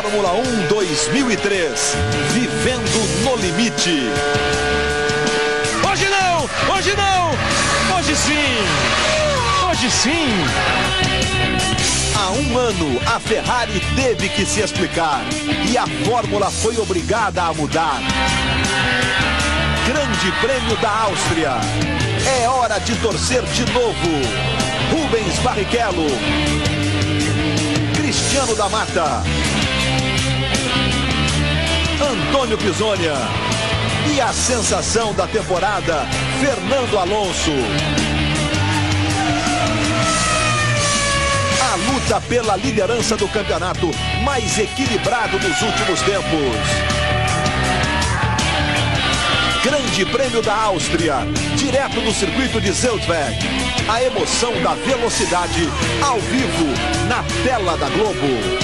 Fórmula 1 2003, vivendo no limite. Hoje não, hoje não, hoje sim, hoje sim. Há um ano, a Ferrari teve que se explicar e a Fórmula foi obrigada a mudar. Grande Prêmio da Áustria. É hora de torcer de novo. Rubens Barrichello, Cristiano da Mata, Antônio Pisonia e a sensação da temporada, Fernando Alonso. A luta pela liderança do campeonato mais equilibrado dos últimos tempos. Grande Prêmio da Áustria, direto do circuito de Zandvoort. A emoção da velocidade ao vivo na tela da Globo.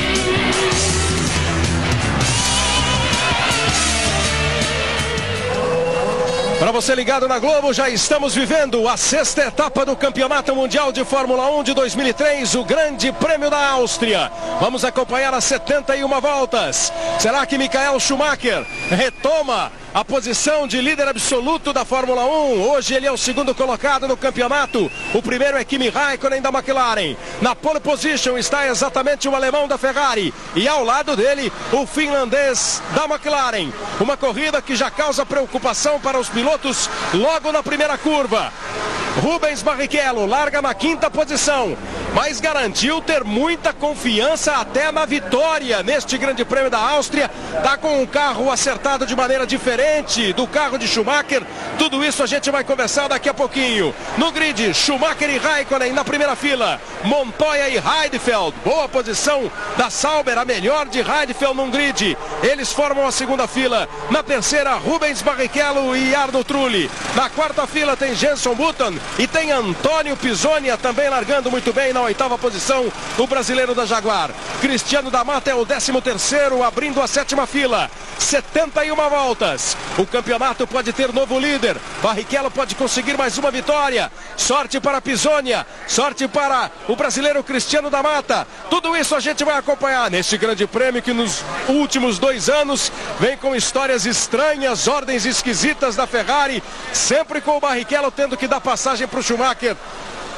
Para você ligado na Globo, já estamos vivendo a 6ª etapa do Campeonato Mundial de Fórmula 1 de 2003, o Grande Prêmio da Áustria. Vamos acompanhar as 71 voltas. Será que Michael Schumacher retoma a posição de líder absoluto da Fórmula 1? Hoje ele é o segundo colocado no campeonato. O primeiro é Kimi Raikkonen da McLaren. Na pole position está exatamente o alemão da Ferrari. E ao lado dele, o finlandês da McLaren. Uma corrida que já causa preocupação para os pilotos logo na primeira curva. Rubens Barrichello larga na 5ª posição, mas garantiu ter muita confiança até na vitória neste Grande Prêmio da Áustria. Está com um carro acertado de maneira diferente do carro de Schumacher. Tudo isso a gente vai conversar daqui a pouquinho. No grid, Schumacher e Raikkonen na primeira fila, Montoya e Heidfeld. Boa posição da Sauber, a melhor de Heidfeld num grid. Eles formam a segunda fila. Na terceira, Rubens Barrichello e Arno Trulli. Na quarta fila tem Jenson Button e tem Antônio Pisonia também largando muito bem na 8ª posição, o brasileiro da Jaguar. Cristiano da Mata é o 13º, abrindo a 7ª fila. 71 voltas. O campeonato pode ter novo líder. Barrichello pode conseguir mais uma vitória. Sorte para Pisonia, sorte para o brasileiro Cristiano da Mata. Tudo isso a gente vai acompanhar neste Grande Prêmio que nos últimos 2 anos vem com histórias estranhas, ordens esquisitas da Ferrari, sempre com o Barrichello tendo que dar passagem para o Schumacher.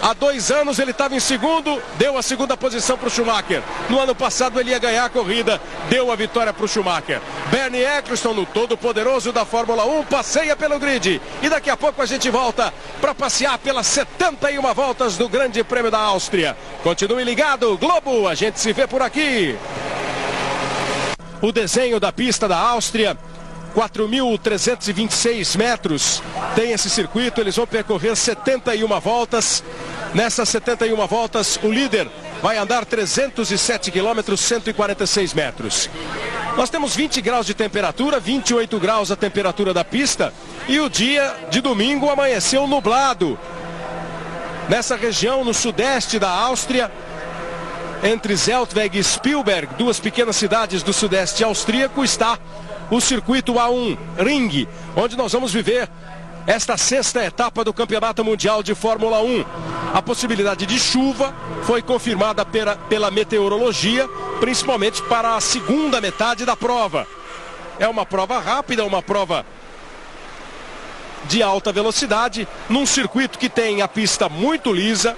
Há 2 anos ele estava em segundo, deu a segunda posição para o Schumacher. No ano passado ele ia ganhar a corrida, deu a vitória para o Schumacher. Bernie Eccleston, no todo poderoso da Fórmula 1, passeia pelo grid. E daqui a pouco a gente volta para passear pelas 71 voltas do Grande Prêmio da Áustria. Continue ligado, Globo, a gente se vê por aqui. O desenho da pista da Áustria, 4.326 metros, tem esse circuito, eles vão percorrer 71 voltas. Nessas 71 voltas, o líder vai andar 307 quilômetros, 146 metros. Nós temos 20 graus de temperatura, 28 graus a temperatura da pista, e o dia de domingo amanheceu nublado. Nessa região, no sudeste da Áustria, entre Zandvoort e Spielberg, 2 pequenas cidades do sudeste austríaco, está o circuito A1 Ring, onde nós vamos viver esta 6ª etapa do Campeonato Mundial de Fórmula 1. A possibilidade de chuva foi confirmada pela meteorologia, principalmente para a segunda metade da prova. É uma prova rápida, uma prova de alta velocidade, num circuito que tem a pista muito lisa,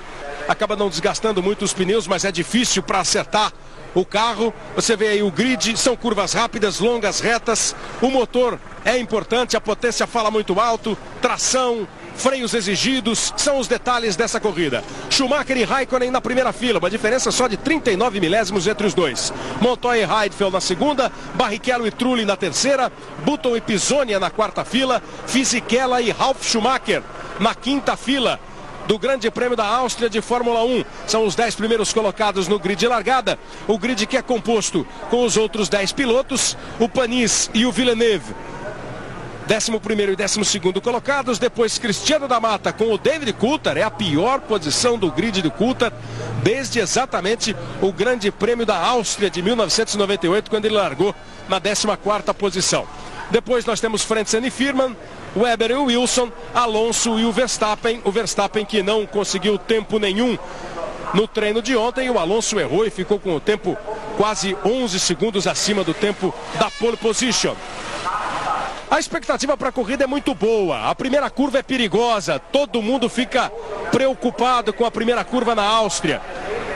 acaba não desgastando muito os pneus, mas é difícil para acertar o carro. Você vê aí o grid, são curvas rápidas, longas, retas. O motor é importante, a potência fala muito alto, tração, freios exigidos, são os detalhes dessa corrida. Schumacher e Raikkonen na primeira fila, uma diferença só de 39 milésimos entre os dois. Montoya e Heidfeld na segunda, Barrichello e Trulli na terceira, Button e Pisonia na quarta fila, Fisichella e Ralf Schumacher na quinta fila do Grande Prêmio da Áustria de Fórmula 1. São os 10 primeiros colocados no grid de largada. O grid que é composto com os outros 10 pilotos, o Panis e o Villeneuve, 11º e 12º colocados. Depois Cristiano da Mata com o David Coulthard. É a pior posição do grid do Coulthard desde exatamente o Grande Prêmio da Áustria de 1998, quando ele largou na 14ª posição. Depois nós temos Frentzen e Firman, Webber e Wilson, Alonso e o Verstappen que não conseguiu tempo nenhum no treino de ontem. O Alonso errou e ficou com o tempo quase 11 segundos acima do tempo da pole position. A expectativa para a corrida é muito boa. A primeira curva é perigosa. Todo mundo fica preocupado com a primeira curva na Áustria.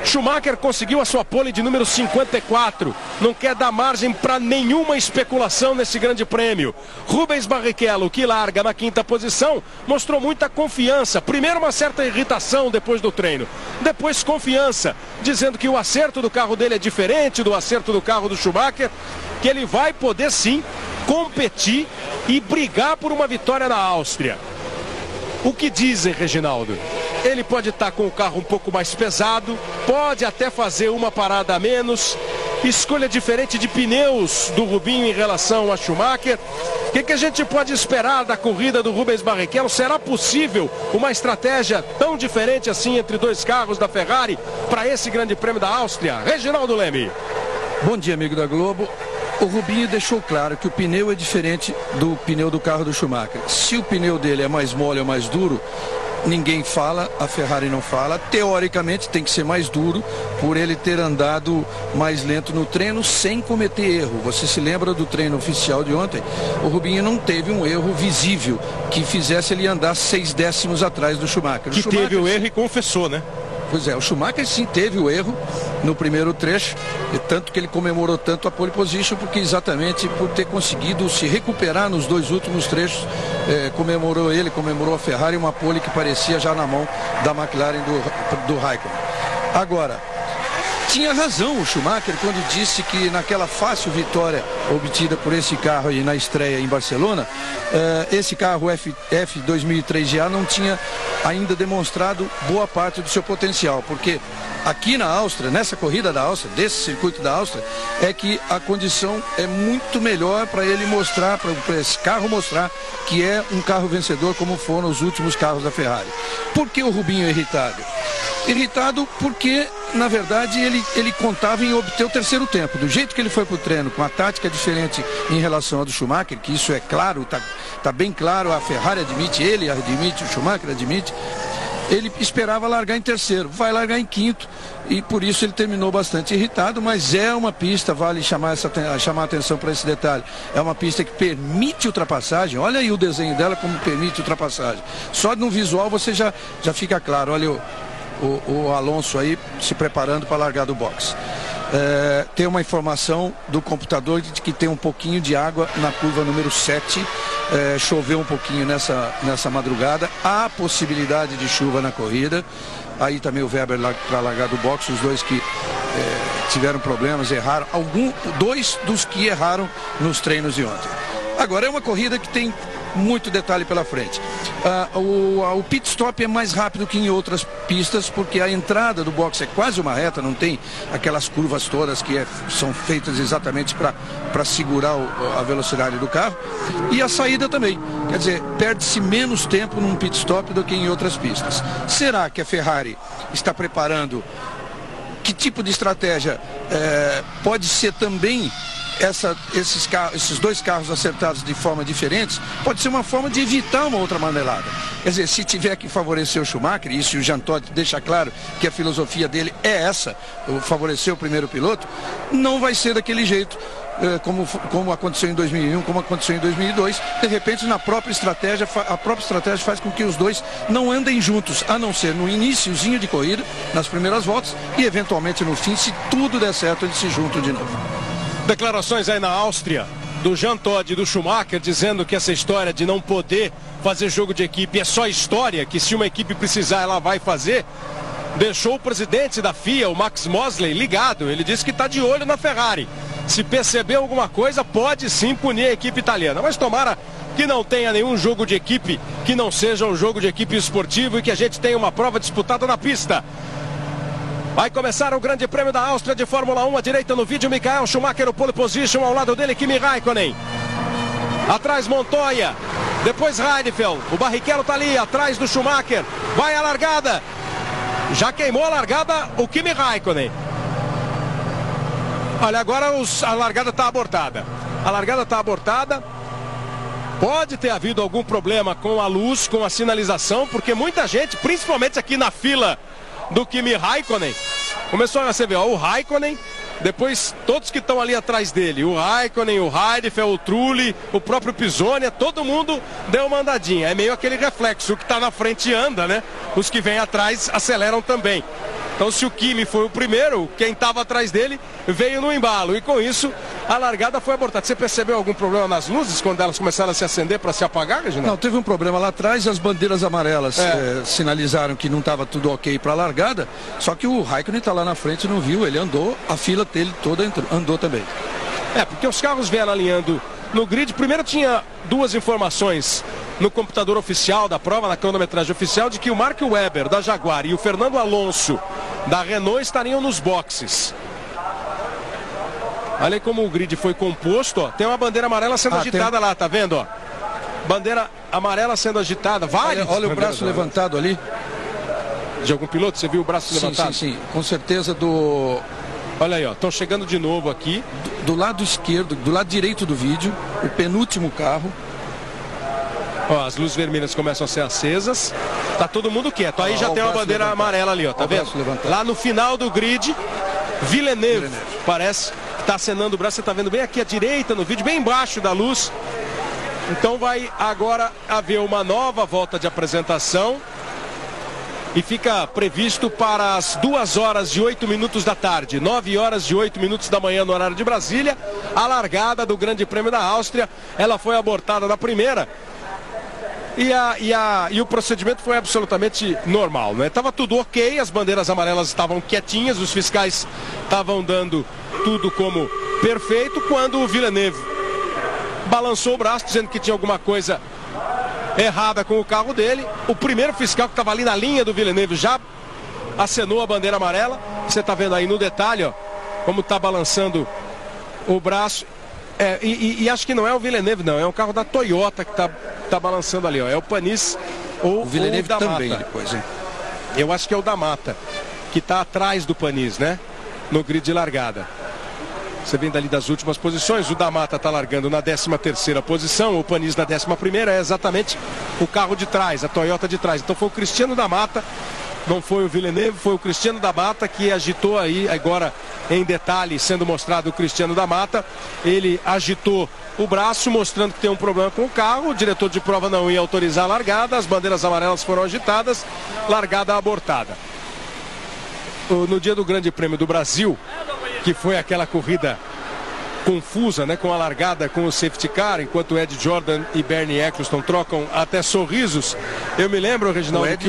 Schumacher conseguiu a sua pole de número 54. Não quer dar margem para nenhuma especulação nesse grande prêmio. Rubens Barrichello, que larga na 5ª posição, mostrou muita confiança. Primeiro uma certa irritação depois do treino. Depois confiança, dizendo que o acerto do carro dele é diferente do acerto do carro do Schumacher, que ele vai poder sim competir e brigar por uma vitória na Áustria. O que dizem, Reginaldo? Ele pode estar com o carro um pouco mais pesado, pode até fazer uma parada a menos, escolha diferente de pneus do Rubinho em relação a Schumacher. O que a gente pode esperar da corrida do Rubens Barrichello? Será possível uma estratégia tão diferente assim entre dois carros da Ferrari para esse grande prêmio da Áustria? Reginaldo Leme. Bom dia, amigo da Globo. O Rubinho deixou claro que o pneu é diferente do pneu do carro do Schumacher. Se o pneu dele é mais mole ou mais duro, ninguém fala, a Ferrari não fala. Teoricamente tem que ser mais duro por ele ter andado mais lento no treino sem cometer erro. Você se lembra do treino oficial de ontem? O Rubinho não teve um erro visível que fizesse ele andar 6 décimos atrás do Schumacher. Que teve o erro e confessou, né? Pois é, o Schumacher sim teve o erro no primeiro trecho, e tanto que ele comemorou tanto a pole position, porque exatamente por ter conseguido se recuperar nos 2 últimos trechos, comemorou a Ferrari, uma pole que parecia já na mão da McLaren do Raikkonen. Agora, tinha razão o Schumacher quando disse que naquela fácil vitória obtida por esse carro aí na estreia em Barcelona, esse carro F 2003 GA não tinha ainda demonstrado boa parte do seu potencial, porque aqui na Áustria, nessa corrida da Áustria, desse circuito da Áustria, é que a condição é muito melhor para ele mostrar, para esse carro mostrar que é um carro vencedor como foram os últimos carros da Ferrari. Por que o Rubinho é irritado? Irritado porque, na verdade, ele contava em obter o terceiro tempo. Do jeito que ele foi para o treino, com a tática diferente em relação ao do Schumacher, que isso é claro, tá bem claro, a Ferrari admite, ele admite, o Schumacher admite. Ele esperava largar em terceiro, vai largar em 5º, e por isso ele terminou bastante irritado, mas é uma pista, vale chamar a atenção para esse detalhe, é uma pista que permite ultrapassagem. Olha aí o desenho dela como permite ultrapassagem. Só no visual você já fica claro. Olha o Alonso aí se preparando para largar do box. Tem uma informação do computador de que tem um pouquinho de água na curva número 7. Choveu um pouquinho nessa madrugada. Há possibilidade de chuva na corrida. Aí também o Weber para largar do box. Os dois que tiveram problemas, erraram. 2 dos que erraram nos treinos de ontem. Agora é uma corrida que tem muito detalhe pela frente. O pit stop é mais rápido que em outras pistas, porque a entrada do box é quase uma reta, não tem aquelas curvas todas que são feitas exatamente para segurar a velocidade do carro, e a saída também. Quer dizer, perde-se menos tempo num pit stop do que em outras pistas. Será que a Ferrari está preparando? Que tipo de estratégia pode ser também esses 2 carros acertados de forma diferentes? Pode ser uma forma de evitar uma outra marmelada. Quer dizer, se tiver que favorecer o Schumacher, isso o Jean Todt deixa claro que a filosofia dele é essa, favorecer o primeiro piloto, não vai ser daquele jeito, como aconteceu em 2001, como aconteceu em 2002. De repente, a própria estratégia faz com que os dois não andem juntos, a não ser no iniciozinho de corrida, nas primeiras voltas, e eventualmente no fim, se tudo der certo, eles se juntam de novo. Declarações aí na Áustria do Jean Todt e do Schumacher, dizendo que essa história de não poder fazer jogo de equipe é só história, que se uma equipe precisar ela vai fazer, deixou o presidente da FIA, o Max Mosley, ligado. Ele disse que está de olho na Ferrari. Se perceber alguma coisa, pode sim punir a equipe italiana, mas tomara que não tenha nenhum jogo de equipe que não seja um jogo de equipe esportivo e que a gente tenha uma prova disputada na pista. Vai começar o grande prêmio da Áustria de Fórmula 1, à direita no vídeo, Michael Schumacher, o pole position, ao lado dele Kimi Raikkonen. Atrás Montoya, depois Heidfeld, o Barrichello está ali, atrás do Schumacher, vai a largada. Já queimou a largada o Kimi Raikkonen. Olha, agora a largada está abortada. A largada está abortada. Pode ter havido algum problema com a luz, com a sinalização, porque muita gente, principalmente aqui na fila do Kimi Raikkonen, começou a receber, ó, o Raikkonen Depois, todos que estão ali atrás dele, o Raikkonen, o Heidfeld, o Trulli, o próprio Pisonia, todo mundo deu uma andadinha. É meio aquele reflexo, o que está na frente anda, né? Os que vêm atrás aceleram também. Então, se o Kimi foi o primeiro, quem estava atrás dele veio no embalo. E com isso, a largada foi abortada. Você percebeu algum problema nas luzes quando elas começaram a se acender para se apagar, Reginaldo? Não, teve um problema lá atrás. As bandeiras amarelas sinalizaram que não estava tudo ok para a largada. Só que o Raikkonen está lá na frente, não viu. Ele andou, a fila dele toda andou também. Porque os carros vieram alinhando no grid. Primeiro tinha duas informações no computador oficial da prova, na cronometragem oficial, de que o Mark Webber da Jaguar e o Fernando Alonso da Renault estariam nos boxes. Olha aí como o grid foi composto, ó. Tem uma bandeira amarela sendo agitada lá, tá vendo, ó? Bandeira amarela sendo agitada, vários. Olha o braço levantado ali. De algum piloto, você viu o braço levantado? Sim, com certeza do... Olha aí, ó, estão chegando de novo aqui. Do lado esquerdo, do lado direito do vídeo, o penúltimo carro. Ó, as luzes vermelhas começam a ser acesas. Tá todo mundo quieto. Aí já tem uma bandeira amarela ali, ó. Tá vendo? Lá no final do grid, Villeneuve. Parece que tá acenando o braço. Você tá vendo bem aqui à direita no vídeo, bem embaixo da luz. Então vai agora haver uma nova volta de apresentação. E fica previsto para as 2 horas e 8 minutos da tarde, 9 horas e 8 minutos da manhã no horário de Brasília, a largada do Grande Prêmio da Áustria. Ela foi abortada na primeira. E o procedimento foi absolutamente normal, né? Tava tudo ok, as bandeiras amarelas estavam quietinhas, os fiscais estavam dando tudo como perfeito, quando o Villeneuve balançou o braço, dizendo que tinha alguma coisa errada com o carro dele. O primeiro fiscal que estava ali na linha do Villeneuve já acenou a bandeira amarela. Você está vendo aí no detalhe, ó, como está balançando o braço. E acho que não é o Villeneuve, não. É um carro da Toyota que tá balançando ali, ó. É o Panis ou o Villeneuve da também Mata. Depois, hein? Eu acho que é o da Mata, que está atrás do Panis, né? No grid de largada. Você vem dali das últimas posições. O da Mata está largando na 13ª posição. O Panis na 11ª. É exatamente o carro de trás, a Toyota de trás. Então foi o Cristiano da Mata. Não foi o Villeneuve, foi o Cristiano da Mata que agitou aí, agora em detalhe sendo mostrado o Cristiano da Mata. Ele agitou o braço mostrando que tem um problema com o carro. O diretor de prova não ia autorizar a largada, as bandeiras amarelas foram agitadas, largada abortada. No dia do Grande Prêmio do Brasil, que foi aquela corrida confusa, né, com a largada, com o safety car, enquanto Ed Jordan e Bernie Eccleston trocam até sorrisos. Eu me lembro, Reginaldo, que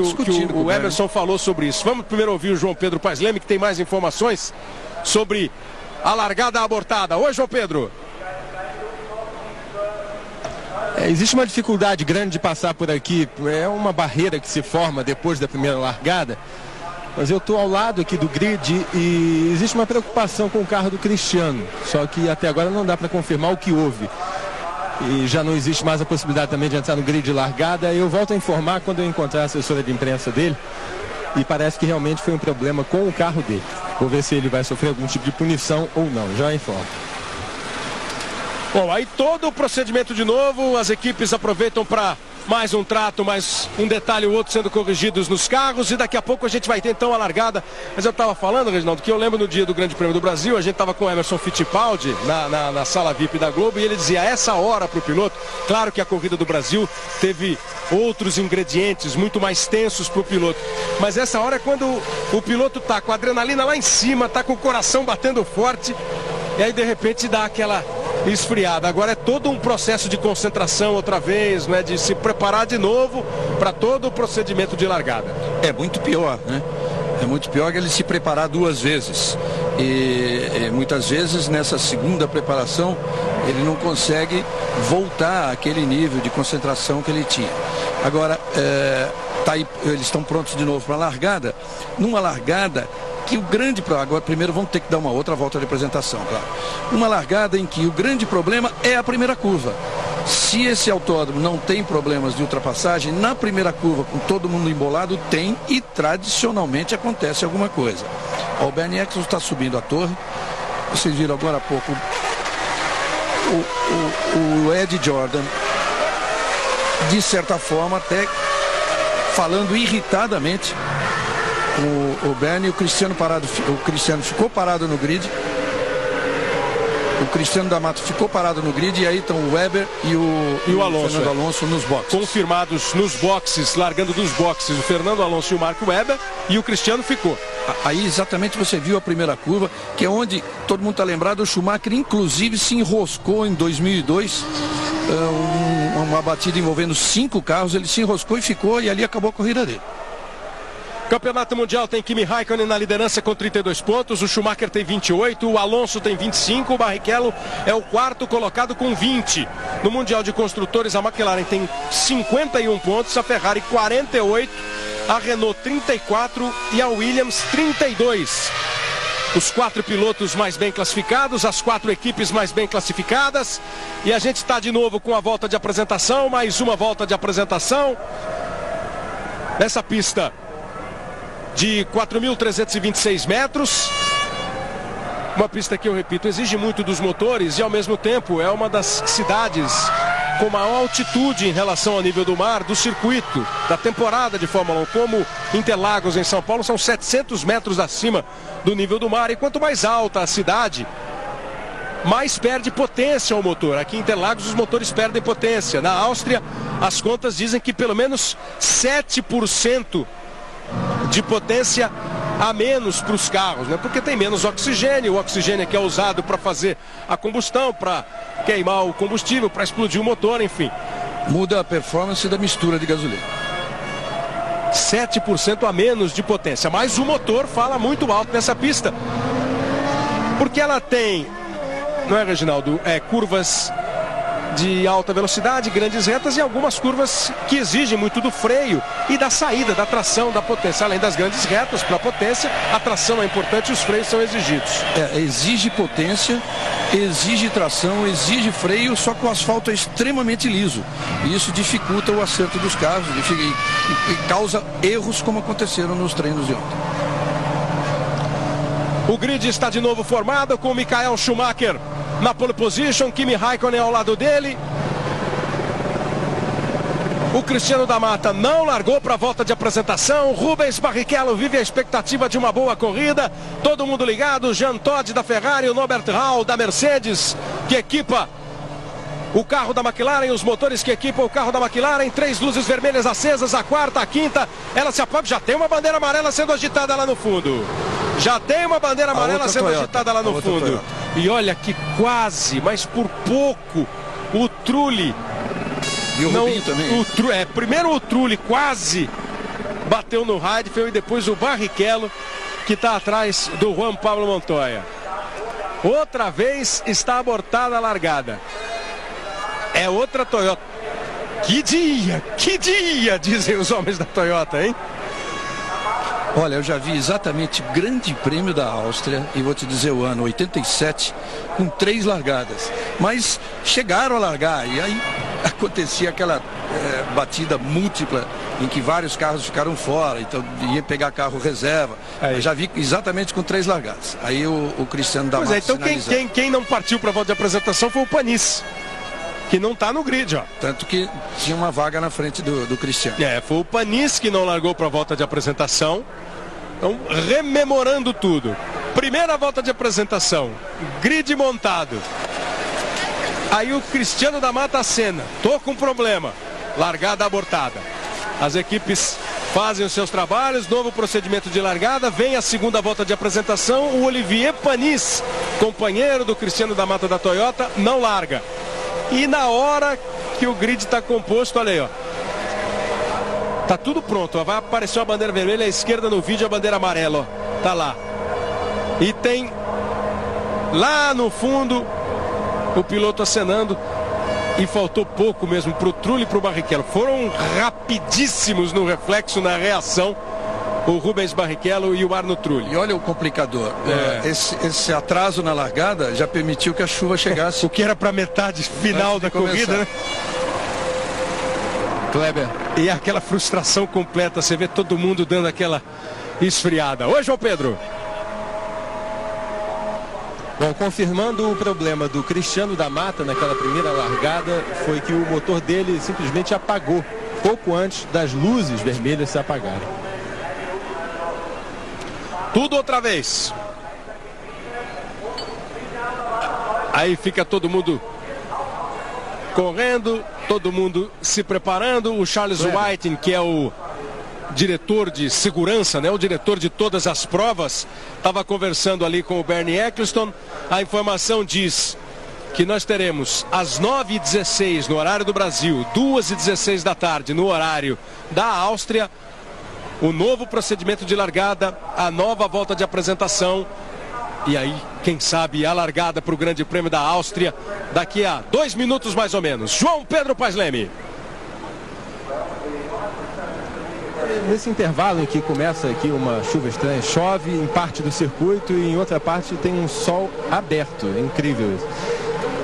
o Emerson falou sobre isso. Vamos primeiro ouvir o João Pedro Paes Leme, que tem mais informações sobre a largada abortada. Oi, João Pedro. Existe uma dificuldade grande de passar por aqui. É uma barreira que se forma depois da primeira largada. Mas eu estou ao lado aqui do grid e existe uma preocupação com o carro do Cristiano. Só que até agora não dá para confirmar o que houve. E já não existe mais a possibilidade também de entrar no grid de largada. Eu volto a informar quando eu encontrar a assessora de imprensa dele. E parece que realmente foi um problema com o carro dele. Vou ver se ele vai sofrer algum tipo de punição ou não. Já informo. Bom, aí todo o procedimento de novo. As equipes aproveitam para mais um trato, mais um detalhe ou outro sendo corrigidos nos carros. E daqui a pouco a gente vai ter então a largada. Mas eu estava falando, Reginaldo, que eu lembro no dia do Grande Prêmio do Brasil, a gente estava com o Emerson Fittipaldi na sala VIP da Globo, e ele dizia, essa hora para o piloto, claro que a corrida do Brasil teve outros ingredientes muito mais tensos para o piloto, mas essa hora é quando o piloto tá com a adrenalina lá em cima, tá com o coração batendo forte, e aí de repente dá aquela esfriada. Agora é todo um processo de concentração outra vez, né, de se preparar de novo para todo o procedimento de largada. É muito pior, né? É muito pior que ele se preparar 2 vezes. E muitas vezes nessa segunda preparação ele não consegue voltar àquele nível de concentração que ele tinha. Agora, tá aí, eles estão prontos de novo para a largada. Numa largada que o grande... Agora, primeiro vamos ter que dar uma outra volta de apresentação, claro. Uma largada em que o grande problema é a primeira curva. Se esse autódromo não tem problemas de ultrapassagem, na primeira curva, com todo mundo embolado, tem, e tradicionalmente acontece alguma coisa. O Bernie Eccleston está subindo a torre. Vocês viram agora há pouco o Ed Jordan, de certa forma, até falando irritadamente o Bernie. O Cristiano ficou parado no grid. Cristiano da Mata ficou parado no grid e aí estão o Weber e o Alonso, Fernando Alonso nos boxes. Confirmados nos boxes, largando dos boxes, o Fernando Alonso e o Mark Webber, e o Cristiano ficou. Aí exatamente você viu a primeira curva, que é onde todo mundo está lembrado, o Schumacher inclusive se enroscou em 2002, uma batida envolvendo 5 carros, ele se enroscou e ficou, e ali acabou a corrida dele. Campeonato Mundial tem Kimi Raikkonen na liderança com 32 pontos, o Schumacher tem 28, o Alonso tem 25, o Barrichello é o quarto colocado com 20. No Mundial de Construtores, a McLaren tem 51 pontos, a Ferrari 48, a Renault 34 e a Williams 32. Os 4 pilotos mais bem classificados, as 4 equipes mais bem classificadas. E a gente está de novo com a volta de apresentação, mais uma volta de apresentação. Nessa pista de 4.326 metros. Uma pista que, eu repito, exige muito dos motores e ao mesmo tempo é uma das cidades com maior altitude em relação ao nível do mar do circuito, da temporada de Fórmula 1, como Interlagos em São Paulo são 700 metros acima do nível do mar, e quanto mais alta a cidade, mais perde potência o motor. Aqui em Interlagos os motores perdem potência. Na Áustria as contas dizem que pelo menos 7% de potência a menos para os carros, né? Porque tem menos oxigênio, o oxigênio que é usado para fazer a combustão, para queimar o combustível, para explodir o motor, enfim. Muda a performance da mistura de gasolina. 7% a menos de potência, mas o motor fala muito alto nessa pista, porque ela tem, não é, Reginaldo, curvas de alta velocidade, grandes retas e algumas curvas que exigem muito do freio e da saída, da tração, da potência. Além das grandes retas para a potência, a tração é importante e os freios são exigidos. Exige potência, exige tração, exige freio, só que o asfalto é extremamente liso. E isso dificulta o acerto dos carros e causa erros como aconteceram nos treinos de ontem. O grid está de novo formado com o Michael Schumacher na pole position, Kimi Raikkonen ao lado dele. O Cristiano da Mata não largou para a volta de apresentação. Rubens Barrichello vive a expectativa de uma boa corrida. Todo mundo ligado, Jean Todt da Ferrari, o Norbert Rau da Mercedes, que equipa o carro da McLaren, os motores que equipam o carro da McLaren. 3 luzes vermelhas acesas, a quarta, a quinta, ela se apaga, já tem uma bandeira amarela sendo agitada lá no fundo. Já tem uma bandeira amarela sendo agitada lá no fundo. E olha que quase, mas por pouco, o Trulli. E o Rubinho também. Primeiro o Trulli quase bateu no Heidfeld e depois o Barrichello, que está atrás do Juan Pablo Montoya. Outra vez está abortada a largada. É outra Toyota. Que dia, dizem os homens da Toyota, hein? Olha, eu já vi exatamente o Grande Prêmio da Áustria, e vou te dizer o ano, 87, com 3 largadas. Mas chegaram a largar, e aí acontecia aquela batida múltipla, em que vários carros ficaram fora, então ia pegar carro reserva. Eu já vi exatamente com 3 largadas. Aí o Cristiano da Mata então quem não partiu para a volta de apresentação foi o Panis, que não está no grid, ó. Tanto que tinha uma vaga na frente do Cristiano. Foi o Panis que não largou para a volta de apresentação. Então, rememorando tudo. Primeira volta de apresentação, grid montado. Aí o Cristiano da Mata acena. Tô com problema. Largada abortada. As equipes fazem os seus trabalhos, novo procedimento de largada, vem a segunda volta de apresentação. O Olivier Panis, companheiro do Cristiano da Mata da Toyota, não larga. E na hora que o grid está composto, olha aí, ó. Tá tudo pronto, ó. Vai aparecer a bandeira vermelha à esquerda no vídeo, a bandeira amarela, ó. Tá lá. E tem lá no fundo o piloto acenando. E faltou pouco mesmo pro Trulli e pro Barrichello. Foram rapidíssimos no reflexo, na reação, o Rubens Barrichello e o Arno Trulli. E olha o complicador. Esse atraso na largada já permitiu que a chuva chegasse. O que era para metade final da corrida, né? Kleber. E aquela frustração completa, você vê todo mundo dando aquela esfriada. Oi, João Pedro. Bom, confirmando o problema do Cristiano da Mata naquela primeira largada, foi que o motor dele simplesmente apagou, pouco antes das luzes vermelhas se apagarem. Tudo outra vez. Aí fica todo mundo correndo, todo mundo se preparando. O Charles Whiting, que é o diretor de segurança, né, o diretor de todas as provas, estava conversando ali com o Bernie Ecclestone. A informação diz que nós teremos às 9h16 no horário do Brasil, 2h16 da tarde no horário da Áustria, o novo procedimento de largada, a nova volta de apresentação. E aí, quem sabe, a largada para o Grande Prêmio da Áustria daqui a 2 minutos mais ou menos. João Pedro Paes Leme. Nesse intervalo em que começa aqui uma chuva estranha, chove em parte do circuito e em outra parte tem um sol aberto. É incrível isso.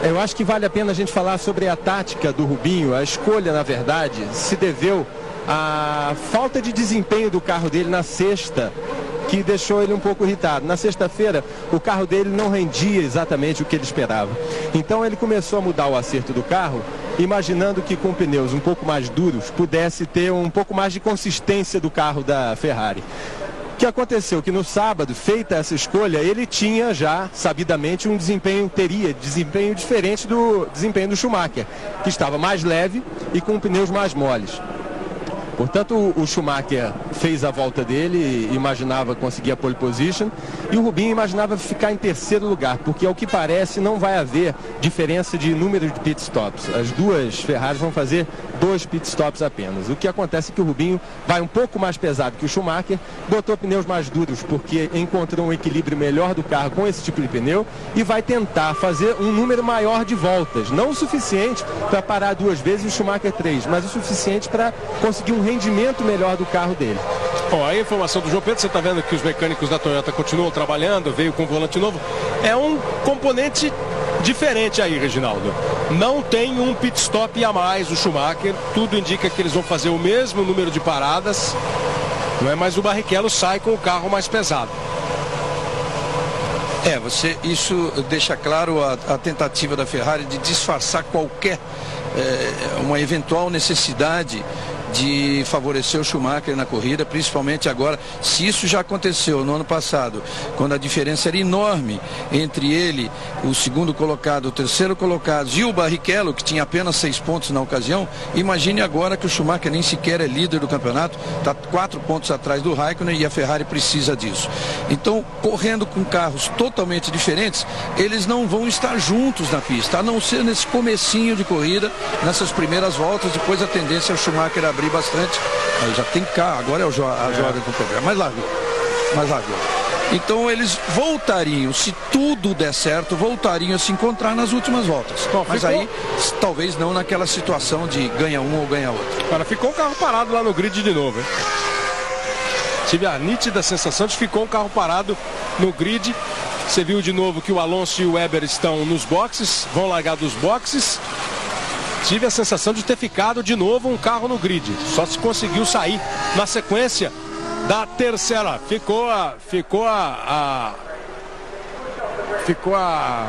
Eu acho que vale a pena a gente falar sobre a tática do Rubinho. A escolha, na verdade, se deveu à falta de desempenho do carro dele na sexta, que deixou ele um pouco irritado. Na sexta-feira, o carro dele não rendia exatamente o que ele esperava. Então ele começou a mudar o acerto do carro, imaginando que com pneus um pouco mais duros pudesse ter um pouco mais de consistência do carro da Ferrari. O que aconteceu? Que no sábado, feita essa escolha, ele tinha já, sabidamente, teria desempenho diferente do desempenho do Schumacher, que estava mais leve e com pneus mais moles. Portanto, o Schumacher fez a volta dele, imaginava conseguir a pole position, e o Rubinho imaginava ficar em terceiro lugar, porque ao que parece não vai haver diferença de número de pitstops. As duas Ferraris vão fazer 2 pitstops apenas. O que acontece é que o Rubinho vai um pouco mais pesado que o Schumacher, botou pneus mais duros porque encontrou um equilíbrio melhor do carro com esse tipo de pneu e vai tentar fazer um número maior de voltas. Não o suficiente para parar 2 vezes e o Schumacher 3, mas o suficiente para conseguir um rendimento melhor do carro dele. Bom, a informação do João Pedro, você está vendo que os mecânicos da Toyota continuam trabalhando, veio com volante novo. É um componente diferente aí, Reginaldo. Não tem um pit stop a mais o Schumacher, tudo indica que eles vão fazer o mesmo número de paradas. Não é mais o Barrichello sai com o carro mais pesado. Isso deixa claro a tentativa da Ferrari de disfarçar qualquer uma eventual necessidade de favorecer o Schumacher na corrida, principalmente agora. Se isso já aconteceu no ano passado, quando a diferença era enorme entre ele, o segundo colocado, o terceiro colocado e o Barrichello, que tinha apenas 6 pontos na ocasião, imagine agora que o Schumacher nem sequer é líder do campeonato, está 4 pontos atrás do Raikkonen e a Ferrari precisa disso. Então, correndo com carros totalmente diferentes, eles não vão estar juntos na pista, a não ser nesse comecinho de corrida, nessas primeiras voltas. Depois a tendência é o Schumacher abrir bastante. Aí já tem carro, agora é a jogada com o problema. Mas lá viu. Então eles voltariam, se tudo der certo, voltariam a se encontrar nas últimas voltas. Bom, mas aí talvez não naquela situação de ganha um ou ganha outro. Agora ficou o carro parado lá no grid de novo, hein? Tive a nítida sensação de que ficou um carro parado no grid. Você viu de novo que o Alonso e o Weber estão nos boxes, vão largar dos boxes. Tive a sensação de ter ficado de novo um carro no grid. Só se conseguiu sair na sequência da terceira. Ficou a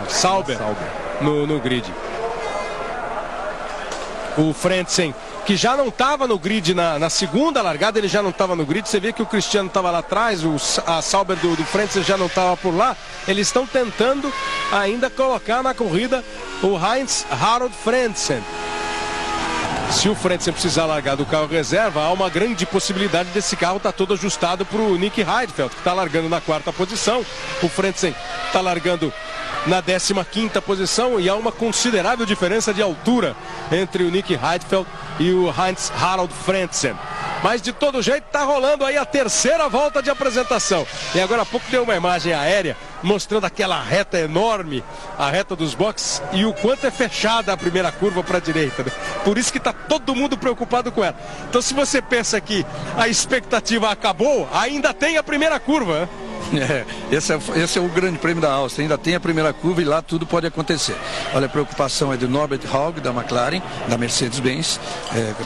Sauber no grid. O Frentzen, que já não estava no grid na segunda largada, ele já não estava no grid. Você vê que o Cristiano estava lá atrás, a Sauber do Frentzen já não estava por lá. Eles estão tentando ainda colocar na corrida o Heinz Harald Frentzen. Se o Frentzen precisar largar do carro reserva, há uma grande possibilidade desse carro estar todo ajustado para o Nick Heidfeld, que está largando na 4ª posição. O Frentzen está largando na 15ª posição e há uma considerável diferença de altura entre o Nick Heidfeld e o Heinz Harald Frentzen. Mas de todo jeito está rolando aí a terceira volta de apresentação. E agora há pouco deu uma imagem aérea mostrando aquela reta enorme, a reta dos boxes, e o quanto é fechada a primeira curva para a direita, né? Por isso que está todo mundo preocupado com ela. Então, se você pensa que a expectativa acabou, ainda tem a primeira curva, né? Esse é o grande prêmio da Áustria, ainda tem a primeira curva e lá tudo pode acontecer. Olha, a preocupação é do Norbert Haug, da McLaren, da Mercedes-Benz,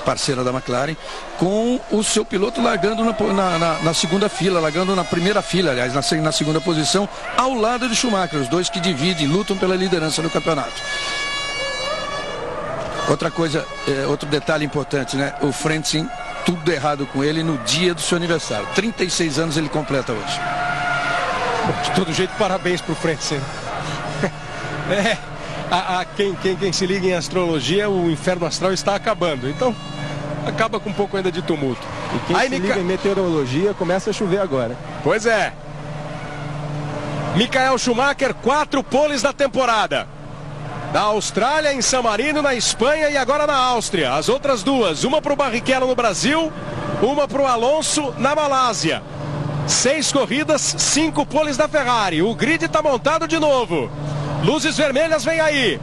parceira da McLaren, com o seu piloto largando na segunda fila, largando na primeira fila, aliás, na segunda posição, ao lado de Schumacher, os dois que dividem, lutam pela liderança no campeonato. Outra coisa, outro detalhe importante, né? O Frentzen, tudo errado com ele no dia do seu aniversário. 36 anos ele completa hoje. De todo jeito, parabéns pro Frentzen. Quem se liga em astrologia, o inferno astral está acabando. Então, acaba com um pouco ainda de tumulto. E quem se liga em meteorologia, começa a chover agora. Pois é. Michael Schumacher, 4 poles da temporada. Da Austrália, em San Marino, na Espanha e agora na Áustria. As outras 2, uma para o Barrichello no Brasil, uma para o Alonso na Malásia. 6 corridas, 5 poles da Ferrari. O grid está montado de novo. Luzes vermelhas vem aí.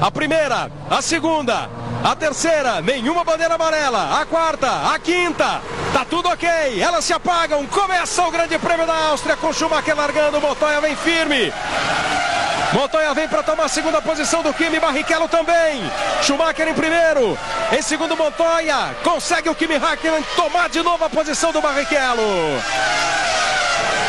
A primeira, a segunda, a terceira, nenhuma bandeira amarela. A quarta, a quinta, tá tudo ok. Elas se apagam. Começa o Grande Prêmio da Áustria com Schumacher largando. Montoya vem firme. Montoya vem para tomar a segunda posição do Kimi, Barrichello também. Schumacher em primeiro. Em segundo, Montoya. Consegue o Kimi Räikkönen tomar de novo a posição do Barrichello.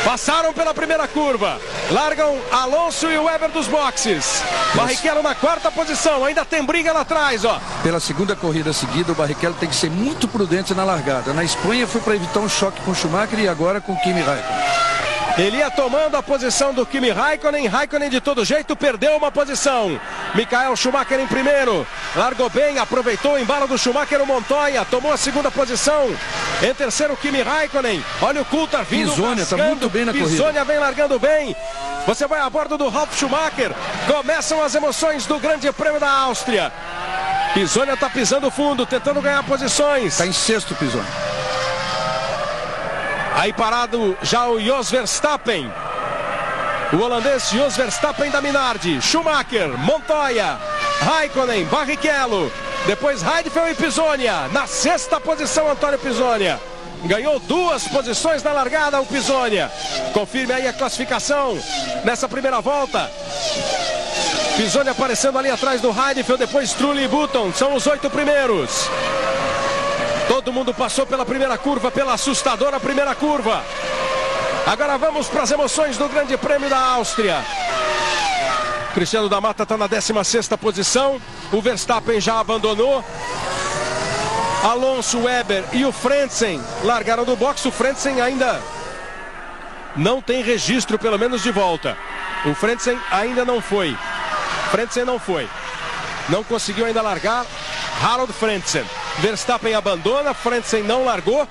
Passaram pela primeira curva. Largam Alonso e o Webber dos boxes. Barrichello na 4ª posição. Ainda tem briga lá atrás, ó. Pela segunda corrida seguida, o Barrichello tem que ser muito prudente na largada. Na Espanha foi para evitar um choque com o Schumacher e agora com o Kimi Räikkönen. Ele ia tomando a posição do Kimi Räikkönen. Räikkönen de todo jeito perdeu uma posição. Michael Schumacher em primeiro. Largou bem, aproveitou o embalo do Schumacher. O Montoya tomou a segunda posição. Em terceiro, Kimi Räikkönen. Olha o Coulthard vindo. Pisonia está muito bem na corrida. Pisonia vem largando bem. Você vai a bordo do Ralf Schumacher. Começam as emoções do Grande Prêmio da Áustria. Pisonia está pisando fundo, tentando ganhar posições. Está em sexto, Pisonia. Aí parado já o Jos Verstappen. O holandês Jos Verstappen da Minardi. Schumacher, Montoya, Räikkönen, Barrichello. Depois Heidfeld e Pisonia. Na 6ª posição, Antônio Pisonia. Ganhou 2 posições na largada, o Pisonia. Confirme aí a classificação nessa primeira volta. Pisonia aparecendo ali atrás do Heidfeld. Depois Trulli e Button. São os 8 primeiros. Todo mundo passou pela primeira curva, pela assustadora primeira curva. Agora vamos para as emoções do Grande Prêmio da Áustria. Cristiano da Mata está na 16ª posição. O Verstappen já abandonou. Alonso, Webber e o Frentzen largaram do boxe. O Frentzen ainda não tem registro, pelo menos de volta. O Frentzen ainda não foi. Frentzen não foi. Não conseguiu ainda largar. Harold Frentzen. Verstappen abandona, Frentzen não largou.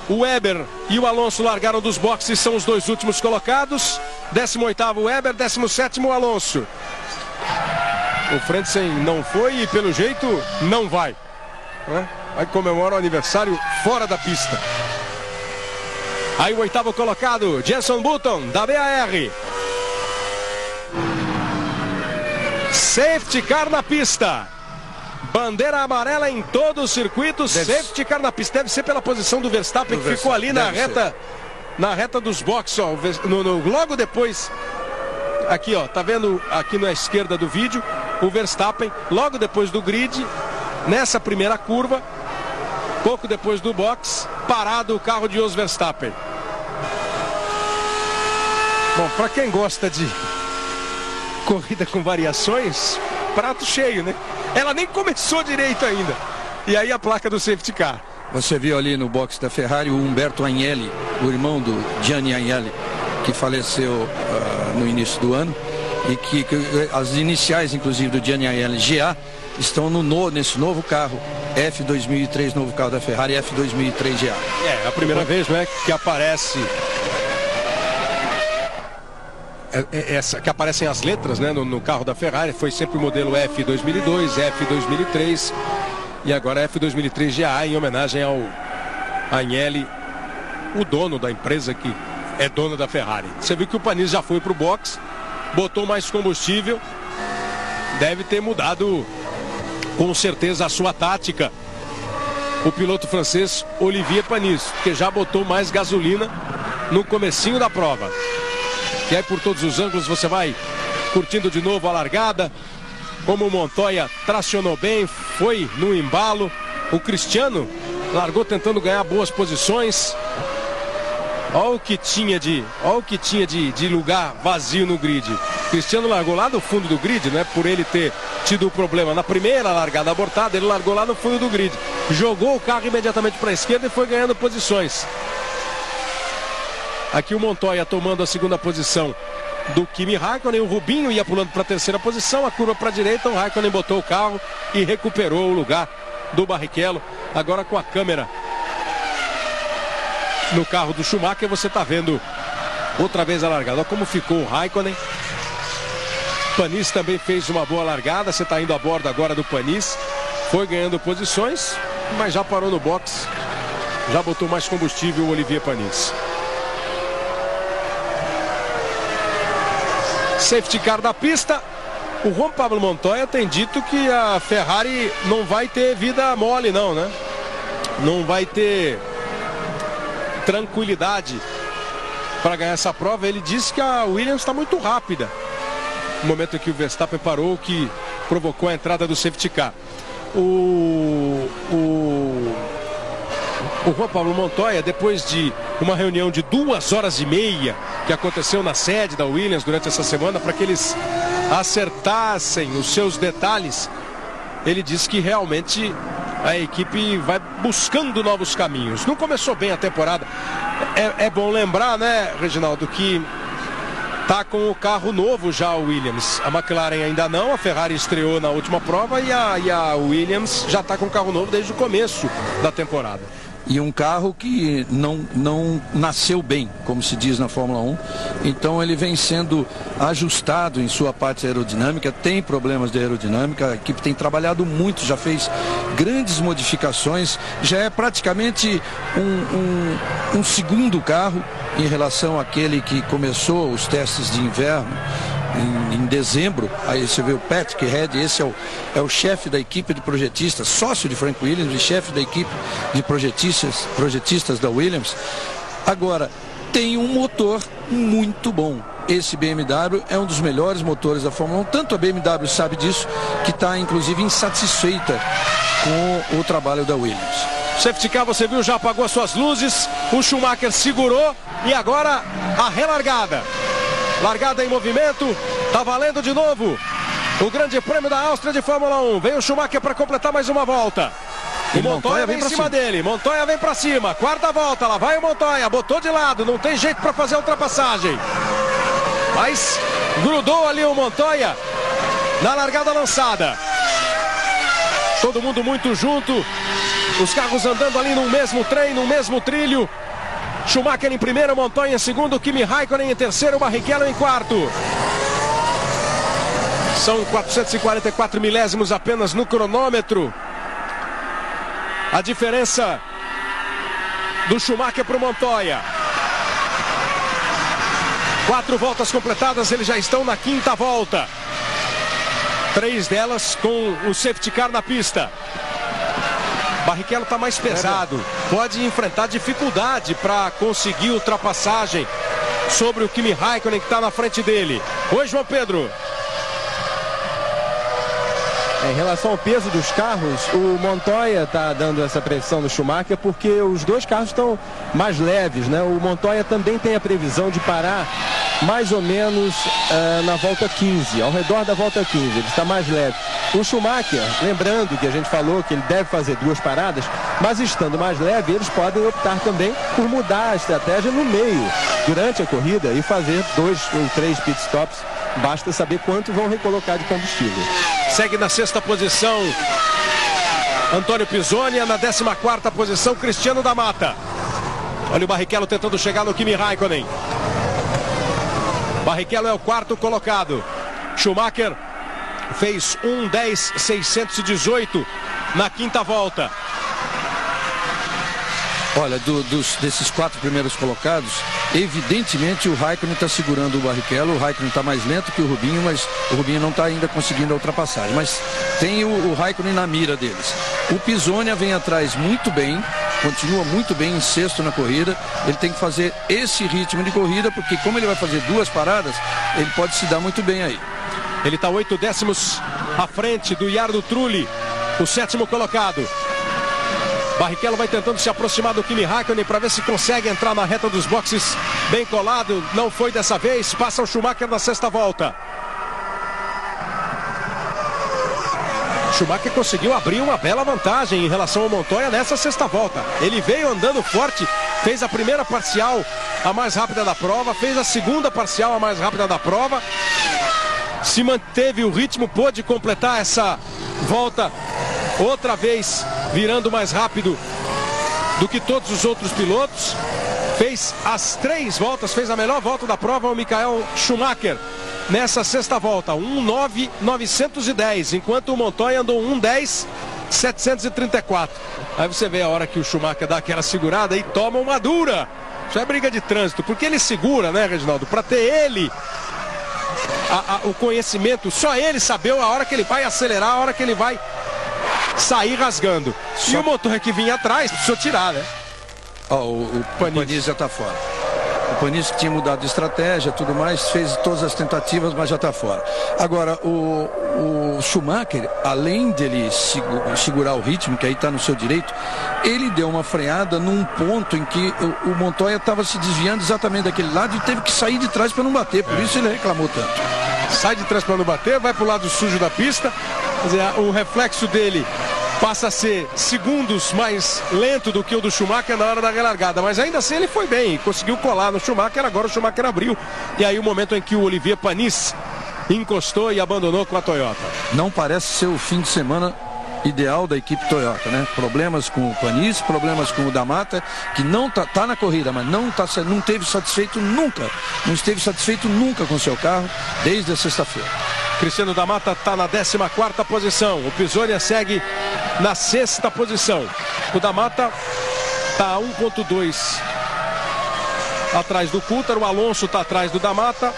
O Webber e o Alonso largaram dos boxes, são os 2 últimos colocados. 18º Webber, 17º Alonso. O Frentzen não foi e pelo jeito não vai. Aí comemora o aniversário fora da pista. Aí o 8º colocado, Jenson Button, da BAR. Safety car na pista. Bandeira amarela em todo o circuito. Safety car na pista. Deve ser pela posição do Verstappen, que ficou ali na reta dos boxes, ó, logo depois. Aqui, ó, tá vendo aqui na esquerda do vídeo o Verstappen, logo depois do grid, nessa primeira curva, pouco depois do box, parado o carro de Jos Verstappen. Bom, para quem gosta de corrida com variações, prato cheio, né? Ela nem começou direito ainda. E aí a placa do safety car. Você viu ali no box da Ferrari o Umberto Agnelli, o irmão do Gianni Agnelli, que faleceu no início do ano. E que as iniciais, inclusive, do Gianni Agnelli, GA, estão nesse novo carro. F2003, novo carro da Ferrari, F2003 GA. É a primeira vez, não é, que aparece... que aparecem as letras, né, no carro da Ferrari. Foi sempre o modelo F2002, F2003 e agora F2003 GA, em homenagem ao Agnelli, o dono da empresa que é dono da Ferrari. Você viu que o Panis já foi para o box, botou mais combustível, deve ter mudado com certeza a sua tática, o piloto francês Olivier Panis, que já botou mais gasolina no comecinho da prova. E aí por todos os ângulos você vai curtindo de novo a largada. Como o Montoya tracionou bem, foi no embalo. O Cristiano largou tentando ganhar boas posições. Olha o que tinha de lugar vazio no grid. Cristiano largou lá no fundo do grid, né? Por ele ter tido o problema na primeira largada abortada, ele largou lá no fundo do grid. Jogou o carro imediatamente para a esquerda e foi ganhando posições. Aqui o Montoya tomando a segunda posição do Kimi Raikkonen. O Rubinho ia pulando para a terceira posição, a curva para a direita, o Raikkonen botou o carro e recuperou o lugar do Barrichello. Agora com a câmera no carro do Schumacher, você está vendo outra vez a largada. Olha como ficou o Raikkonen. Panis também fez uma boa largada. Você está indo a bordo agora do Panis. Foi ganhando posições, mas já parou no box. Já botou mais combustível o Olivier Panis. Safety car da pista. O Juan Pablo Montoya tem dito que a Ferrari não vai ter vida mole não, né? Não vai ter tranquilidade para ganhar essa prova. Ele disse que a Williams está muito rápida. No momento em que o Verstappen parou, que provocou a entrada do safety car. O Juan Pablo Montoya, depois de uma reunião de 2 horas e meia que aconteceu na sede da Williams durante essa semana, para que eles acertassem os seus detalhes, ele disse que realmente a equipe vai buscando novos caminhos. Não começou bem a temporada. É bom lembrar, né, Reginaldo, que tá com o carro novo já o Williams. A McLaren ainda não, a Ferrari estreou na última prova e a Williams já está com o carro novo desde o começo da temporada. E um carro que não nasceu bem, como se diz na Fórmula 1. Então ele vem sendo ajustado em sua parte aerodinâmica, tem problemas de aerodinâmica, a equipe tem trabalhado muito, já fez grandes modificações, já é praticamente um segundo carro em relação àquele que começou os testes de inverno em dezembro. Aí você vê o Patrick Head, esse é o chefe da equipe de projetistas, sócio de Frank Williams e chefe da equipe de projetistas da Williams. Agora, tem um motor muito bom. Esse BMW é um dos melhores motores da Fórmula 1, tanto a BMW sabe disso, que está inclusive insatisfeita com o trabalho da Williams. Safety car, você viu, já apagou as suas luzes, o Schumacher segurou e agora a relargada. Largada em movimento, tá valendo de novo o Grande Prêmio da Áustria de Fórmula 1. Vem o Schumacher para completar mais uma volta. O Montoya vem em cima dele, Montoya vem para cima, quarta volta, lá vai o Montoya, botou de lado, não tem jeito para fazer a ultrapassagem. Mas grudou ali o Montoya na largada lançada. Todo mundo muito junto, os carros andando ali no mesmo trem, no mesmo trilho. Schumacher em primeiro, Montoya em segundo, Kimi Raikkonen em terceiro, Barrichello em quarto. São 444 milésimos apenas no cronômetro. A diferença do Schumacher para o Montoya. 4 voltas completadas, eles já estão na quinta volta. 3 delas com o safety car na pista. Barrichello está mais pesado, pode enfrentar dificuldade para conseguir ultrapassagem sobre o Kimi Raikkonen, que está na frente dele. Oi, João Pedro. Em relação ao peso dos carros, o Montoya está dando essa pressão no Schumacher porque os dois carros estão mais leves, né? O Montoya também tem a previsão de parar mais ou menos na volta 15, ao redor da volta 15, ele está mais leve. O Schumacher, lembrando que a gente falou que ele deve fazer 2 paradas, mas estando mais leve, eles podem optar também por mudar a estratégia no meio, durante a corrida, e fazer 2 ou 3 pit stops. Basta saber quanto vão recolocar de combustível. Segue na 6ª posição Antônio Pisonia, na 14ª posição Cristiano da Mata. Olha o Barrichello tentando chegar no Kimi Raikkonen. Barrichello é o 4º colocado. Schumacher fez 1:10.618 na quinta volta. Olha, desses 4 primeiros colocados, evidentemente o Raikkonen está segurando o Barrichello. O Raikkonen está mais lento que o Rubinho, mas o Rubinho não está ainda conseguindo a ultrapassagem. Mas tem o Raikkonen na mira deles. O Pisonia vem atrás muito bem, continua muito bem em 6º na corrida. Ele tem que fazer esse ritmo de corrida, porque como ele vai fazer 2 paradas, ele pode se dar muito bem aí. Ele está 8 décimos à frente do Jarno Trulli, o 7º colocado. Barrichello vai tentando se aproximar do Kimi Raikkonen para ver se consegue entrar na reta dos boxes bem colado. Não foi dessa vez. Passa o Schumacher na 6ª volta. Schumacher conseguiu abrir uma bela vantagem em relação ao Montoya nessa 6ª volta. Ele veio andando forte, fez a primeira parcial a mais rápida da prova, fez a segunda parcial, a mais rápida da prova, se manteve o ritmo, pôde completar essa volta outra vez, virando mais rápido do que todos os outros pilotos. Fez as 3 voltas, fez a melhor volta da prova o Michael Schumacher nessa sexta volta, 1:09.910, enquanto o Montoya andou 1:10.734. Aí você vê a hora que o Schumacher dá aquela segurada e toma uma dura. Isso é briga de trânsito, porque ele segura, né, Reginaldo, para ter ele o conhecimento, só ele saber a hora que ele vai acelerar, a hora que ele vai sair rasgando. E o Montoya que vinha atrás precisou tirar, né? O Panis já está fora. O Panis que tinha mudado de estratégia, tudo mais, fez todas as tentativas, mas já está fora. Agora, o Schumacher, além dele segurar o ritmo, que aí está no seu direito, ele deu uma freada num ponto em que o Montoya estava se desviando exatamente daquele lado e teve que sair de trás para não bater, por isso ele reclamou tanto. Sai de trás para não bater, vai para o lado sujo da pista, quer dizer, o reflexo dele passa a ser segundos mais lento do que o do Schumacher na hora da relargada, mas ainda assim ele foi bem, conseguiu colar no Schumacher. Agora o Schumacher abriu, e aí o momento em que o Olivier Panis encostou e abandonou com a Toyota. Não parece ser o fim de semana ideal da equipe Toyota, né? Problemas com o Panis, problemas com o da Mata, que não tá na corrida, mas não esteve satisfeito nunca, não esteve satisfeito nunca com o seu carro desde a sexta-feira. Cristiano da Mata está na 14ª posição. O Pisonia segue na 6ª posição. O da Mata está a 1.2 atrás do Coulthard. O Alonso está atrás do da Mata.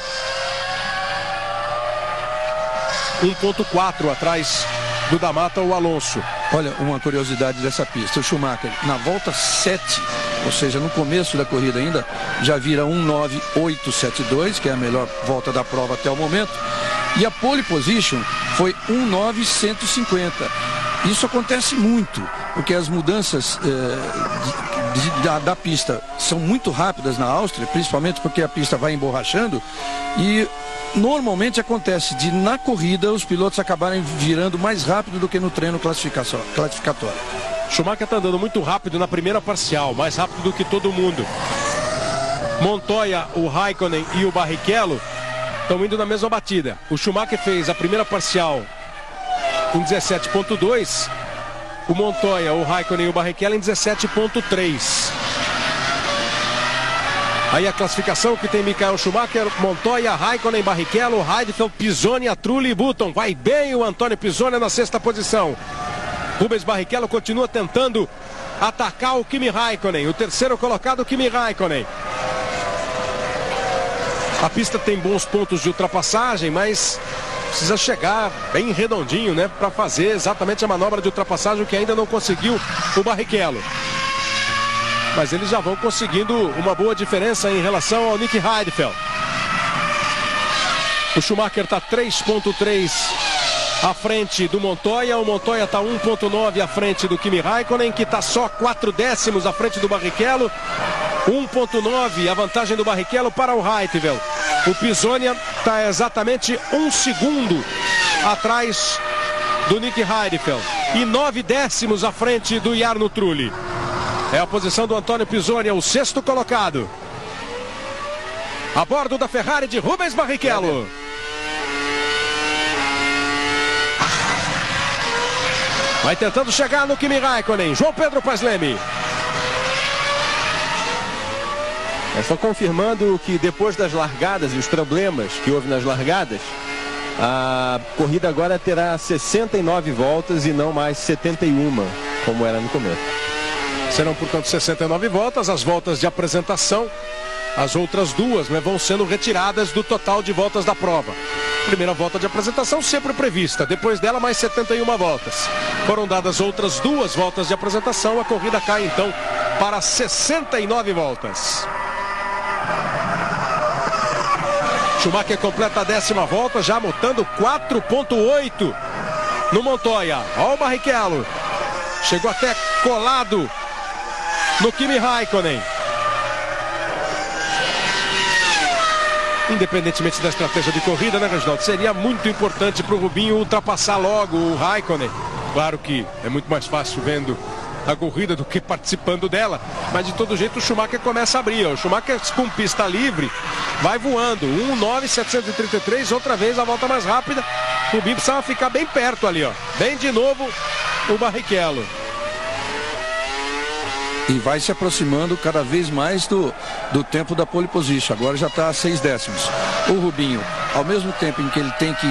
1.4 atrás do da Mata, o Alonso. Olha, uma curiosidade dessa pista. O Schumacher, na volta 7, ou seja, no começo da corrida ainda, já vira 1:09.872, que é a melhor volta da prova até o momento. E a pole position foi 1:09.150. Isso acontece muito, porque as mudanças da pista são muito rápidas na Áustria, principalmente porque a pista vai emborrachando, e normalmente acontece de na corrida os pilotos acabarem virando mais rápido do que no treino classificatório. Schumacher está andando muito rápido na primeira parcial, mais rápido do que todo mundo. Montoya, o Raikkonen e o Barrichello estão indo na mesma batida. O Schumacher fez a primeira parcial em 17.2, o Montoya, o Raikkonen e o Barrichello em 17.3. Aí a classificação que tem Michael Schumacher, Montoya, Raikkonen, Barrichello, Heidfeld, Pisonia, Trulli e Button. Vai bem o Antônio Pisonia na 6ª posição. Rubens Barrichello continua tentando atacar o Kimi Raikkonen, o terceiro colocado, Kimi Raikkonen. A pista tem bons pontos de ultrapassagem, mas precisa chegar bem redondinho, né, para fazer exatamente a manobra de ultrapassagem, que ainda não conseguiu o Barrichello. Mas eles já vão conseguindo uma boa diferença em relação ao Nick Heidfeld. O Schumacher está 3.3 à frente do Montoya. O Montoya está 1.9 à frente do Kimi Raikkonen, que está só 4 décimos à frente do Barrichello. 1.9 a vantagem do Barrichello para o Heidfeld. O Pisonia está exatamente 1 segundo atrás do Nick Heidfeld e 9 décimos à frente do Jarno Trulli. É a posição do Antônio Pisonia, o 6º colocado. A bordo da Ferrari de Rubens Barrichello. Vai tentando chegar no Kimi Raikkonen, João Pedro Paslemy. É só confirmando que depois das largadas e os problemas que houve nas largadas, a corrida agora terá 69 voltas e não mais 71, como era no começo. Serão, portanto, 69 voltas. As voltas de apresentação, as outras duas, né, vão sendo retiradas do total de voltas da prova. Primeira volta de apresentação sempre prevista, depois dela mais 71 voltas. Foram dadas outras 2 voltas de apresentação, a corrida cai então para 69 voltas. Schumacher completa a 10ª volta, já botando 4.8 no Montoya. Olha o Barrichello, chegou até colado no Kimi Raikkonen. Independentemente da estratégia de corrida, né, Reginaldo? Seria muito importante para o Rubinho ultrapassar logo o Raikkonen. Claro que é muito mais fácil vendo a corrida do que participando dela, mas de todo jeito o Schumacher começa a abrir. O Schumacher com pista livre vai voando, 1.9.733, outra vez a volta mais rápida. O Rubinho precisava ficar bem perto ali, ó, bem de novo o Barrichello. E vai se aproximando cada vez mais do tempo da pole position. Agora já está a 6 décimos. O Rubinho, ao mesmo tempo em que ele tem que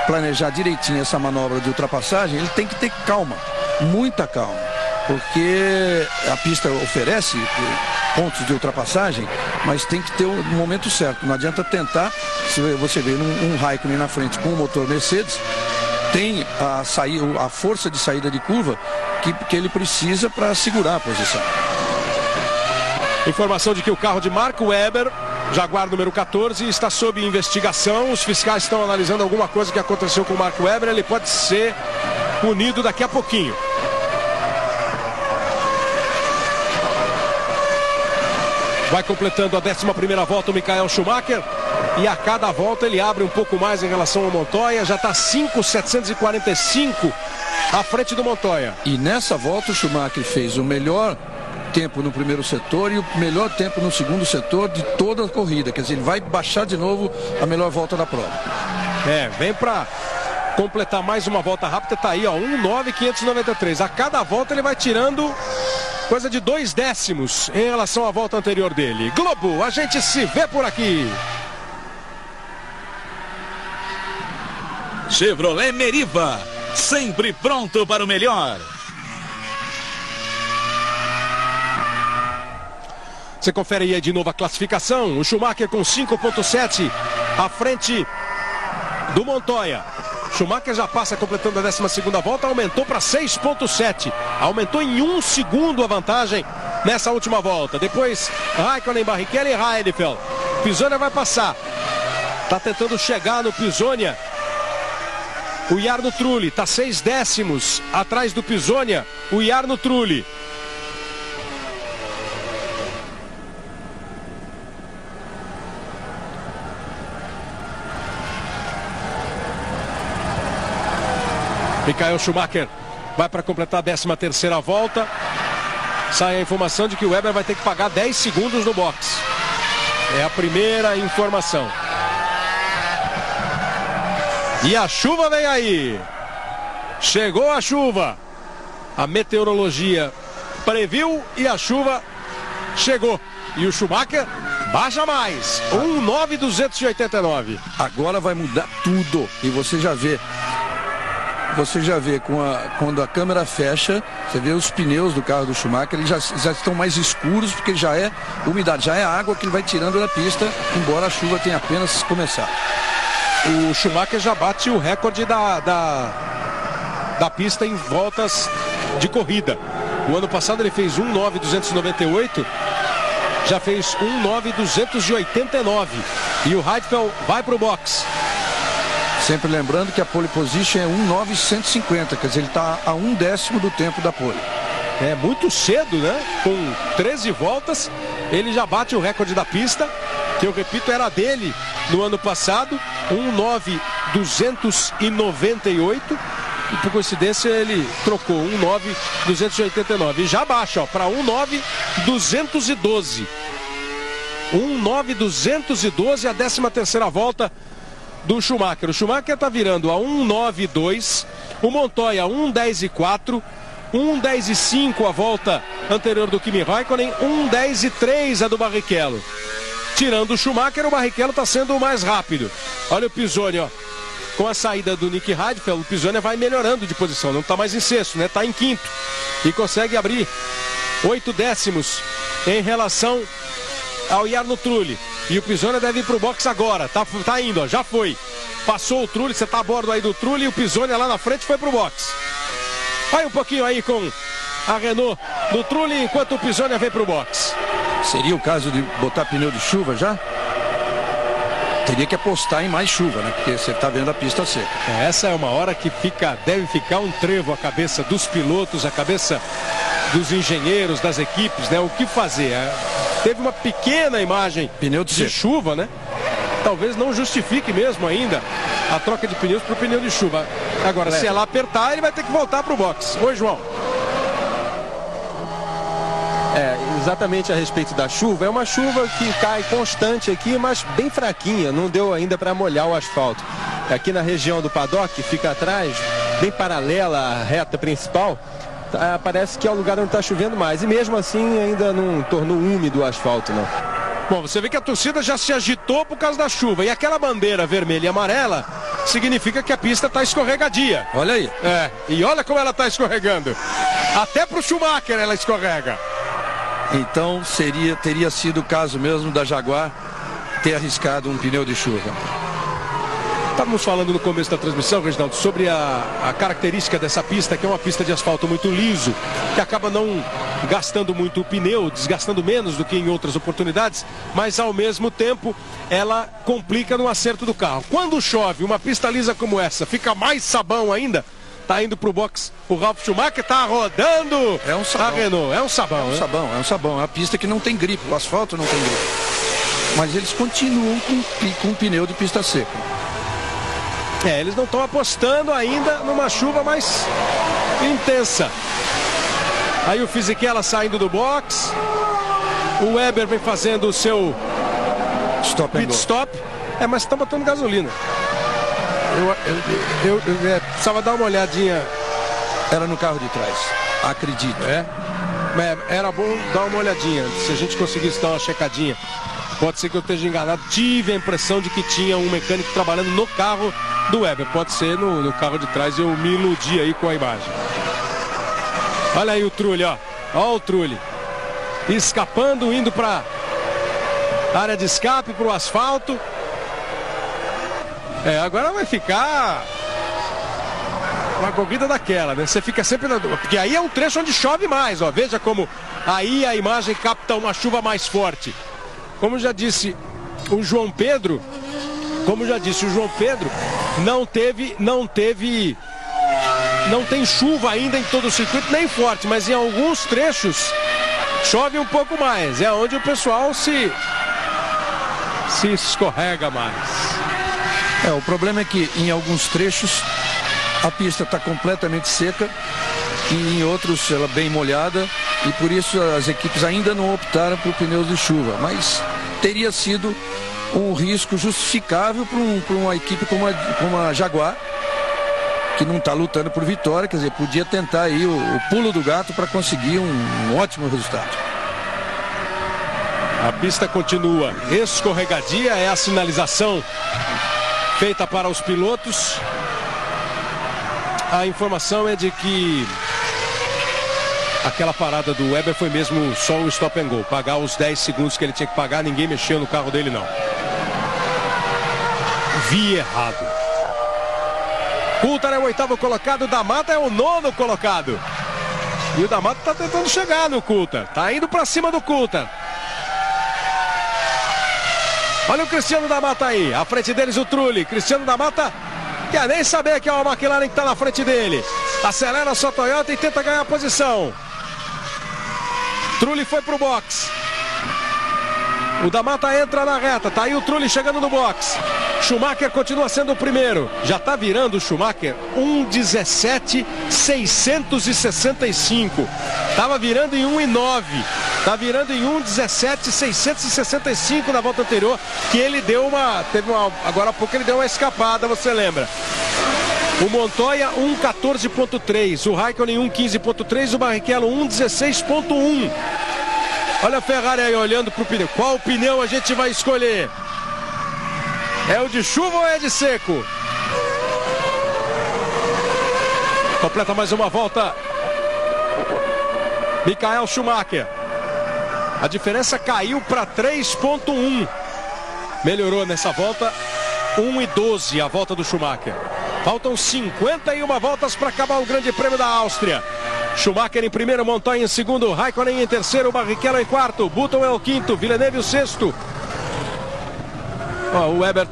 planejar direitinho essa manobra de ultrapassagem, ele tem que ter calma, muita calma, porque a pista oferece pontos de ultrapassagem, mas tem que ter o momento certo. Não adianta tentar, se você vê um Raikkonen na frente com o motor Mercedes, tem a força de saída de curva que ele precisa para segurar a posição. Informação de que o carro de Mark Webber, Jaguar número 14, está sob investigação. Os fiscais estão analisando alguma coisa que aconteceu com o Mark Webber. Ele pode ser punido daqui a pouquinho. Vai completando a 11ª volta o Michael Schumacher. E a cada volta ele abre um pouco mais em relação ao Montoya. Já está 5.745 à frente do Montoya. E nessa volta o Schumacher fez o melhor tempo no primeiro setor e o melhor tempo no segundo setor de toda a corrida. Quer dizer, ele vai baixar de novo a melhor volta da prova. Vem para completar mais uma volta rápida. Tá aí, ó, 1.9.593. A cada volta ele vai tirando coisa de 2 décimos em relação à volta anterior dele. Globo, a gente se vê por aqui. Chevrolet Meriva, sempre pronto para o melhor. Você confere aí de novo a classificação. O Schumacher com 5.7 à frente do Montoya. Schumacher já passa completando a 12ª volta, aumentou para 6.7. Aumentou em 1 segundo a vantagem nessa última volta. Depois Raikkonen, Barrichello e Heidfeld. Pisonia vai passar. Está tentando chegar no Pisonia. O Jarno Trulli está 6 décimos atrás do Pisonia. O Jarno Trulli. Michael Schumacher vai para completar a 13ª volta. Sai a informação de que o Webber vai ter que pagar 10 segundos no box. É a primeira informação. E a chuva vem aí. Chegou a chuva. A meteorologia previu e a chuva chegou. E o Schumacher baixa mais. 1.9.289. Agora vai mudar tudo. E você já vê quando a câmera fecha, você vê os pneus do carro do Schumacher, eles já estão mais escuros, porque já é umidade, já é água que ele vai tirando da pista, embora a chuva tenha apenas começado. O Schumacher já bate o recorde da pista em voltas de corrida. O ano passado ele fez 1.9.298, já fez 1.9.289. E o Heidfeld vai para o box. Sempre lembrando que a pole position é 1.9.150, quer dizer, ele está a 1 décimo do tempo da pole. É muito cedo, né? Com 13 voltas, ele já bate o recorde da pista, que eu repito, era dele no ano passado, 1.9.298. E por coincidência ele trocou 1.9.289. E já baixa, ó, para 1.9.212. 1.9.212, a 13ª volta do Schumacher. O Schumacher está virando a 1.9.2, o Montoya 1.10.4, 1.10.5 a volta anterior do Kimi Raikkonen, 1.10.3 a do Barrichello. Tirando o Schumacher, o Barrichello está sendo o mais rápido. Olha o Pisonia, ó. Com a saída do Nick Heidfeld, o Pisonia vai melhorando de posição, não está mais em sexto, né? Está em quinto e consegue abrir 8 décimos em relação ao Jarno Trulli. E o Pisonia deve ir para o box agora. Tá indo, ó, já foi. Passou o Trulli, você está a bordo aí do Trulli e o Pisonia lá na frente foi para o box. Vai um pouquinho aí com a Renault do Trulli enquanto o Pisonia vem para o box. Seria o caso de botar pneu de chuva já? Teria que apostar em mais chuva, né? Porque você está vendo a pista seca. Essa é uma hora que deve ficar um trevo a cabeça dos pilotos, a cabeça dos engenheiros, das equipes, né? O que fazer? Teve uma pequena imagem pneu de chuva, né? Talvez não justifique mesmo ainda a troca de pneus para o pneu de chuva. Agora, se ela apertar, ele vai ter que voltar para o box. Oi, João. exatamente a respeito da chuva. É uma chuva que cai constante aqui, mas bem fraquinha, não deu ainda para molhar o asfalto. Aqui na região do paddock, fica atrás, bem paralela à reta principal, parece que é o lugar onde está chovendo mais. E mesmo assim ainda não tornou úmido o asfalto, não. Bom, você vê que a torcida já se agitou por causa da chuva. E aquela bandeira vermelha e amarela significa que a pista está escorregadia. Olha aí. E olha como ela está escorregando. Até para o Schumacher ela escorrega. Então teria sido o caso mesmo da Jaguar ter arriscado um pneu de chuva. Estávamos falando no começo da transmissão, Reginaldo, sobre a característica dessa pista, que é uma pista de asfalto muito liso, que acaba não gastando muito o pneu, desgastando menos do que em outras oportunidades, mas ao mesmo tempo ela complica no acerto do carro. Quando chove, uma pista lisa como essa, fica mais sabão ainda. Tá indo pro box o Ralf Schumacher, tá rodando a Renault. É um sabão. É um sabão. É uma pista que não tem gripe, o asfalto não tem gripe. Mas eles continuam com um pneu de pista seca. Eles não estão apostando ainda numa chuva mais intensa. Aí o Fisichella saindo do box. O Weber vem fazendo o seu pit stop. Mas estão botando gasolina. Eu precisava dar uma olhadinha. Era no carro de trás, acredito. Era bom dar uma olhadinha. Se a gente conseguisse dar uma checadinha. Pode ser que eu esteja enganado. Tive a impressão de que tinha um mecânico trabalhando no carro do Weber. Pode ser no carro de trás. Eu me iludi aí com a imagem. Olha aí o Trulli, ó. Ó o Trulli. Escapando, indo para área de escape, para o asfalto. Agora vai ficar uma corrida daquela, né? Você fica sempre na dúvida. Porque aí é um trecho onde chove mais, ó. Veja como aí a imagem capta uma chuva mais forte. Como já disse o João Pedro, não tem chuva ainda em todo o circuito, nem forte, mas em alguns trechos chove um pouco mais. É onde o pessoal se escorrega mais. O problema é que em alguns trechos a pista está completamente seca e em outros ela bem molhada, e por isso as equipes ainda não optaram por pneus de chuva, mas teria sido um risco justificável para uma equipe como a Jaguar, que não está lutando por vitória, quer dizer, podia tentar aí o pulo do gato para conseguir um ótimo resultado. A pista continua escorregadia, é a sinalização feita para os pilotos. A informação é de que aquela parada do Weber foi mesmo só um stop and go. Pagar os 10 segundos que ele tinha que pagar, ninguém mexeu no carro dele, não. Vi errado. Coulthard é o 8º colocado, D'Amata é o 9º colocado. E o D'Amata está tentando chegar no Coulthard. Está indo para cima do Coulthard. Olha o Cristiano D'Amata aí. À frente deles o Trulli. Cristiano D'Amata quer nem saber que é o McLaren que está na frente dele. Acelera a sua Toyota e tenta ganhar a posição. Trulli foi pro box. O D'Amata entra na reta. Tá aí o Trulli chegando no box. Schumacher continua sendo o primeiro. Já tá virando o Schumacher 1:17.665. Tava virando em 1:09. Tá virando em 1:17.665 na volta anterior. Que ele deu agora há pouco ele deu uma escapada, você lembra? O Montoya 1:14.3. O Raikkonen 1:15.3. O Barrichello 1:16.1. Olha a Ferrari aí olhando pro pneu. Qual pneu a gente vai escolher? É o de chuva ou é de seco? Completa mais uma volta Michael Schumacher. A diferença caiu para 3.1. Melhorou nessa volta. 1:12 a volta do Schumacher. Faltam 51 voltas para acabar o Grande Prêmio da Áustria. Schumacher em primeiro, Montoya em segundo, Raikkonen em terceiro, Barrichello em quarto, Button é o quinto, Villeneuve o sexto. Ó, o Weber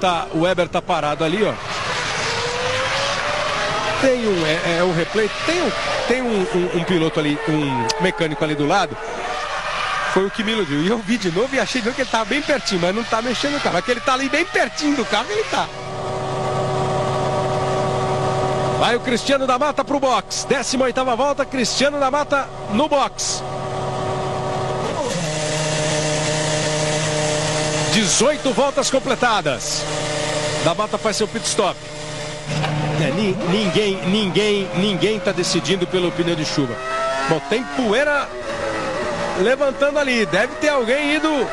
tá parado ali, ó. Tem um replay, tem um piloto ali, um mecânico ali do lado. Foi o que me iludiu. E eu vi de novo e achei que ele tava bem pertinho, mas não tá mexendo no carro. Mas que ele tá ali bem pertinho do carro, ele tá. Vai o Cristiano D'Amata pro box. 18ª volta, Cristiano D'Amata no box. 18 voltas completadas. Da Mata faz seu pit stop. Ninguém está decidindo pelo pneu de chuva. Bom, tem poeira levantando ali. Deve ter alguém indo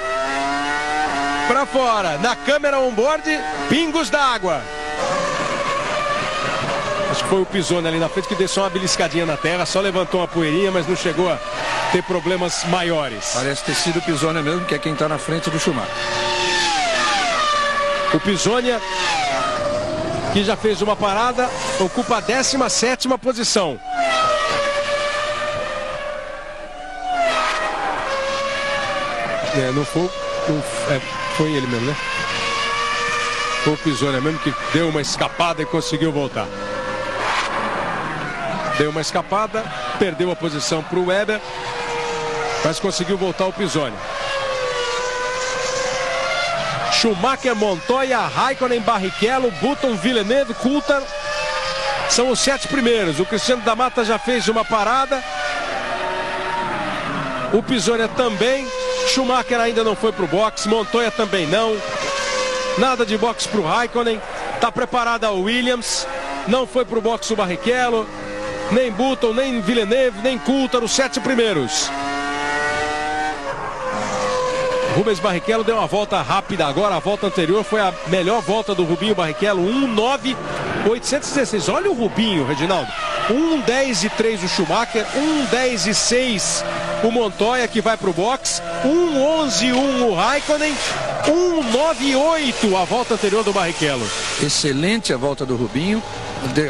para fora. Na câmera on-board, pingos d'água. Acho que foi o Pisoni ali na frente que deixou uma beliscadinha na terra. Só levantou uma poeirinha, mas não chegou a ter problemas maiores. Parece ter sido o Pisoni mesmo, que é quem está na frente do Schumacher. O Pisoni, que já fez uma parada, ocupa a 17ª posição. Foi ele mesmo, né? Foi o Pisoni mesmo que deu uma escapada e conseguiu voltar. Deu uma escapada, perdeu a posição para o Weber, mas conseguiu voltar o Pisoni. Schumacher, Montoya, Raikkonen, Barrichello, Button, Villeneuve, Coulthard são os 7 primeiros. O Cristiano da Mata já fez uma parada. O Pisoni também. Schumacher ainda não foi para o boxe. Montoya também não. Nada de boxe para o Raikkonen. Está preparada a Williams. Não foi para o boxe o Barrichello. Nem Button, nem Villeneuve, nem Coulthard, os 7 primeiros. Rubens Barrichello deu uma volta rápida agora. A volta anterior foi a melhor volta do Rubinho Barrichello, 1:9.816. Olha o Rubinho, Reginaldo. 1:10.3 o Schumacher, 1:10.6 o Montoya, que vai para o box, 1:11.1 o Raikkonen, 1:9.8 a volta anterior do Barrichello. Excelente a volta do Rubinho,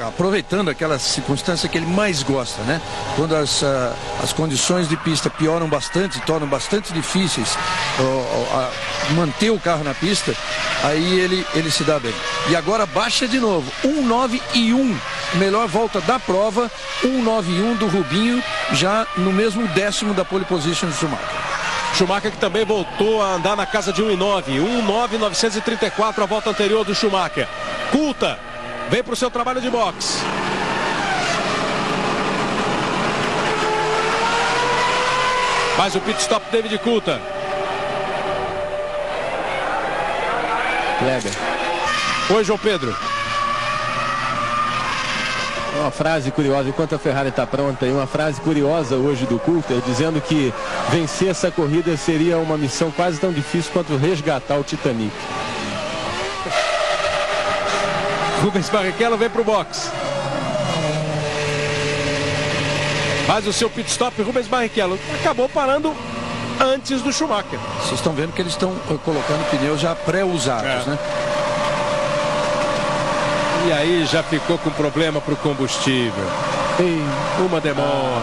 aproveitando aquela circunstância que ele mais gosta, né? Quando as condições de pista pioram bastante, tornam bastante difíceis manter o carro na pista, aí ele se dá bem. E agora baixa de novo, 1:9.1, melhor volta da prova, 1:9.1 do Rubinho, já no mesmo 10º da pole position do Schumacher. Schumacher que também voltou a andar na casa de 1:9, 1:9.934 a volta anterior do Schumacher. Coulthard vem para o seu trabalho de boxe. Faz o pit stop David Coulthard. Kleber. Oi, João Pedro. Uma frase curiosa, enquanto a Ferrari está pronta, e uma frase curiosa hoje do Coulthard, dizendo que vencer essa corrida seria uma missão quase tão difícil quanto resgatar o Titanic. Rubens Barrichello vem para o box. Faz o seu pit stop. Rubens Barrichello acabou parando antes do Schumacher. Vocês estão vendo que eles estão colocando pneus já pré-usados, né? E aí já ficou com problema para o combustível. Uma demora.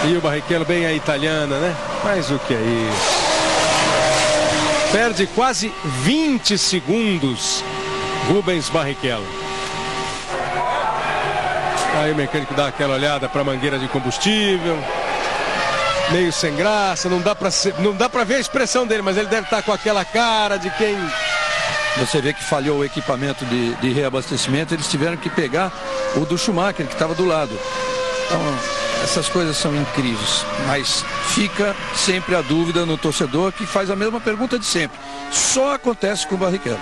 E o Barrichello bem a italiana, né? Mas o que é isso? Perde quase 20 segundos Rubens Barrichello. Aí o mecânico dá aquela olhada para a mangueira de combustível. Meio sem graça, não dá para ver a expressão dele, mas ele deve estar com aquela cara de quem... Você vê que falhou o equipamento de reabastecimento, eles tiveram que pegar o do Schumacher, que estava do lado. Então, essas coisas são incríveis, mas fica sempre a dúvida no torcedor, que faz a mesma pergunta de sempre. Só acontece com o Barrichello.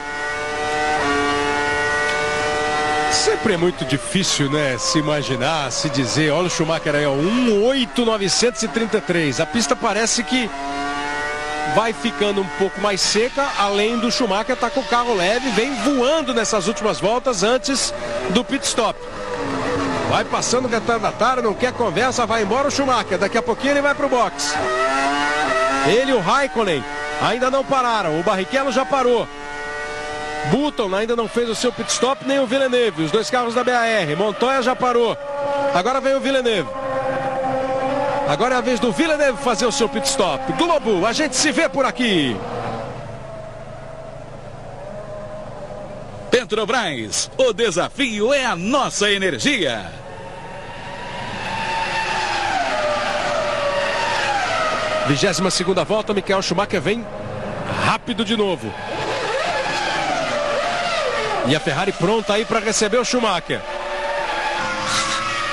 Sempre é muito difícil, né, se imaginar, se dizer. Olha o Schumacher aí, ó, 1:8.933. A pista parece que vai ficando um pouco mais seca, além do Schumacher tá com o carro leve, vem voando nessas últimas voltas antes do pit stop. Vai passando o retardatário, não quer conversa, vai embora o Schumacher. Daqui a pouquinho ele vai pro box. Ele e o Raikkonen ainda não pararam, o Barrichello já parou. Button ainda não fez o seu pit stop, nem o Villeneuve, os dois carros da BAR. Montoya já parou. Agora vem o Villeneuve. Agora é a vez do Villeneuve fazer o seu pit stop. Globo, a gente se vê por aqui. Petrobras, o desafio é a nossa energia. Vigésima segunda volta, Michael Schumacher vem rápido de novo. E a Ferrari pronta aí para receber o Schumacher.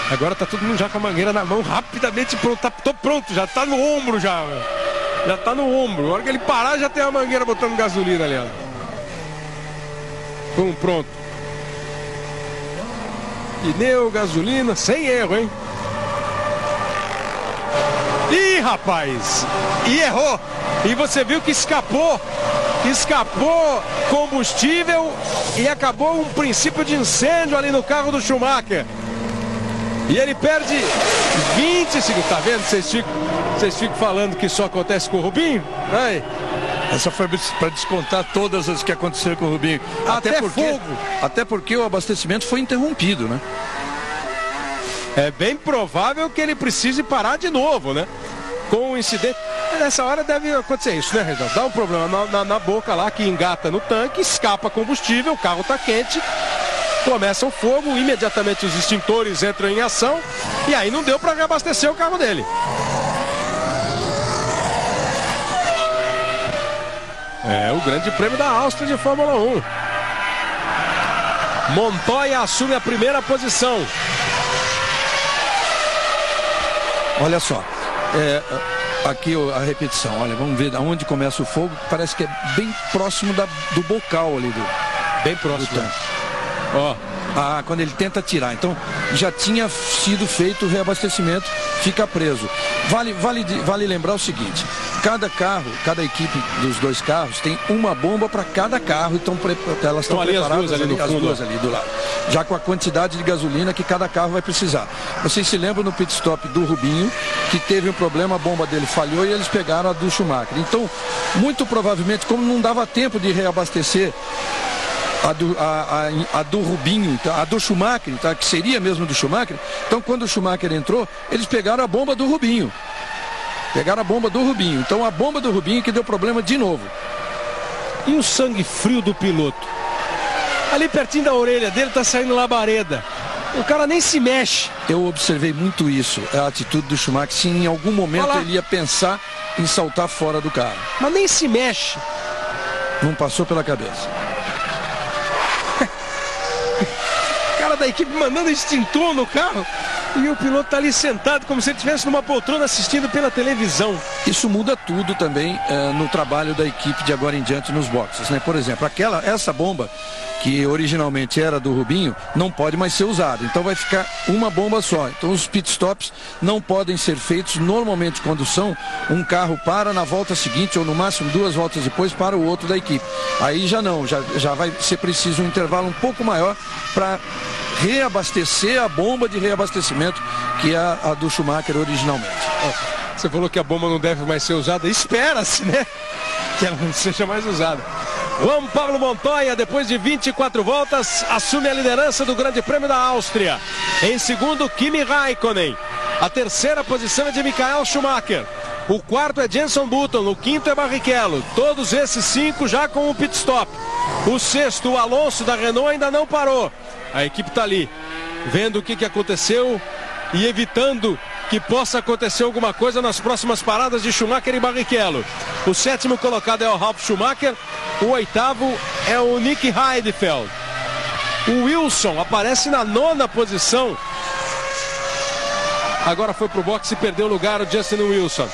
Agora tá todo mundo já com a mangueira na mão, rapidamente pronto. Tô pronto, já tá no ombro já. Já tá no ombro. Na hora que ele parar, já tem a mangueira botando gasolina ali, ó. Pronto. Pneu, gasolina, sem erro, hein? Ih, rapaz! E errou! E você viu que escapou combustível e acabou um princípio de incêndio ali no carro do Schumacher. E ele perde 20 segundos. Tá vendo? Vocês ficam falando que só acontece com o Rubinho? Aí. Essa foi para descontar todas as que aconteceram com o Rubinho. Até porque o abastecimento foi interrompido, né? É bem provável que ele precise parar de novo, né? Com o incidente. Nessa hora deve acontecer isso, né, Reginaldo? Dá um problema na boca lá que engata no tanque, escapa combustível, o carro tá quente, começa o fogo, imediatamente os extintores entram em ação e aí não deu para reabastecer o carro dele. É o Grande Prêmio da Áustria de Fórmula 1. Montoya assume a primeira posição. Olha só, aqui a repetição, olha, vamos ver aonde começa o fogo, parece que é bem próximo do bocal ali, bem próximo do tanque. Ó. Quando ele tenta tirar, então já tinha sido feito o reabastecimento, fica preso. Vale lembrar o seguinte: cada equipe dos dois carros tem uma bomba para cada carro, então elas estão preparadas as duas ali do lado, já com a quantidade de gasolina que cada carro vai precisar. Vocês se lembram no pit stop do Rubinho, que teve um problema, a bomba dele falhou e eles pegaram a do Schumacher. Então, muito provavelmente, como não dava tempo de reabastecer a do Rubinho, a do Schumacher, tá? Que seria mesmo do Schumacher. Então, quando o Schumacher entrou, eles pegaram a bomba do Rubinho. Então, a bomba do Rubinho que deu problema de novo. E o sangue frio do piloto? Ali pertinho da orelha dele tá saindo labareda. O cara nem se mexe. Eu observei muito isso, a atitude do Schumacher. Se em algum momento ele ia pensar em saltar fora do carro. Mas nem se mexe. Não passou pela cabeça. Da equipe mandando extintor no carro e o piloto tá ali sentado como se ele estivesse numa poltrona assistindo pela televisão. Isso muda tudo também no trabalho da equipe de agora em diante nos boxes, né? Por exemplo, essa bomba que originalmente era do Rubinho não pode mais ser usada, então vai ficar uma bomba só. Então os pitstops não podem ser feitos normalmente quando um carro para na volta seguinte ou no máximo 2 voltas depois para o outro da equipe. Aí já não, já vai ser preciso um intervalo um pouco maior para reabastecer a bomba de reabastecimento que é a do Schumacher originalmente. Você falou que a bomba não deve mais ser usada, espera-se, né? Que ela não seja mais usada. Juan Pablo Montoya, depois de 24 voltas, assume a liderança do Grande Prêmio da Áustria. Em segundo, Kimi Raikkonen. A terceira posição é de Michael Schumacher. O quarto é Jenson Button, o quinto é Barrichello. Todos esses 5 já com o pit stop. O sexto, o Alonso da Renault, ainda não parou. A equipe está ali, vendo o que aconteceu e evitando que possa acontecer alguma coisa nas próximas paradas de Schumacher e Barrichello. O sétimo colocado é o Ralf Schumacher, o oitavo é o Nick Heidfeld. O Wilson aparece na 9ª posição. Agora foi pro boxe e perdeu o lugar o Justin Wilson.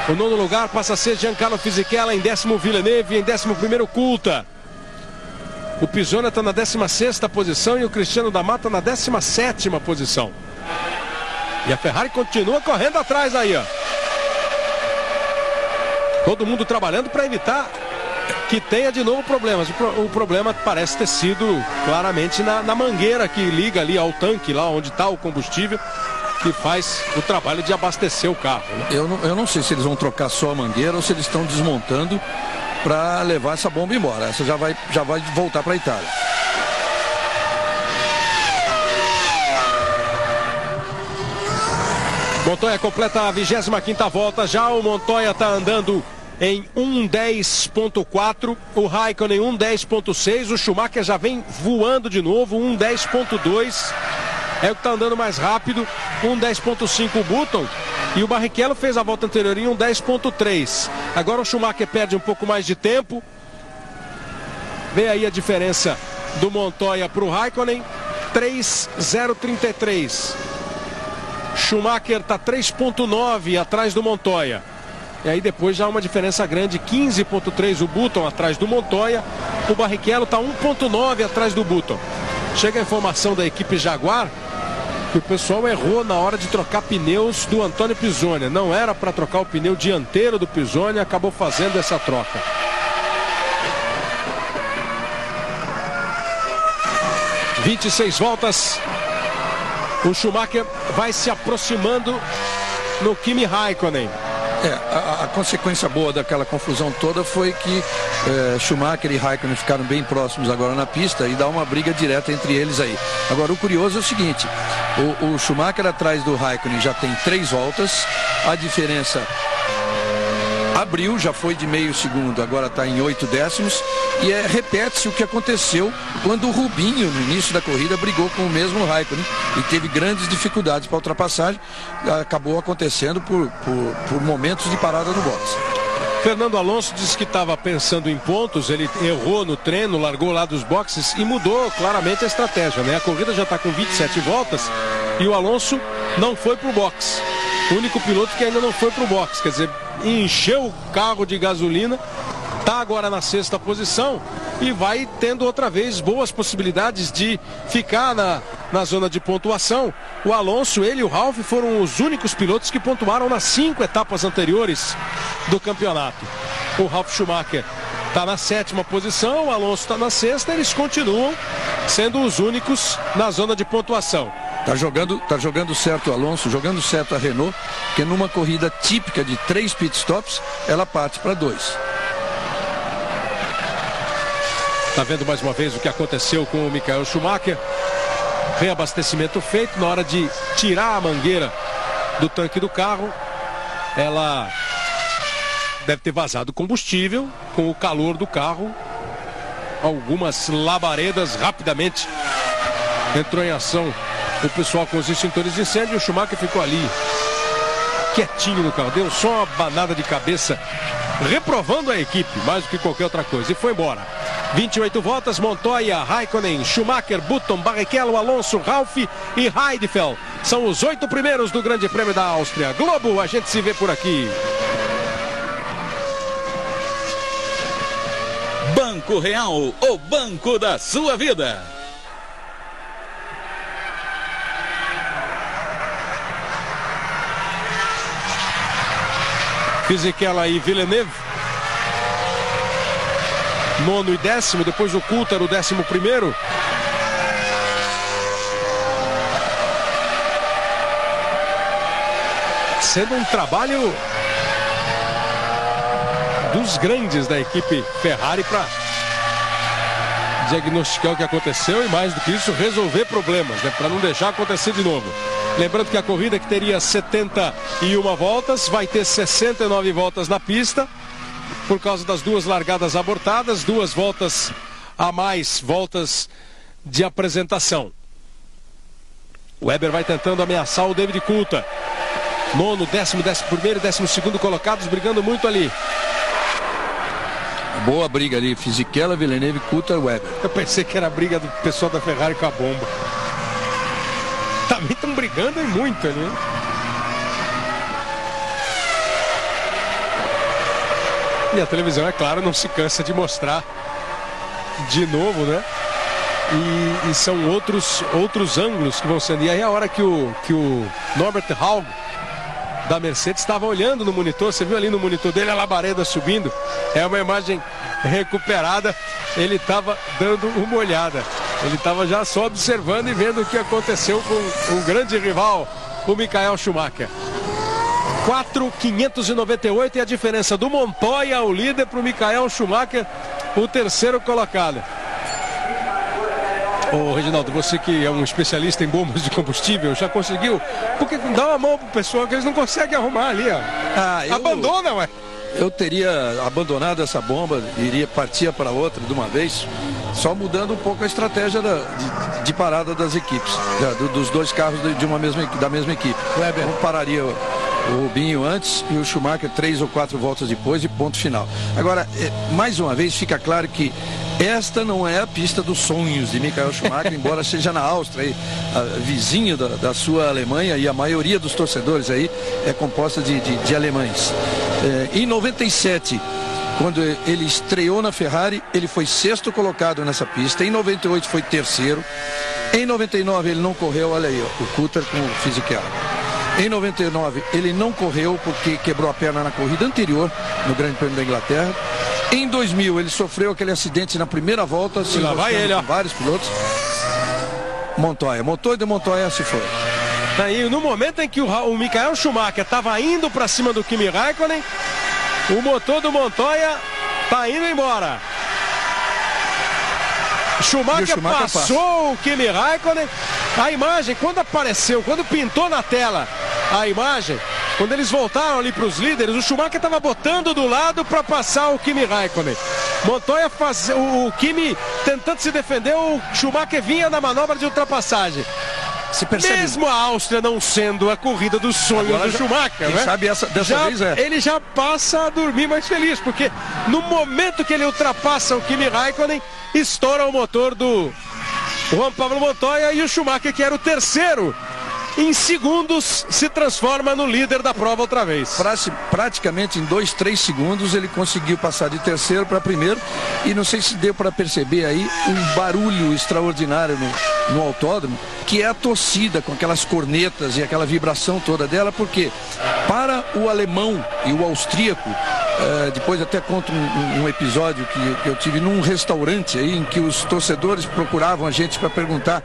O 9º lugar passa a ser Giancarlo Fisichella, em 10º Villeneuve e em 11º Coulthard. O Pisona está na 16ª posição e o Cristiano da Mata na 17ª posição. E a Ferrari continua correndo atrás aí, ó. Todo mundo trabalhando para evitar que tenha de novo problemas. O problema parece ter sido claramente na mangueira que liga ali ao tanque, lá onde está o combustível, que faz o trabalho de abastecer o carro, né? Eu não sei se eles vão trocar só a mangueira ou se eles estão desmontando para levar essa bomba embora. Essa já vai voltar para a Itália. Montoya completa a 25ª volta. Já o Montoya está andando em 1:10.4, o Raikkonen 1:10.6, o Schumacher já vem voando de novo, 1:10.2. É o que está andando mais rápido, 1:10.5 o Button. E o Barrichello fez a volta anterior em 1:10.3. Agora o Schumacher perde um pouco mais de tempo. Vê aí a diferença do Montoya para o Raikkonen, 3:033. Schumacher está 3.9 atrás do Montoya. E aí depois já uma diferença grande, 15,3 o Button atrás do Montoya. O Barrichello está 1,9 atrás do Button. Chega a informação da equipe Jaguar que o pessoal errou na hora de trocar pneus do Antônio Pisoni. Não era para trocar o pneu dianteiro do Pisoni, acabou fazendo essa troca. ...26 voltas... O Schumacher vai se aproximando no Kimi Raikkonen. A consequência boa daquela confusão toda foi que Schumacher e Raikkonen ficaram bem próximos agora na pista e dá uma briga direta entre eles aí. Agora o curioso é o seguinte, o Schumacher atrás do Raikkonen já tem 3 voltas, a diferença abriu, já foi de meio segundo, agora está em 8 décimos e repete-se o que aconteceu quando o Rubinho no início da corrida brigou com o mesmo Raikkonen e teve grandes dificuldades para ultrapassagem, acabou acontecendo por momentos de parada no boxe. Fernando Alonso disse que estava pensando em pontos, ele errou no treino, largou lá dos boxes e mudou claramente a estratégia, né? A corrida já está com 27 voltas e o Alonso não foi para o boxe. O único piloto que ainda não foi para o boxe, quer dizer, encheu o carro de gasolina, está agora na 6ª posição e vai tendo outra vez boas possibilidades de ficar na zona de pontuação. O Alonso, ele e o Ralf foram os únicos pilotos que pontuaram nas 5 etapas anteriores do campeonato. O Ralf Schumacher está na 7ª posição, o Alonso está na 6ª, eles continuam sendo os únicos na zona de pontuação. Tá jogando certo o Alonso, jogando certo a Renault, que numa corrida típica de 3 pitstops, ela parte para 2. Tá vendo mais uma vez o que aconteceu com o Michael Schumacher? Reabastecimento feito, na hora de tirar a mangueira do tanque do carro, ela deve ter vazado combustível com o calor do carro. Algumas labaredas, rapidamente entrou em ação o pessoal com os extintores de incêndio. O Schumacher ficou ali quietinho no carro, deu só uma banada de cabeça, reprovando a equipe mais do que qualquer outra coisa, e foi embora. 28 voltas, Montoya, Raikkonen, Schumacher, Button, Barrichello, Alonso, Ralf e Heidfeld são os 8 primeiros do Grande Prêmio da Áustria. Globo, a gente se vê por aqui. Banco Real, o banco da sua vida. Fisichella e Villeneuve, 9º e 10º, depois o Coulthard, o 11º. Sendo um trabalho dos grandes da equipe Ferrari para diagnosticar o que aconteceu e, mais do que isso, resolver problemas, né? Para não deixar acontecer de novo. Lembrando que a corrida, que teria 71 voltas, vai ter 69 voltas na pista, por causa das 2 largadas abortadas, 2 voltas a mais, voltas de apresentação. O Webber vai tentando ameaçar o David Coulthard. 9º, 10º, 11º e 12º colocados, brigando muito ali. Boa briga ali, Fisichella, Villeneuve, Coulthard, Webber. Eu pensei que era a briga do pessoal da Ferrari com a bomba. Também estão brigando e muito ali, né? E a televisão, é claro, não se cansa de mostrar de novo, né? E são outros ângulos que vão sendo. E aí a hora que o Norbert Haug da Mercedes estava olhando no monitor, você viu ali no monitor dele a labareda subindo, é uma imagem recuperada, ele estava dando uma olhada, ele estava já só observando e vendo o que aconteceu com o grande rival, o Michael Schumacher. 4.598 e a diferença do Montoya, o líder, para o Michael Schumacher, o 3º colocado. Ô Reginaldo, você que é um especialista em bombas de combustível, já conseguiu? Porque dá uma mão pro pessoal que eles não conseguem arrumar ali, ó. Abandona, ué. Eu teria abandonado essa bomba, iria partir para outra de uma vez, só mudando um pouco a estratégia de parada das equipes, dos 2 carros da mesma equipe. Um pararia o Rubinho antes e o Schumacher 3 ou 4 voltas depois e ponto final. Agora, mais uma vez, fica claro que esta não é a pista dos sonhos de Michael Schumacher, embora seja na Áustria, aí, vizinho da sua Alemanha, e a maioria dos torcedores aí é composta de alemães. Em 97, quando ele estreou na Ferrari, ele foi 6º colocado nessa pista. Em 98 foi 3º. Em 99 ele não correu, olha aí, ó, o Coulthard com o Fisichella. Em 99 ele não correu porque quebrou a perna na corrida anterior, no Grande Prêmio da Inglaterra. Em 2000 ele sofreu aquele acidente na primeira volta, se lá vai ele, ó, com vários pilotos. Montoya, motor de Montoya se foi. Aí, no momento em que o Michael Schumacher estava indo para cima do Kimi Raikkonen, o motor do Montoya tá indo embora. Schumacher passou o Kimi Raikkonen. A imagem, quando apareceu, quando pintou na tela a imagem, quando eles voltaram ali para os líderes, o Schumacher estava botando do lado para passar o Kimi Raikkonen. Montoya o Kimi tentando se defender, o Schumacher vinha na manobra de ultrapassagem. Se percebe... Mesmo a Áustria não sendo a corrida dos sonhos do Schumacher, né? Sabe dessa vez ele já passa a dormir mais feliz, porque no momento que ele ultrapassa o Kimi Raikkonen, estoura o motor do Juan Pablo Montoya e o Schumacher, que era o terceiro, em segundos se transforma no líder da prova outra vez. Praticamente em 2, 3 segundos ele conseguiu passar de terceiro para primeiro, e não sei se deu para perceber aí um barulho extraordinário no autódromo, que é a torcida com aquelas cornetas e aquela vibração toda dela, porque para o alemão e o austríaco, depois até conto um episódio que eu tive num restaurante aí, em que os torcedores procuravam a gente para perguntar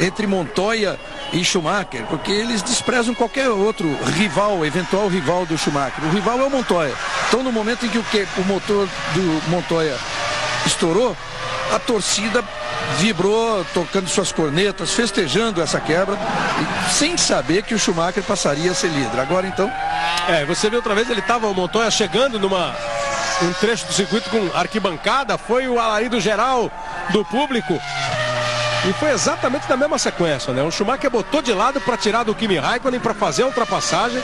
entre Montoya e Schumacher, porque eles desprezam qualquer outro rival, eventual rival do Schumacher. O rival é o Montoya. Então, no momento em que o motor do Montoya estourou, a torcida vibrou, tocando suas cornetas, festejando essa quebra, sem saber que o Schumacher passaria a ser líder. Agora, então... você viu outra vez, o Montoya chegando um trecho do circuito com arquibancada, foi o alarido geral do público. E foi exatamente na mesma sequência, né? O Schumacher botou de lado para tirar do Kimi Raikkonen para fazer a ultrapassagem.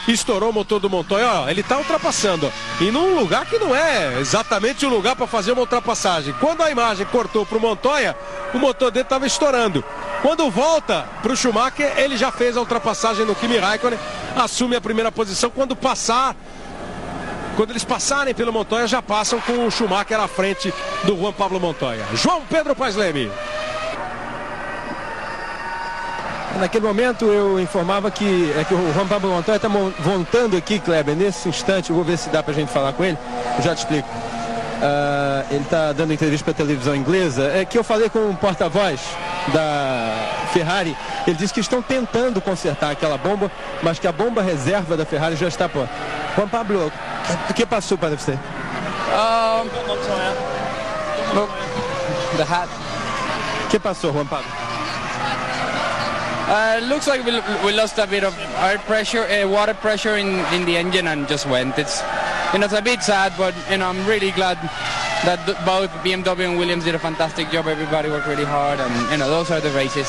Estourou o motor do Montoya, ó, ele está ultrapassando, ó, e num lugar que não é exatamente o lugar para fazer uma ultrapassagem. Quando a imagem cortou para o Montoya, o motor dele estava estourando. Quando volta para o Schumacher, ele já fez a ultrapassagem no Kimi Raikkonen, assume a primeira posição. Quando eles passarem pelo Montoya, já passam com o Schumacher à frente do Juan Pablo Montoya. João Pedro Paes Leme. Naquele momento eu informava que o Juan Pablo Montoya está voltando aqui, Kleber, nesse instante. Eu vou ver se dá para a gente falar com ele, eu já te explico. Ele está dando entrevista para a televisão inglesa. É que eu falei com o porta-voz da Ferrari. Ele disse que estão tentando consertar aquela bomba, mas que a bomba reserva da Ferrari já está pronta. Juan Pablo, o que passou para você? The hat. O que passou, Juan Pablo? Looks like we lost a bit of air pressure, water pressure in the engine, and just went. It's a bit sad, but I'm really glad that both BMW and Williams did a fantastic job. Everybody worked really hard, and those are the races.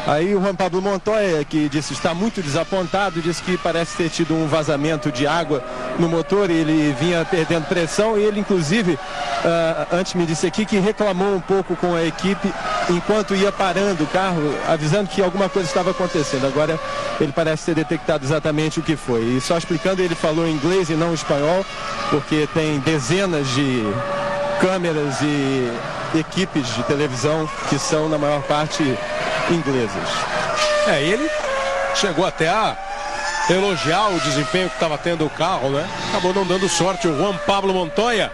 Aí o Juan Pablo Montoya, que disse está muito desapontado, disse que parece ter tido um vazamento de água no motor e ele vinha perdendo pressão, e ele inclusive antes me disse aqui que reclamou um pouco com a equipe enquanto ia parando o carro, avisando que alguma coisa estava acontecendo. Agora ele parece ter detectado exatamente o que foi. E só explicando, ele falou em inglês e não espanhol, porque tem dezenas de câmeras e equipes de televisão que são na maior parte inglesas. Ele chegou até a elogiar o desempenho que estava tendo o carro, né? Acabou não dando sorte o Juan Pablo Montoya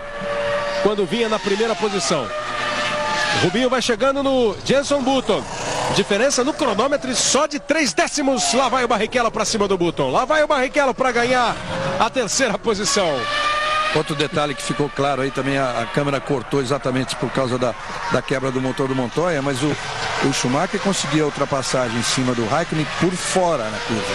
quando vinha na primeira posição. O Rubinho vai chegando no Jenson Button. Diferença no cronômetro só de 3 décimos. Lá vai o Barrichello para cima do Button. Lá vai o Barrichello para ganhar a terceira posição. Outro detalhe que ficou claro aí também, a câmera cortou exatamente por causa da quebra do motor do Montoya, mas o Schumacher conseguiu a ultrapassagem em cima do Raikkonen por fora na curva.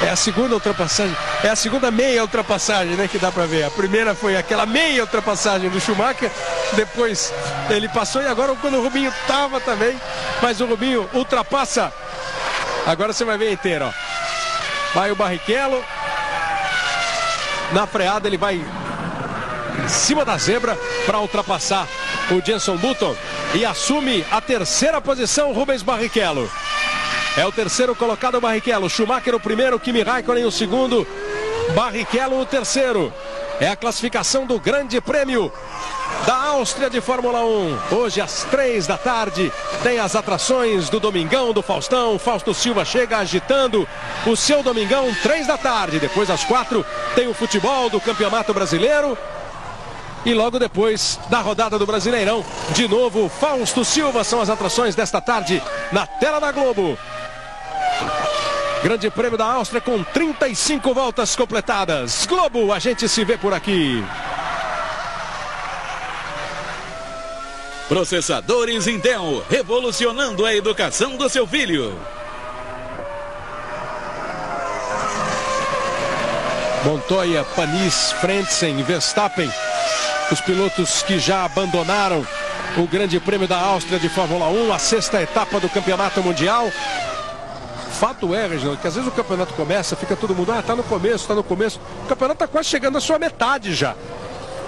É a segunda ultrapassagem, é a segunda meia ultrapassagem, né, que dá para ver. A primeira foi aquela meia ultrapassagem do Schumacher, depois ele passou, e agora quando o Rubinho tava também, mas o Rubinho ultrapassa. Agora você vai ver inteiro, ó. Vai o Barrichello. Na freada ele vai em cima da zebra para ultrapassar o Jenson Button e assume a terceira posição Rubens Barrichello. É o terceiro colocado, Barrichello. Schumacher o primeiro, Kimi Raikkonen o segundo, Barrichello o terceiro. É a classificação do Grande Prêmio da Áustria de Fórmula 1. Hoje às 3 da tarde tem as atrações do Domingão do Faustão. Fausto Silva chega agitando o seu Domingão, 3 da tarde. Depois às 4 tem o futebol do Campeonato Brasileiro. E logo depois da rodada do Brasileirão, de novo Fausto Silva. São as atrações desta tarde na tela da Globo. Grande Prêmio da Áustria com 35 voltas completadas. Globo, a gente se vê por aqui. Processadores Intel, revolucionando a educação do seu filho. Montoya, Panis, Frentzen, Verstappen, os pilotos que já abandonaram o Grande Prêmio da Áustria de Fórmula 1, a sexta etapa do Campeonato Mundial. Fato é, Reginaldo, que às vezes o campeonato começa, fica todo mundo, tá no começo, tá no começo. O campeonato tá quase chegando à sua metade já.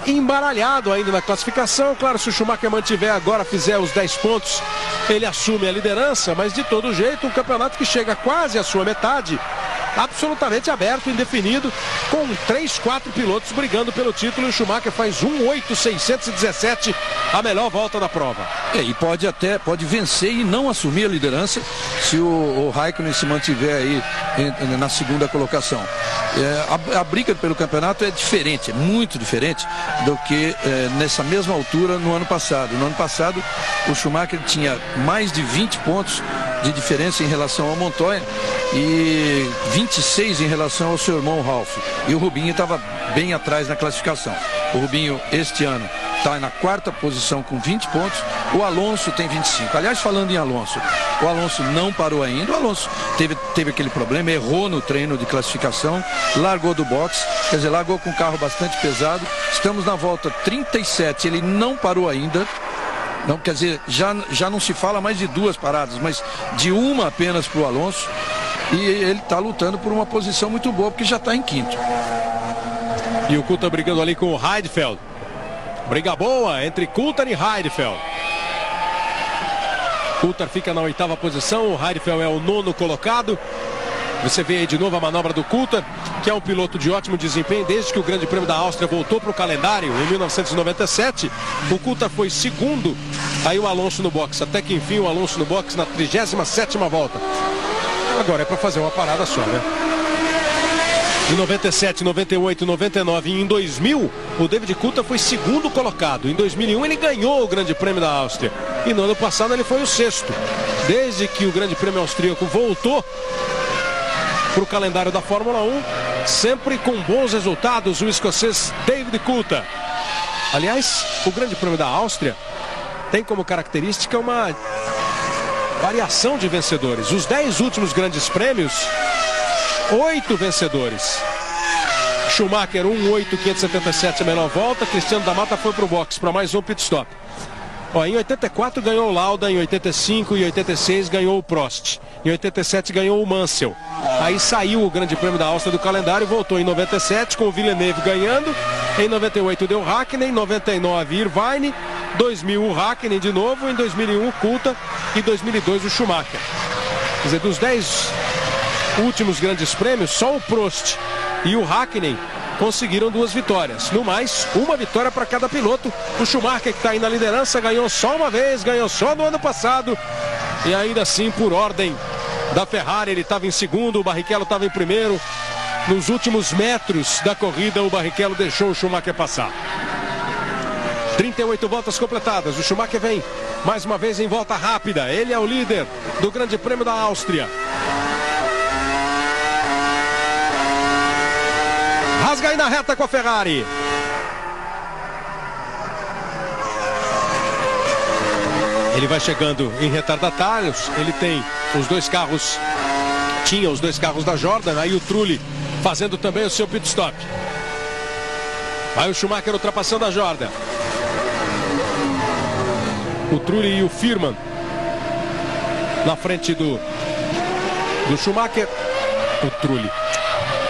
Embaralhado ainda na classificação. Claro, se o Schumacher mantiver agora, fizer os 10 pontos, ele assume a liderança, mas de todo jeito, um campeonato que chega quase à sua metade, absolutamente aberto, indefinido, com 3, 4 pilotos brigando pelo título, e o Schumacher faz 1:8.617, a melhor volta da prova. E pode vencer e não assumir a liderança se o Raikkonen se mantiver aí na segunda colocação. A briga pelo campeonato é diferente, é muito diferente do que nessa mesma altura no ano passado. No ano passado o Schumacher tinha mais de 20 pontos de diferença em relação ao Montoya e 26 em relação ao seu irmão Ralf. E o Rubinho estava bem atrás na classificação. O Rubinho este ano está na 4ª posição com 20 pontos. O Alonso tem 25. Aliás, falando em Alonso, o Alonso não parou ainda. O Alonso teve aquele problema, errou no treino de classificação, largou do box, quer dizer, largou com um carro bastante pesado. Estamos na volta 37, ele não parou ainda. Não, quer dizer, já não se fala mais de 2 paradas, mas de uma apenas para o Alonso. E ele está lutando por uma posição muito boa, porque já está em 5º. E o Coulthard brigando ali com o Heidfeld. Briga boa entre Coulthard e Heidfeld. Coulthard fica na 8ª posição, o Heidfeld é o 9º colocado. Você vê aí de novo a manobra do Coulthard, que é um piloto de ótimo desempenho desde que o Grande Prêmio da Áustria voltou para o calendário em 1997. O Coulthard foi segundo, aí o Alonso no box, até que enfim o Alonso no box na 37ª volta. Agora é para fazer uma parada só, né? Em 97, 98, 99 e em 2000, o David Coulthard foi segundo colocado. Em 2001 ele ganhou o Grande Prêmio da Áustria. E no ano passado ele foi o 6º. Desde que o Grande Prêmio Austríaco voltou para o calendário da Fórmula 1, sempre com bons resultados, o escocês David Coulthard. Aliás, o Grande Prêmio da Áustria tem como característica uma variação de vencedores. Os 10 últimos grandes prêmios, 8 vencedores. Schumacher 1:8.577 a melhor volta. Cristiano da Mata foi para o box para mais um pit stop. Em 84 ganhou o Lauda, em 85 e 86 ganhou o Prost. Em 87 ganhou o Mansell. Aí saiu o Grande Prêmio da Áustria do calendário, voltou em 97 com o Villeneuve ganhando. Em 98 deu Hakkinen, em 99 Irvine, 2000 o Hakkinen de novo, em 2001 o Coulthard e 2002 o Schumacher. Quer dizer, dos 10 últimos grandes prêmios, só o Prost e o Hakkinen conseguiram 2 vitórias. No mais, uma vitória para cada piloto. O Schumacher, que está aí na liderança, ganhou só uma vez, ganhou só no ano passado. E ainda assim, por ordem da Ferrari, ele estava em segundo, o Barrichello estava em primeiro. Nos últimos metros da corrida, o Barrichello deixou o Schumacher passar. 38 voltas completadas. O Schumacher vem mais uma vez em volta rápida. Ele é o líder do Grande Prêmio da Áustria. Rasga aí na reta com a Ferrari. Ele vai chegando em retardatários. Ele tem os 2 carros. Tinha os 2 carros da Jordan. Aí o Trulli fazendo também o seu pit stop. Vai o Schumacher ultrapassando a Jordan. O Trulli e o Firman na frente do Schumacher. O Trulli,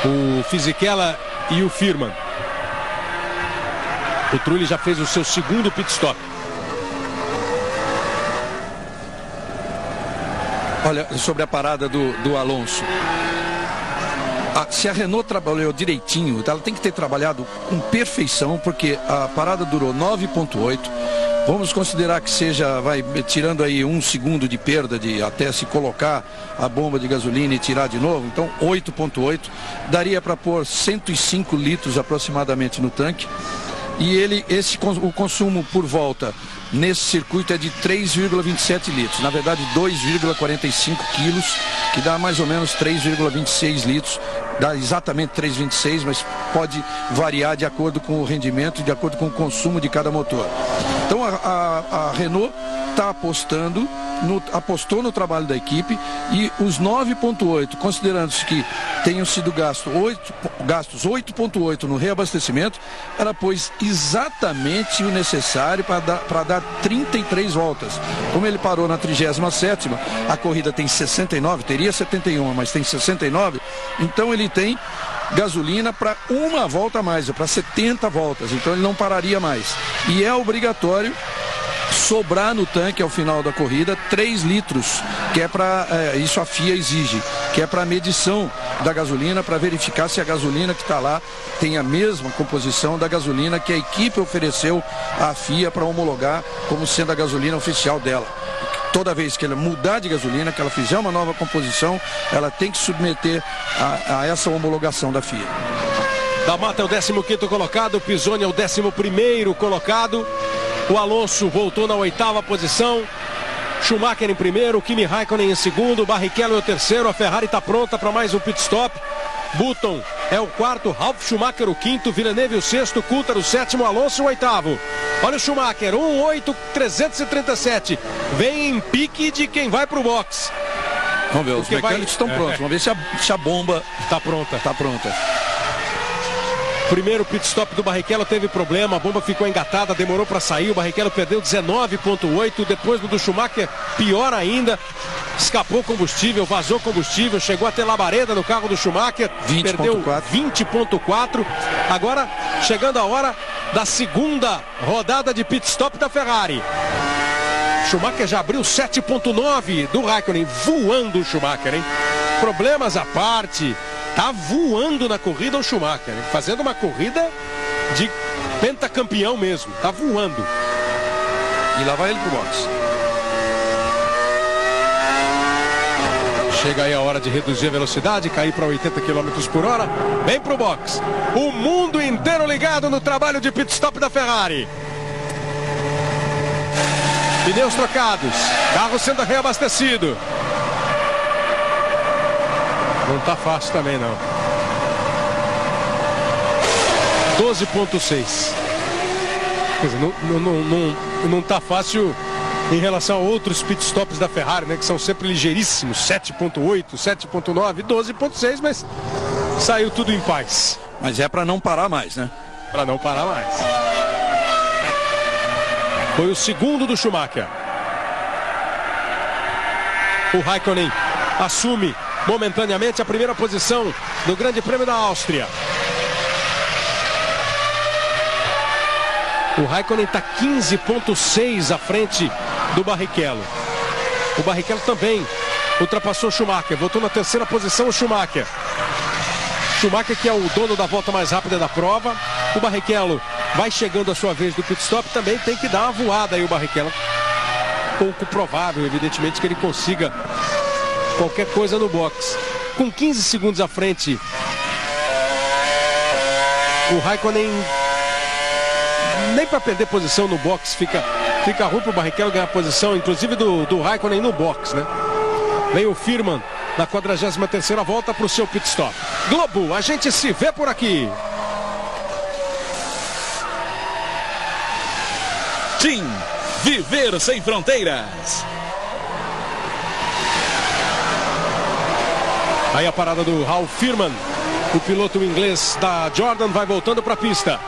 o Fisichella e o Firman. O Trulli já fez o seu segundo pit stop. Olha, sobre a parada do Alonso. Se a Renault trabalhou direitinho, ela tem que ter trabalhado com perfeição, porque a parada durou 9,8. Vamos considerar que seja, tirando aí 1 segundo de perda até se colocar a bomba de gasolina e tirar de novo, então 8,8. Daria para pôr 105 litros aproximadamente no tanque. E o consumo por volta nesse circuito é de 3,27 litros. Na verdade, 2,45 quilos, que dá mais ou menos 3,26 litros. Dá exatamente 3,26, mas pode variar de acordo com o rendimento e de acordo com o consumo de cada motor. Então a Renault está apostou no trabalho da equipe, e os 9,8, considerando-se que tenham sido gastos 8,8 no reabastecimento, ela pôs exatamente o necessário para dar 33 voltas. Como ele parou na 37ª, a corrida tem 69, teria 71, mas tem 69, então ele tem gasolina para uma volta a mais, para 70 voltas, então ele não pararia mais. E é obrigatório sobrar no tanque ao final da corrida 3 litros, que é para, isso a FIA exige, que é para a medição da gasolina, para verificar se a gasolina que está lá tem a mesma composição da gasolina que a equipe ofereceu à FIA para homologar como sendo a gasolina oficial dela. Toda vez que ela mudar de gasolina, que ela fizer uma nova composição, ela tem que submeter a essa homologação da FIA. Da Mata é o 15º colocado, o Pisoni é o 11º colocado. O Alonso voltou na 8ª posição. Schumacher em primeiro, Kimi Raikkonen em segundo, Barrichello é o terceiro. A Ferrari está pronta para mais um pit stop. Button é o quarto, Ralf Schumacher o quinto, Villeneuve o sexto, Coulthard o sétimo, Alonso o oitavo. Olha o Schumacher, 1.8.337. Vem em pique de quem vai para o box. Vamos ver, os mecânicos estão prontos. Vamos ver se a bomba está pronta. Está pronta. Primeiro pit stop do Barrichello teve problema, a bomba ficou engatada, demorou para sair, o Barrichello perdeu 19,8, depois do Schumacher, pior ainda, escapou combustível, vazou combustível, chegou até labareda no carro do Schumacher, perdeu 20,4. Agora, chegando a hora da segunda rodada de pit stop da Ferrari. Schumacher já abriu 7,9 do Raikkonen, voando o Schumacher, hein? Problemas à parte. Tá voando na corrida o Schumacher, né? Fazendo uma corrida de pentacampeão mesmo, tá voando. E lá vai ele pro box. Chega aí a hora de reduzir a velocidade, cair para 80 km por hora, vem pro box. O mundo inteiro ligado no trabalho de pit stop da Ferrari. Pneus trocados, carro sendo reabastecido. Não tá fácil também não. 12,6. Quer dizer, não tá fácil em relação a outros pitstops da Ferrari, né? Que são sempre ligeiríssimos. 7,8, 7,9, 12,6, mas saiu tudo em paz. Mas é para não parar mais, né? Para não parar mais. Foi o segundo do Schumacher. O Raikkonen assume momentaneamente a primeira posição no Grande Prêmio da Áustria. O Raikkonen está 15,6 à frente do Barrichello. O Barrichello também ultrapassou o Schumacher, voltou na terceira posição o Schumacher. Schumacher, que é o dono da volta mais rápida da prova. O Barrichello vai chegando a sua vez do pit stop, também tem que dar uma voada aí o Barrichello. Pouco provável, evidentemente, que ele consiga qualquer coisa no box. Com 15 segundos à frente, o Raikkonen, nem para perder posição no box fica ruim para o Barrichello ganhar posição, inclusive do Raikkonen no box, né? Vem o Firman na 43ª volta para o seu pit stop. Globo, a gente se vê por aqui. Team Viver Sem Fronteiras. Aí a parada do Ralf Firman, o piloto inglês da Jordan, vai voltando para a pista.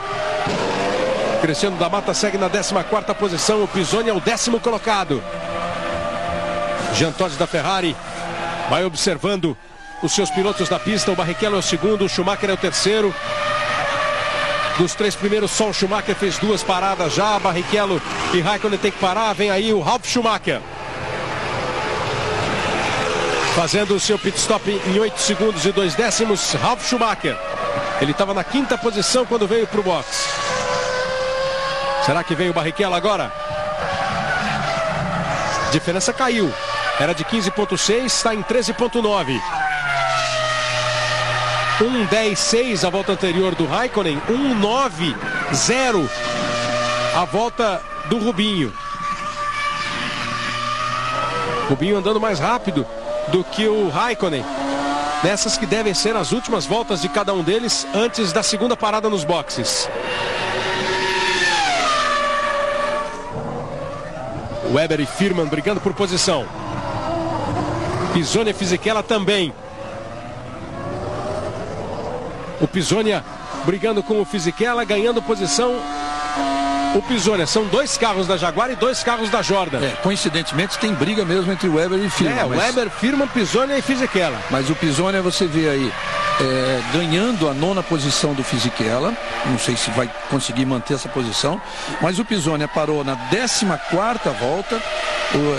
Cristiano da Mata segue na 14ª posição, o Pisoni é o 10º colocado. Jean Todt da Ferrari vai observando os seus pilotos na pista. O Barrichello é o segundo, o Schumacher é o terceiro. Dos 3 primeiros, só o Schumacher fez 2 paradas já. Barrichello e Raikkonen tem que parar. Vem aí o Ralf Schumacher. Fazendo o seu pit stop em 8 segundos e 2 décimos, Ralf Schumacher. Ele estava na 5ª posição quando veio para o box. Será que vem o Barrichello agora? A diferença caiu. Era de 15.6, está em 13.9. 1:10.6 a volta anterior do Raikkonen. 1:9.0 a volta do Rubinho. Rubinho andando mais rápido do que o Raikkonen, nessas que devem ser as últimas voltas de cada um deles antes da segunda parada nos boxes. Weber e Firman brigando por posição. Pisoni e Fisichella também. O Pisonia brigando com o Fisichella, ganhando posição. O Pisonia, são 2 carros da Jaguar e 2 carros da Jordan. Coincidentemente tem briga mesmo entre Weber e Firman. Weber, Firman, Pisonia e Fisichella. Mas o Pisonia você vê aí ganhando a 9ª posição do Fisichella. Não sei se vai conseguir manter essa posição. Mas o Pisonia parou na 14ª volta.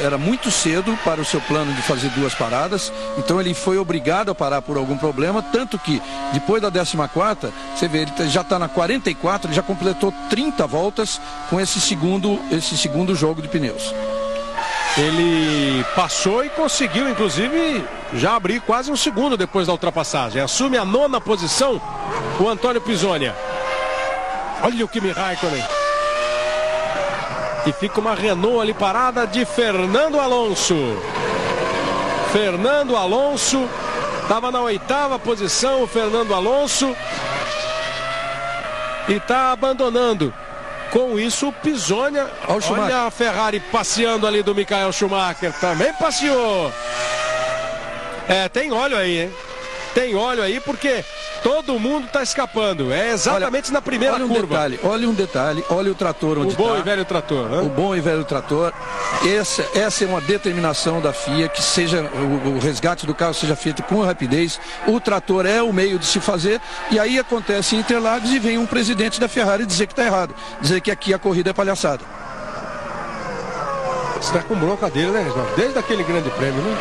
Era muito cedo para o seu plano de fazer 2 paradas. Então ele foi obrigado a parar por algum problema. Tanto que depois da 14ª, você vê, ele já está na 44, ele já completou 30 voltas com esse segundo jogo de pneus. Ele passou e conseguiu, inclusive, já abrir quase um segundo depois da ultrapassagem. Assume a 9ª posição o Antônio Pisonia. Olha o Kimi Raikkonen. E fica uma Renault ali parada de Fernando Alonso. Fernando Alonso estava na 8ª posição, o Fernando Alonso. E está abandonando. Com isso, o Pisonia, olha a Ferrari passeando ali do Michael Schumacher, também passeou. Tem óleo aí, hein? Tem óleo aí porque todo mundo está escapando. É exatamente na primeira curva. Olha um detalhe, olha o trator onde está. O bom e velho trator, né? O bom e velho trator. Essa é uma determinação da FIA, que seja o resgate do carro seja feito com rapidez. O trator é o meio de se fazer, e aí acontece em Interlagos e vem um presidente da Ferrari dizer que está errado, dizer que aqui a corrida é palhaçada. Você está com bronca dele, né, Reginaldo? Desde aquele grande prêmio, né?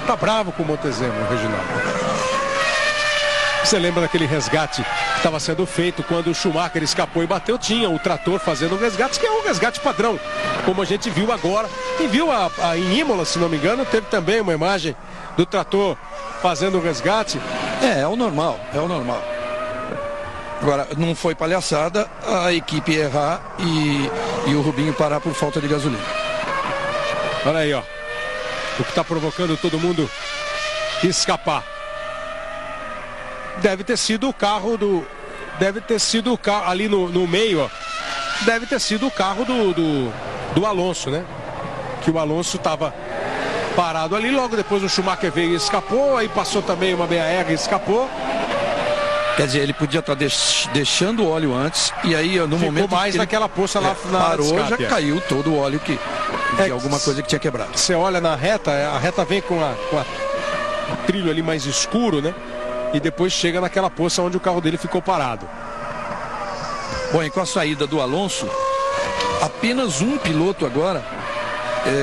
Tá bravo com o Montezemolo, Reginaldo. Você lembra daquele resgate que estava sendo feito quando o Schumacher escapou e bateu? Tinha o trator fazendo um resgate, que é um resgate padrão, como a gente viu agora. E viu em Imola, se não me engano, teve também uma imagem do trator fazendo um resgate. É o normal, é o normal. Agora, não foi palhaçada a equipe errar e o Rubinho parar por falta de gasolina. Olha aí, ó. O que está provocando todo mundo escapar. Deve ter sido o carro ali no meio, ó. Deve ter sido o carro do Alonso, né? Que o Alonso estava parado ali, logo depois o Schumacher veio e escapou, aí passou também uma BAR e escapou. Quer dizer, ele podia estar deixando o óleo antes, e aí no ficou momento mais naquela poça lá na parou, escape, já caiu todo o óleo de alguma coisa que tinha quebrado. Você olha na reta, a reta vem com o trilho ali mais escuro, né? E depois chega naquela poça onde o carro dele ficou parado. Bom, e com a saída do Alonso, apenas um piloto agora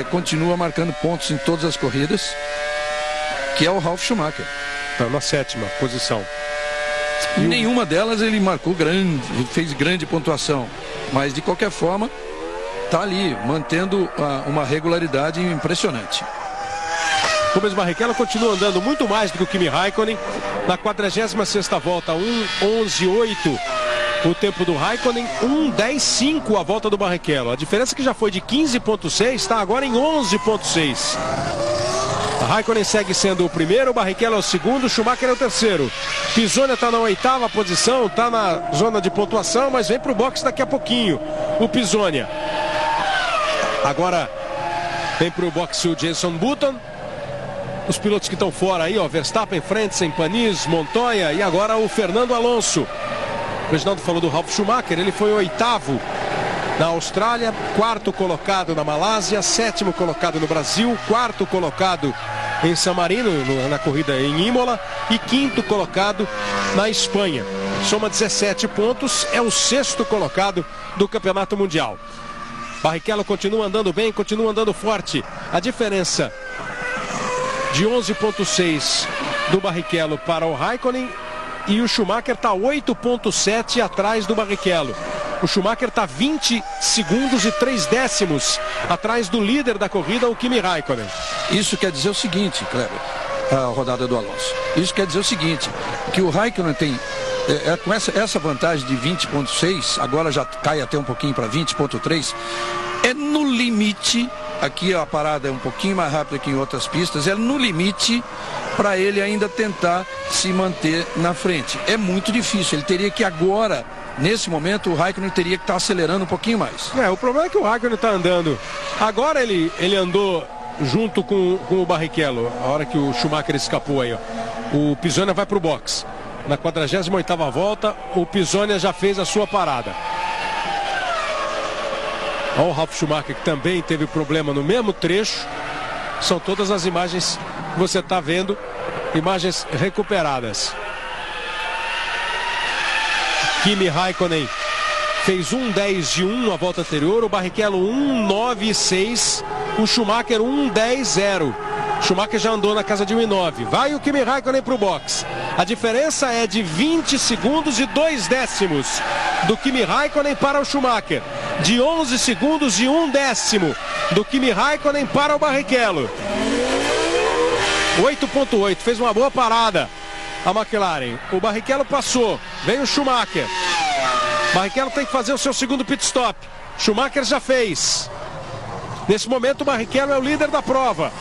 continua marcando pontos em todas as corridas, que é o Ralf Schumacher. Está na 7ª posição. Em nenhuma delas ele marcou fez grande pontuação, mas de qualquer forma está ali, mantendo uma regularidade impressionante. Rubens Barrichello continua andando muito mais do que o Kimi Raikkonen. Na 46ª volta, 1:11.8 o tempo do Raikkonen, 1:10.5 a volta do Barrichello. A diferença que já foi de 15.6 está agora em 11.6. Raikkonen segue sendo o primeiro, o Barrichello é o segundo, Schumacher é o terceiro. Pisonia está na 8ª posição, está na zona de pontuação, mas vem para o box daqui a pouquinho. O Pisonia. Agora vem para o box o Jenson Button. Os pilotos que estão fora aí, ó, Verstappen, Frentzen, Panis, Montoya e agora o Fernando Alonso. O Reginaldo falou do Ralf Schumacher, ele foi o 8º na Austrália, 4º colocado na Malásia, 7º colocado no Brasil, 4º colocado em San Marino, na corrida em Imola, e 5º colocado na Espanha. Soma 17 pontos, é o 6º colocado do Campeonato Mundial. Barrichello continua andando bem, continua andando forte. A diferença de 11,6 do Barrichello para o Raikkonen, e o Schumacher está 8,7 atrás do Barrichello. O Schumacher está 20 segundos e 3 décimos atrás do líder da corrida, o Kimi Raikkonen. Isso quer dizer o seguinte, Kleber, a rodada do Alonso. Isso quer dizer o seguinte, que o Raikkonen tem, com essa vantagem de 20,6, agora já cai até um pouquinho para 20,3, é no limite. Aqui a parada é um pouquinho mais rápida que em outras pistas, é no limite para ele ainda tentar se manter na frente. É muito difícil, ele teria que agora, nesse momento, o Raikkonen teria que estar acelerando um pouquinho mais. O problema é que o Raikkonen está andando. Agora ele andou junto com o Barrichello, a hora que o Schumacher escapou aí, ó. O Pisonia vai para o box. Na 48ª volta, o Pisonia já fez a sua parada. Olha o Ralf Schumacher, que também teve problema no mesmo trecho. São todas as imagens que você está vendo, imagens recuperadas. Kimi Raikkonen fez 1:10.1 a volta anterior, o Barrichello 1:9.6, o Schumacher 1:10.0. Schumacher já andou na casa de 1:9. Vai o Kimi Raikkonen para o box. A diferença é de 20 segundos e 2 décimos do Kimi Raikkonen para o Schumacher. De 11 segundos e 1 décimo do Kimi Raikkonen para o Barrichello. 8,8. Fez uma boa parada a McLaren. O Barrichello passou. Vem o Schumacher. Barrichello tem que fazer o seu segundo pit stop. Schumacher já fez. Nesse momento o Barrichello é o líder da prova.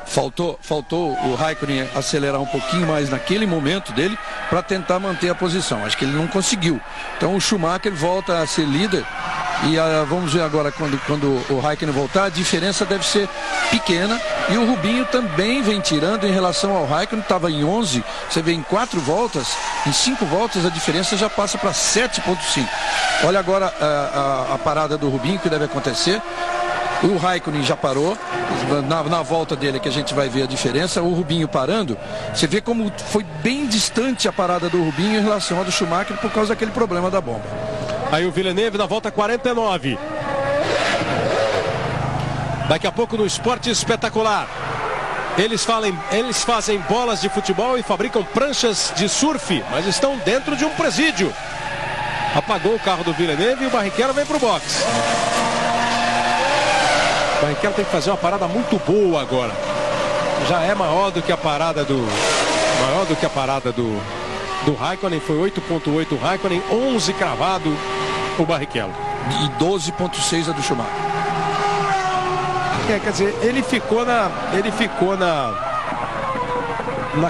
Faltou o Raikkonen acelerar um pouquinho mais naquele momento dele para tentar manter a posição. Acho que ele não conseguiu. Então o Schumacher volta a ser líder. E vamos ver agora quando o Raikkonen voltar, a diferença deve ser pequena. E o Rubinho também vem tirando em relação ao Raikkonen, estava em 11. Você vê em 4 voltas, em 5 voltas a diferença já passa para 7,5. Olha agora a parada do Rubinho que deve acontecer. O Raikkonen já parou, na volta dele que a gente vai ver a diferença. O Rubinho parando, você vê como foi bem distante a parada do Rubinho em relação ao do Schumacher por causa daquele problema da bomba. Aí o Villeneuve na volta 49. Daqui a pouco no Esporte Espetacular. Eles fazem bolas de futebol e fabricam pranchas de surf, mas estão dentro de um presídio. Apagou o carro do Villeneuve e o Barrichello vem para o box. O Barrichello tem que fazer uma parada muito boa agora. Já é maior do que a parada do Raikkonen. Foi 8,8 o Raikkonen, 11 cravado o Barrichello. E 12,6 a do Schumacher. Quer dizer, ele ficou na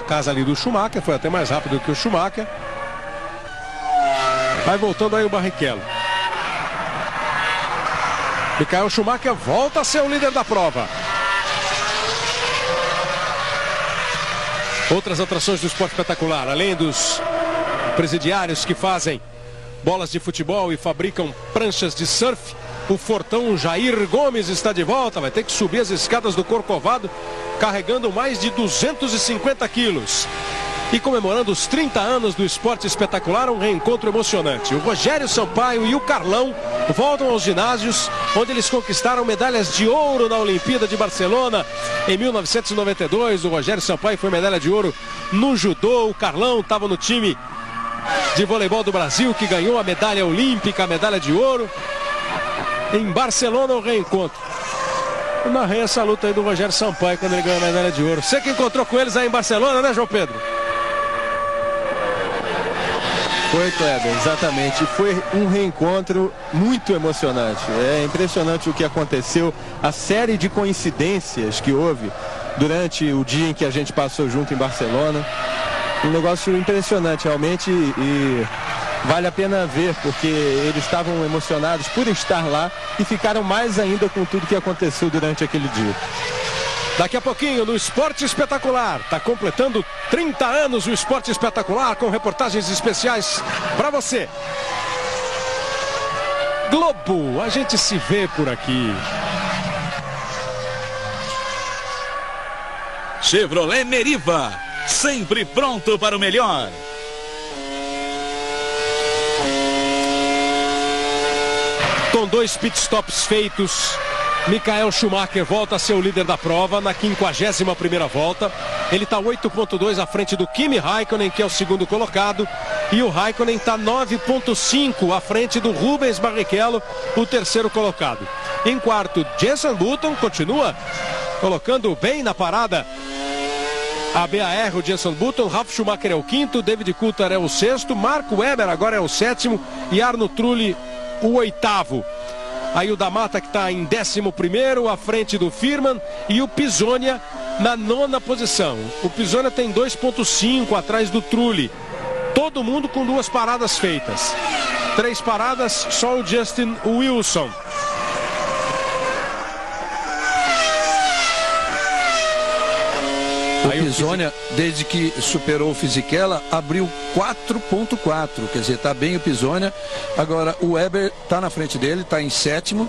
casa ali do Schumacher, foi até mais rápido que o Schumacher. Vai voltando aí o Barrichello. Michael Schumacher volta a ser o líder da prova. Outras atrações do Esporte Espetacular, além dos presidiários que fazem bolas de futebol e fabricam pranchas de surf, o fortão Jair Gomes está de volta, vai ter que subir as escadas do Corcovado, carregando mais de 250 quilos. E comemorando os 30 anos do Esporte Espetacular, um reencontro emocionante. O Rogério Sampaio e o Carlão voltam aos ginásios, onde eles conquistaram medalhas de ouro na Olimpíada de Barcelona em 1992. O Rogério Sampaio foi medalha de ouro no judô. O Carlão estava no time de voleibol do Brasil, que ganhou a medalha olímpica, a medalha de ouro. Em Barcelona, o reencontro. Eu narrei essa luta aí do Rogério Sampaio quando ele ganhou a medalha de ouro. Você que encontrou com eles aí em Barcelona, né, João Pedro? Foi, Kleber, exatamente. Foi um reencontro muito emocionante. É impressionante o que aconteceu, a série de coincidências que houve durante o dia em que a gente passou junto em Barcelona. Um negócio impressionante, realmente, e vale a pena ver, porque eles estavam emocionados por estar lá e ficaram mais ainda com tudo que aconteceu durante aquele dia. Daqui a pouquinho no Esporte Espetacular, está completando 30 anos o Esporte Espetacular, com reportagens especiais para você. Globo, a gente se vê por aqui. Chevrolet Meriva, sempre pronto para o melhor. Com 2 pitstops feitos, Michael Schumacher volta a ser o líder da prova na 51ª volta. Ele está 8,2 à frente do Kimi Raikkonen, que é o segundo colocado. E o Raikkonen está 9,5 à frente do Rubens Barrichello, o terceiro colocado. Em quarto, Jenson Button continua colocando bem na parada a BAR, o Jenson Button. Ralf Schumacher é o quinto, David Coulthard é o sexto, Marco Webber agora é o sétimo e Arno Trulli o oitavo. Aí o da Mata, que está em 11º, à frente do Firman, e o Pisonia na 9ª posição. O Pisonia tem 2,5 atrás do Trulli. Todo mundo com 2 paradas feitas. 3 paradas, só o Justin Wilson. O Pisonia, desde que superou o Fisichella, abriu 4,4. Quer dizer, está bem o Pisonia. Agora o Webber está na frente dele, está em 7º.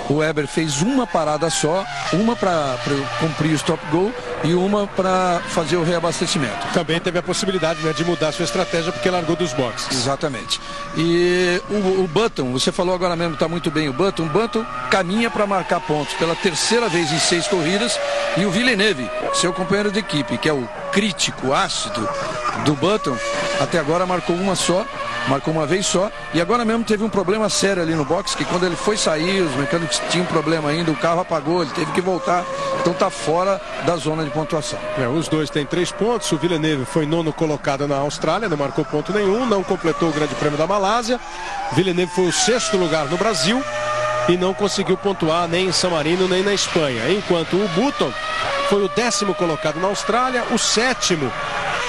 O Webber fez uma parada só, uma para cumprir o stop go e uma para fazer o reabastecimento. Também teve a possibilidade, né, de mudar sua estratégia porque largou dos boxes. Exatamente. E o Button, você falou agora mesmo, está muito bem o Button. Caminha para marcar pontos pela terceira vez em 6 corridas. E o Villeneuve, seu companheiro de equipe, que é o crítico ácido do Button, até agora marcou uma vez só, e agora mesmo teve um problema sério ali no box, que quando ele foi sair, os mecânicos tinham um problema ainda, o carro apagou, ele teve que voltar, então está fora da zona de pontuação. Os dois têm 3 pontos, o Villeneuve foi 9º colocado na Austrália, não marcou ponto nenhum, não completou o Grande Prêmio da Malásia. Villeneuve foi o 6º lugar no Brasil e não conseguiu pontuar nem em San Marino nem na Espanha, enquanto o Button foi o 10º colocado na Austrália, o 7º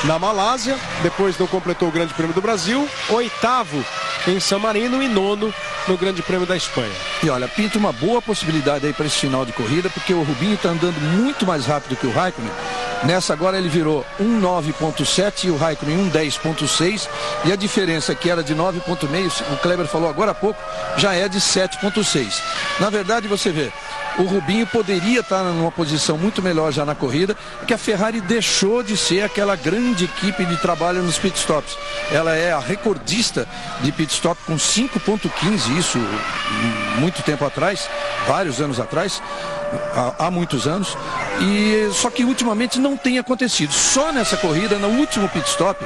na Malásia, depois não completou o Grande Prêmio do Brasil, 8º em San Marino e 9º no Grande Prêmio da Espanha. E olha, pinta uma boa possibilidade aí para esse final de corrida, porque o Rubinho está andando muito mais rápido que o Raikkonen. Nessa agora ele virou 1,9,7 e o Raikkonen 1,10,6, e a diferença que era de 9,5, o Kleber falou agora há pouco, já é de 7,6. Na verdade, você vê, o Rubinho poderia estar numa posição muito melhor já na corrida, porque a Ferrari deixou de ser aquela grande equipe de trabalho nos pitstops. Ela é a recordista de pitstop com 5,15, isso muito tempo atrás, vários anos atrás, há muitos anos, e só que ultimamente não tem acontecido. Só nessa corrida, no último pit stop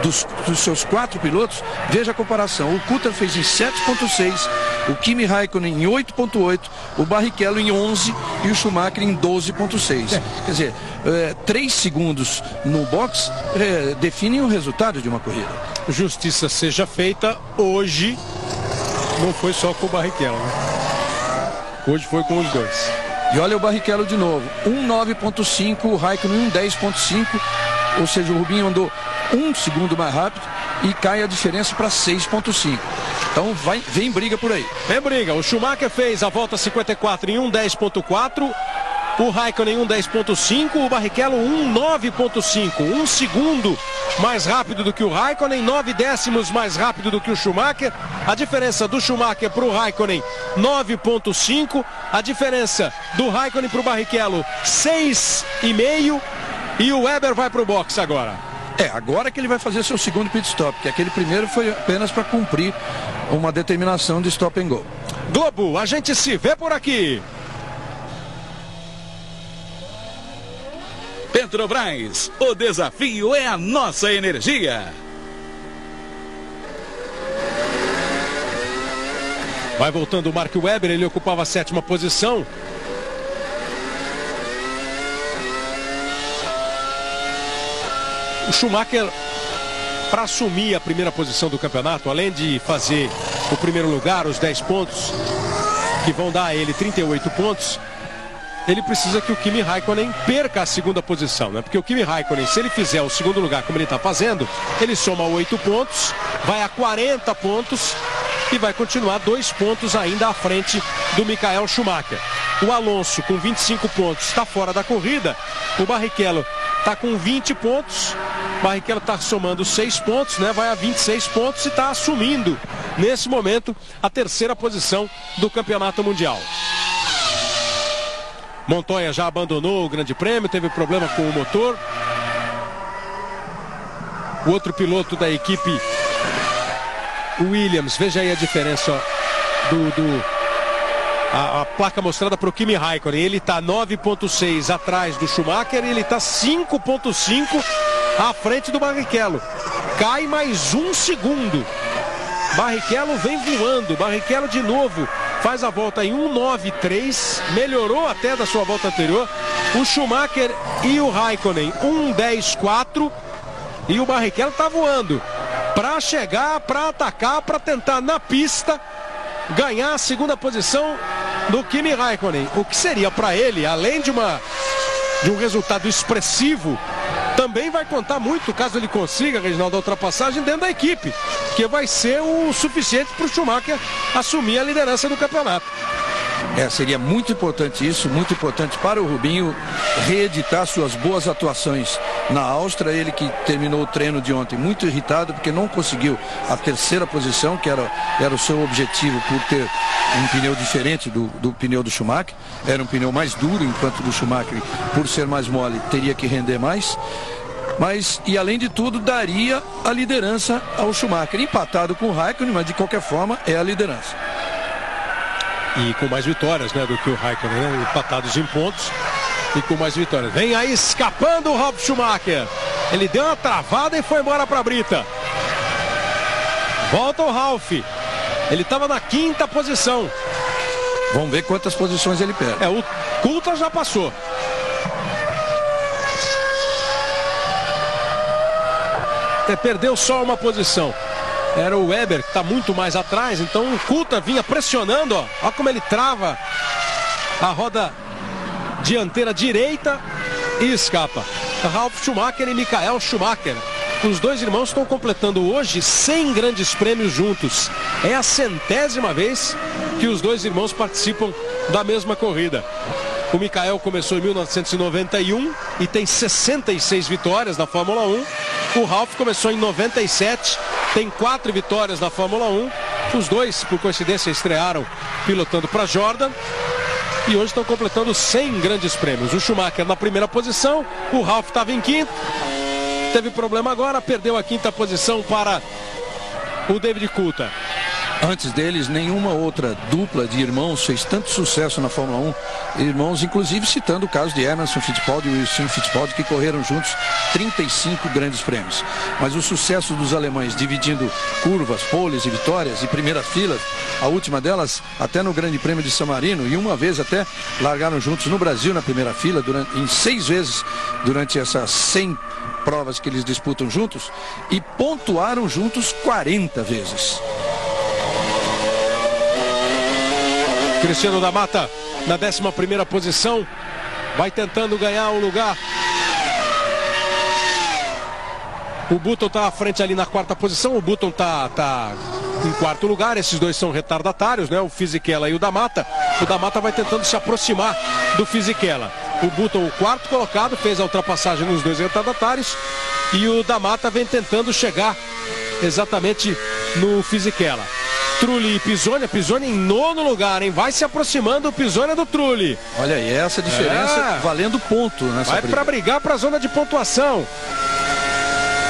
dos seus 4 pilotos, veja a comparação, o Coulthard fez em 7,6, o Kimi Raikkonen em 8,8, o Barrichello em 11 e o Schumacher em 12,6. Quer dizer, 3 segundos no box definem o resultado de uma corrida. Justiça seja feita, hoje não foi só com o Barrichello, né? Hoje foi com os dois. E olha o Barrichello de novo, 1,9,5, o Raikkonen 1,10,5, ou seja, o Rubinho andou 1 segundo mais rápido e cai a diferença para 6,5. Então vem briga por aí. Vem briga, o Schumacher fez a volta 54 em 1,10,4, o Raikkonen 1,10,5, o Barrichello 1,9,5, 1 segundo mais rápido do que o Raikkonen, 9 décimos mais rápido do que o Schumacher. A diferença do Schumacher para o Raikkonen 9,5, a diferença do Raikkonen para o Barrichello 6,5, e o Webber vai para o box agora. Agora que ele vai fazer seu segundo pit stop, que aquele primeiro foi apenas para cumprir uma determinação de stop and go. Globo, a gente se vê por aqui. Petrobras, o desafio é a nossa energia. Vai voltando o Mark Webber, ele ocupava a 7ª posição. O Schumacher, para assumir a primeira posição do campeonato, além de fazer o primeiro lugar, os 10 pontos, que vão dar a ele 38 pontos, ele precisa que o Kimi Raikkonen perca a 2ª posição, né? Porque o Kimi Raikkonen, se ele fizer o 2º lugar como ele está fazendo, ele soma 8 pontos, vai a 40 pontos e vai continuar 2 pontos ainda à frente do Michael Schumacher. O Alonso, com 25 pontos, está fora da corrida. O Barrichello está com 20 pontos. O Barrichello está somando 6 pontos, né? Vai a 26 pontos e está assumindo, nesse momento, a 3ª posição do Campeonato Mundial. Montoya já abandonou o Grande Prêmio, teve problema com o motor. O outro piloto da equipe Williams, veja aí a diferença a placa mostrada para o Kimi Raikkonen. Ele está 9,6 atrás do Schumacher e ele está 5,5 à frente do Barrichello. Cai mais 1 segundo. Barrichello vem voando. Barrichello de novo faz a volta em 1,93. Melhorou até da sua volta anterior. O Schumacher e o Raikkonen 1,10,4. E o Barrichello está voando para chegar, para atacar, para tentar na pista ganhar a segunda posição do Kimi Raikkonen. O que seria para ele, além de um resultado expressivo, também vai contar muito caso ele consiga, Reginaldo, a ultrapassagem dentro da equipe, que vai ser o suficiente para o Schumacher assumir a liderança do campeonato. Seria muito importante isso, muito importante para o Rubinho reeditar suas boas atuações na Áustria. Ele que terminou o treino de ontem muito irritado porque não conseguiu a terceira posição, que era o seu objetivo, por ter um pneu diferente do pneu do Schumacher. Era um pneu mais duro, enquanto do Schumacher, por ser mais mole, teria que render mais. E além de tudo, daria a liderança ao Schumacher, empatado com o Raikkonen, mas de qualquer forma é a liderança. E com mais vitórias, né, do que o Raikkonen, né? Empatados em pontos e com mais vitórias. Vem aí escapando o Ralf Schumacher. Ele deu uma travada e foi embora para a brita. Volta o Ralf. Ele estava na 5ª posição. Vamos ver quantas posições ele perde. O Coulthard já passou. Perdeu só uma posição. Era o Weber, que está muito mais atrás. Então o Coulthard vinha pressionando. Olha como ele trava a roda dianteira direita e escapa. Ralf Schumacher e Michael Schumacher. Os dois irmãos estão completando hoje 100 grandes prêmios juntos. É a 100ª vez que os dois irmãos participam da mesma corrida. O Michael começou em 1991 e tem 66 vitórias na Fórmula 1. O Ralf começou em 97, tem 4 vitórias na Fórmula 1. Os dois, por coincidência, estrearam pilotando para Jordan. E hoje estão completando 100 grandes prêmios. O Schumacher na primeira posição, o Ralf estava em 5º. Teve problema agora, perdeu a 5ª posição para o David Coulthard. Antes deles, nenhuma outra dupla de irmãos fez tanto sucesso na Fórmula 1. Irmãos, inclusive, citando o caso de Emerson Fittipaldi e Wilson Fittipaldi, que correram juntos 35 grandes prêmios. Mas o sucesso dos alemães, dividindo curvas, poles e vitórias e primeiras filas, a última delas até no Grande Prêmio de San Marino, e uma vez até largaram juntos no Brasil na primeira fila, em 6 vezes durante essas 100 provas que eles disputam juntos, e pontuaram juntos 40 vezes. Cristiano da Mata na 11ª posição, vai tentando ganhar um lugar. O Button está à frente ali na 4ª posição. O Button está em 4º lugar. Esses dois são retardatários, né? O Fisichella e o da Mata. O da Mata vai tentando se aproximar do Fisichella. O Button, o 4º colocado, fez a ultrapassagem nos dois retardatários. E o da Mata vem tentando chegar exatamente no Fisichella. Trulli e Pisoni em 9º lugar, hein? Vai se aproximando o Pisoni do Trulli. Olha aí, essa diferença valendo ponto nessa briga. Vai para brigar para a zona de pontuação.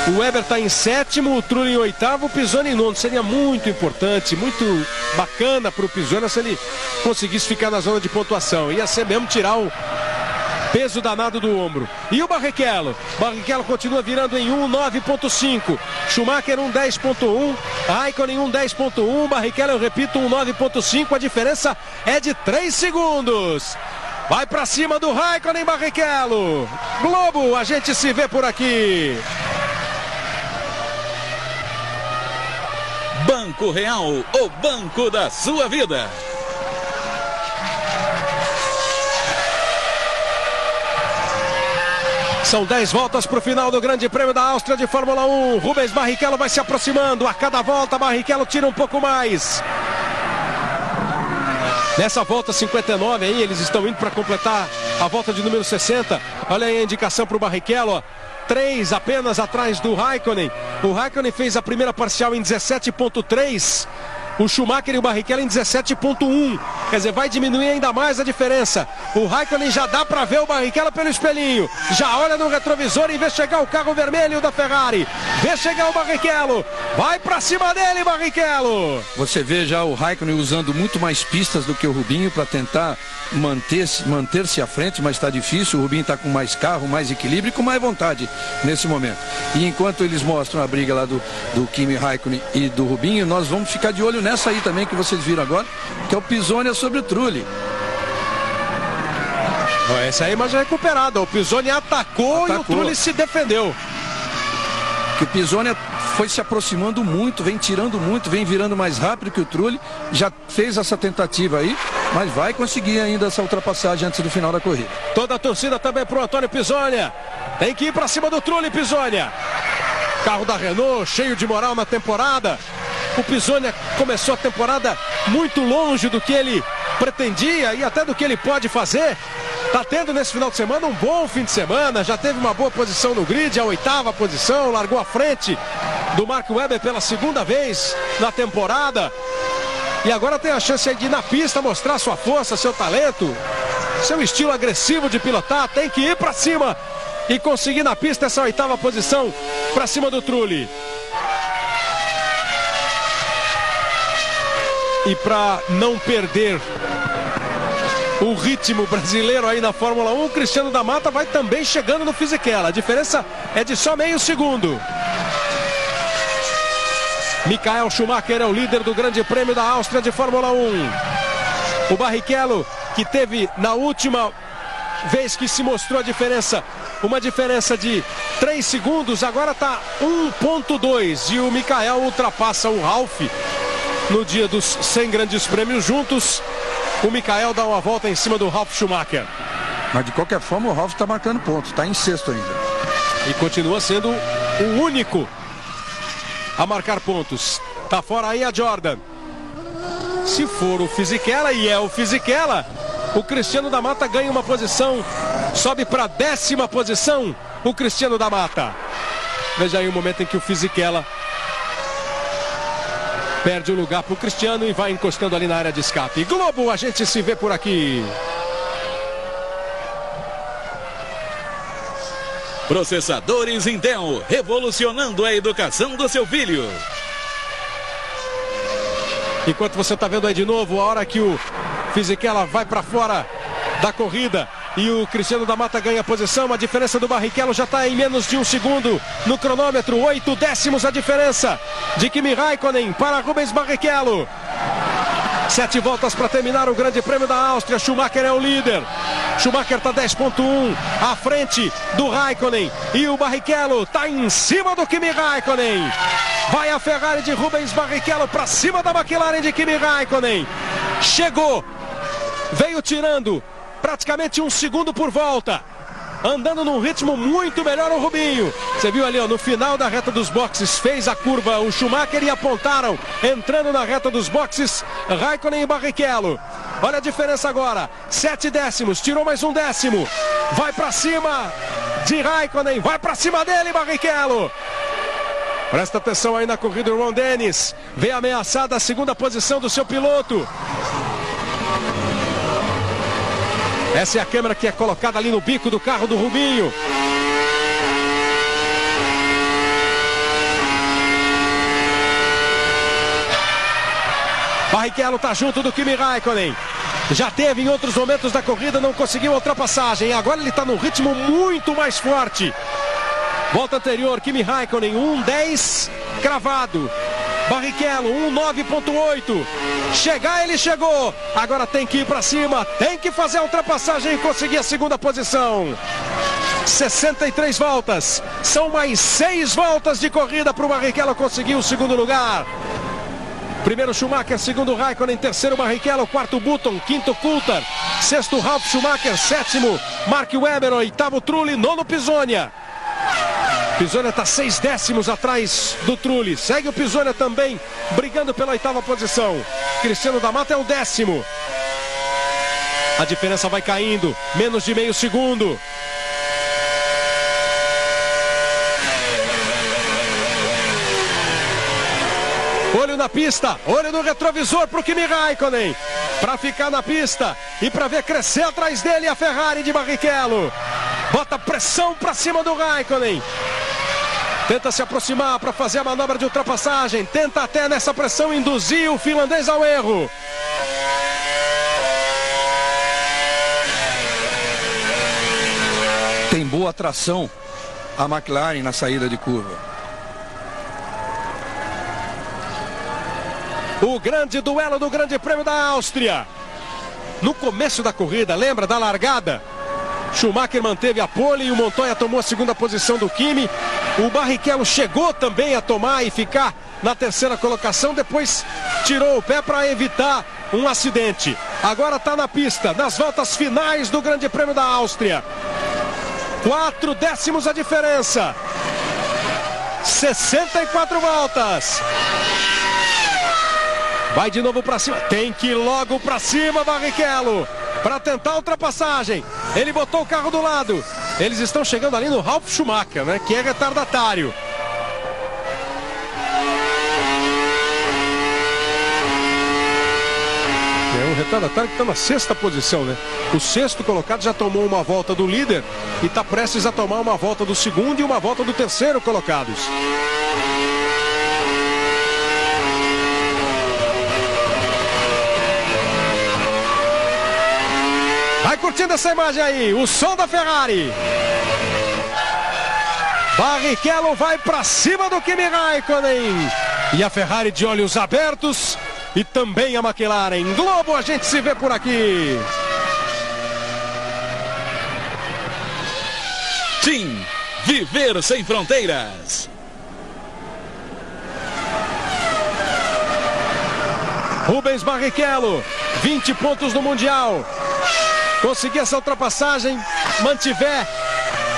O Weber está em 7º, o Trulli em 8º, o Pisoni em 9º. Seria muito importante, muito bacana para o Pisoni se ele conseguisse ficar na zona de pontuação. Ia ser mesmo tirar o peso danado do ombro. E o Barrichello? Barrichello continua virando em 1,9,5. Schumacher 1,10,1. Raikkonen 1,10,1. Barrichello, eu repito, 1,9,5. A diferença é de 3 segundos. Vai pra cima do Raikkonen, Barrichello. Globo, a gente se vê por aqui. Banco Real, o banco da sua vida. São 10 voltas para o final do Grande Prêmio da Áustria de Fórmula 1. Rubens Barrichello vai se aproximando. A cada volta, Barrichello tira um pouco mais. Nessa volta 59 aí, eles estão indo para completar a volta de número 60. Olha aí a indicação para o Barrichello, ó. 3 apenas atrás do Raikkonen. O Raikkonen fez a primeira parcial em 17,3. O Schumacher e o Barrichello em 17,1. Quer dizer, vai diminuir ainda mais a diferença. O Raikkonen já dá para ver o Barrichello pelo espelhinho. Já olha no retrovisor e vê chegar o carro vermelho da Ferrari. Vê chegar o Barrichello. Vai pra cima dele, Barrichello. Você vê já o Raikkonen usando muito mais pistas do que o Rubinho para tentar manter-se à frente, mas está difícil. O Rubinho está com mais carro, mais equilíbrio e com mais vontade nesse momento. E enquanto eles mostram a briga lá do Kimi Raikkonen e do Rubinho, nós vamos ficar de olho nessa aí também que vocês viram agora, que é o Pisonia sobre o Trulli. Essa aí, mas já recuperada. O Pisoni atacou e o Trulli se defendeu. Que o Pisonia foi se aproximando muito, vem tirando muito, vem virando mais rápido que o Trulli. Já fez essa tentativa aí, mas vai conseguir ainda essa ultrapassagem antes do final da corrida. Toda a torcida também pro Antônio Pisonia. Tem que ir pra cima do Trulli, Pisonia. Carro da Renault, cheio de moral na temporada. O Pisonia começou a temporada muito longe do que ele pretendia e até do que ele pode fazer. Está tendo nesse final de semana um bom fim de semana, já teve uma boa posição no grid, a 8ª posição, largou à frente do Mark Webber pela 2ª vez na temporada. E agora tem a chance de ir na pista, mostrar sua força, seu talento, seu estilo agressivo de pilotar. Tem que ir para cima e conseguir na pista essa 8ª posição para cima do Trulli. E para não perder o ritmo brasileiro aí na Fórmula 1, o Cristiano da Mata vai também chegando no Fisichella. A diferença é de só meio segundo. Michael Schumacher é o líder do Grande Prêmio da Áustria de Fórmula 1. O Barrichello, que teve na última vez que se mostrou a diferença, uma diferença de 3 segundos, agora está 1.2. E o Michael ultrapassa o Ralf no dia dos 100 grandes prêmios juntos. O Michael dá uma volta em cima do Ralf Schumacher. Mas de qualquer forma o Ralf está marcando pontos, está em sexto ainda. E continua sendo o único a marcar pontos. Tá fora aí a Jordan. Se for o Fisichella, e é o Fisichella, o Cristiano da Mata ganha uma posição, sobe para a 10ª posição, o Cristiano da Mata. Veja aí o momento em que o Fisichella perde o lugar para o Cristiano e vai encostando ali na área de escape. Globo, a gente se vê por aqui. Processadores Intel, revolucionando a educação do seu filho. Enquanto você está vendo aí de novo, a hora que o Fisichella vai para fora da corrida e o Cristiano da Mata ganha a posição, a diferença do Barrichello já está em menos de 1 segundo no cronômetro, 8 décimos a diferença de Kimi Raikkonen para Rubens Barrichello. 7 voltas para terminar o Grande Prêmio da Áustria. Schumacher é o líder. Schumacher está 10.1 à frente do Raikkonen e o Barrichello está em cima do Kimi Raikkonen. Vai a Ferrari de Rubens Barrichello para cima da McLaren de Kimi Raikkonen. Chegou, veio tirando praticamente 1 segundo por volta, andando num ritmo muito melhor o Rubinho. Você viu ali, ó, no final da reta dos boxes, fez a curva o Schumacher e apontaram, entrando na reta dos boxes, Raikkonen e Barrichello. Olha a diferença agora, 7 décimos, tirou mais 1 décimo, vai pra cima de Raikkonen, vai pra cima dele, Barrichello. Presta atenção aí na corrida, o Ron Dennis vem ameaçada a 2ª posição do seu piloto. Essa é a câmera que é colocada ali no bico do carro do Rubinho. Barrichello está junto do Kimi Raikkonen. Já teve em outros momentos da corrida, não conseguiu a ultrapassagem. Agora ele está num ritmo muito mais forte. Volta anterior, Kimi Raikkonen, 1.10 cravado. Barrichello, 1.9.8. Chegar, ele chegou. Agora tem que ir para cima. Tem que fazer a ultrapassagem e conseguir a 2ª posição. 63 voltas. São mais 6 voltas de corrida para o Barrichello conseguir o 2º lugar. Primeiro Schumacher, segundo Raikkonen, terceiro Barrichello, quarto Button, quinto Coulthard, sexto Ralf Schumacher, sétimo Mark Webber, oitavo Trulli, nono Pisonia. Pisonia está 6 décimos atrás do Trulli. Segue o Pisonia também, brigando pela 8ª posição. Cristiano da Mata é o 10º. A diferença vai caindo, menos de meio segundo. Olho na pista, olho no retrovisor para o Kimi Raikkonen. Para ficar na pista e para ver crescer atrás dele a Ferrari de Barrichello. Bota pressão para cima do Raikkonen. Tenta se aproximar para fazer a manobra de ultrapassagem. Tenta até nessa pressão induzir o finlandês ao erro. Tem boa tração a McLaren na saída de curva. O grande duelo do Grande Prêmio da Áustria. No começo da corrida, lembra da largada? Schumacher manteve a pole e o Montoya tomou a segunda posição do Kimi. O Barrichello chegou também a tomar e ficar na terceira colocação. Depois tirou o pé para evitar um acidente. Agora está na pista, nas voltas finais do Grande Prêmio da Áustria. 4 décimos a diferença. 64 voltas. Vai de novo para cima. Tem que ir logo para cima, Barrichello, para tentar a ultrapassagem. Ele botou o carro do lado. Eles estão chegando ali no Ralf Schumacher, né, que é retardatário. É um retardatário que está na sexta posição, né? O sexto colocado já tomou uma volta do líder e está prestes a tomar uma volta do segundo e uma volta do terceiro colocados. Vai curtindo essa imagem aí, o som da Ferrari. Barrichello vai para cima do Kimi Raikkonen. E a Ferrari de olhos abertos. E também a McLaren. Globo, a gente se vê por aqui. Team Viver Sem Fronteiras. Rubens Barrichello, 20 pontos no Mundial. Conseguir essa ultrapassagem,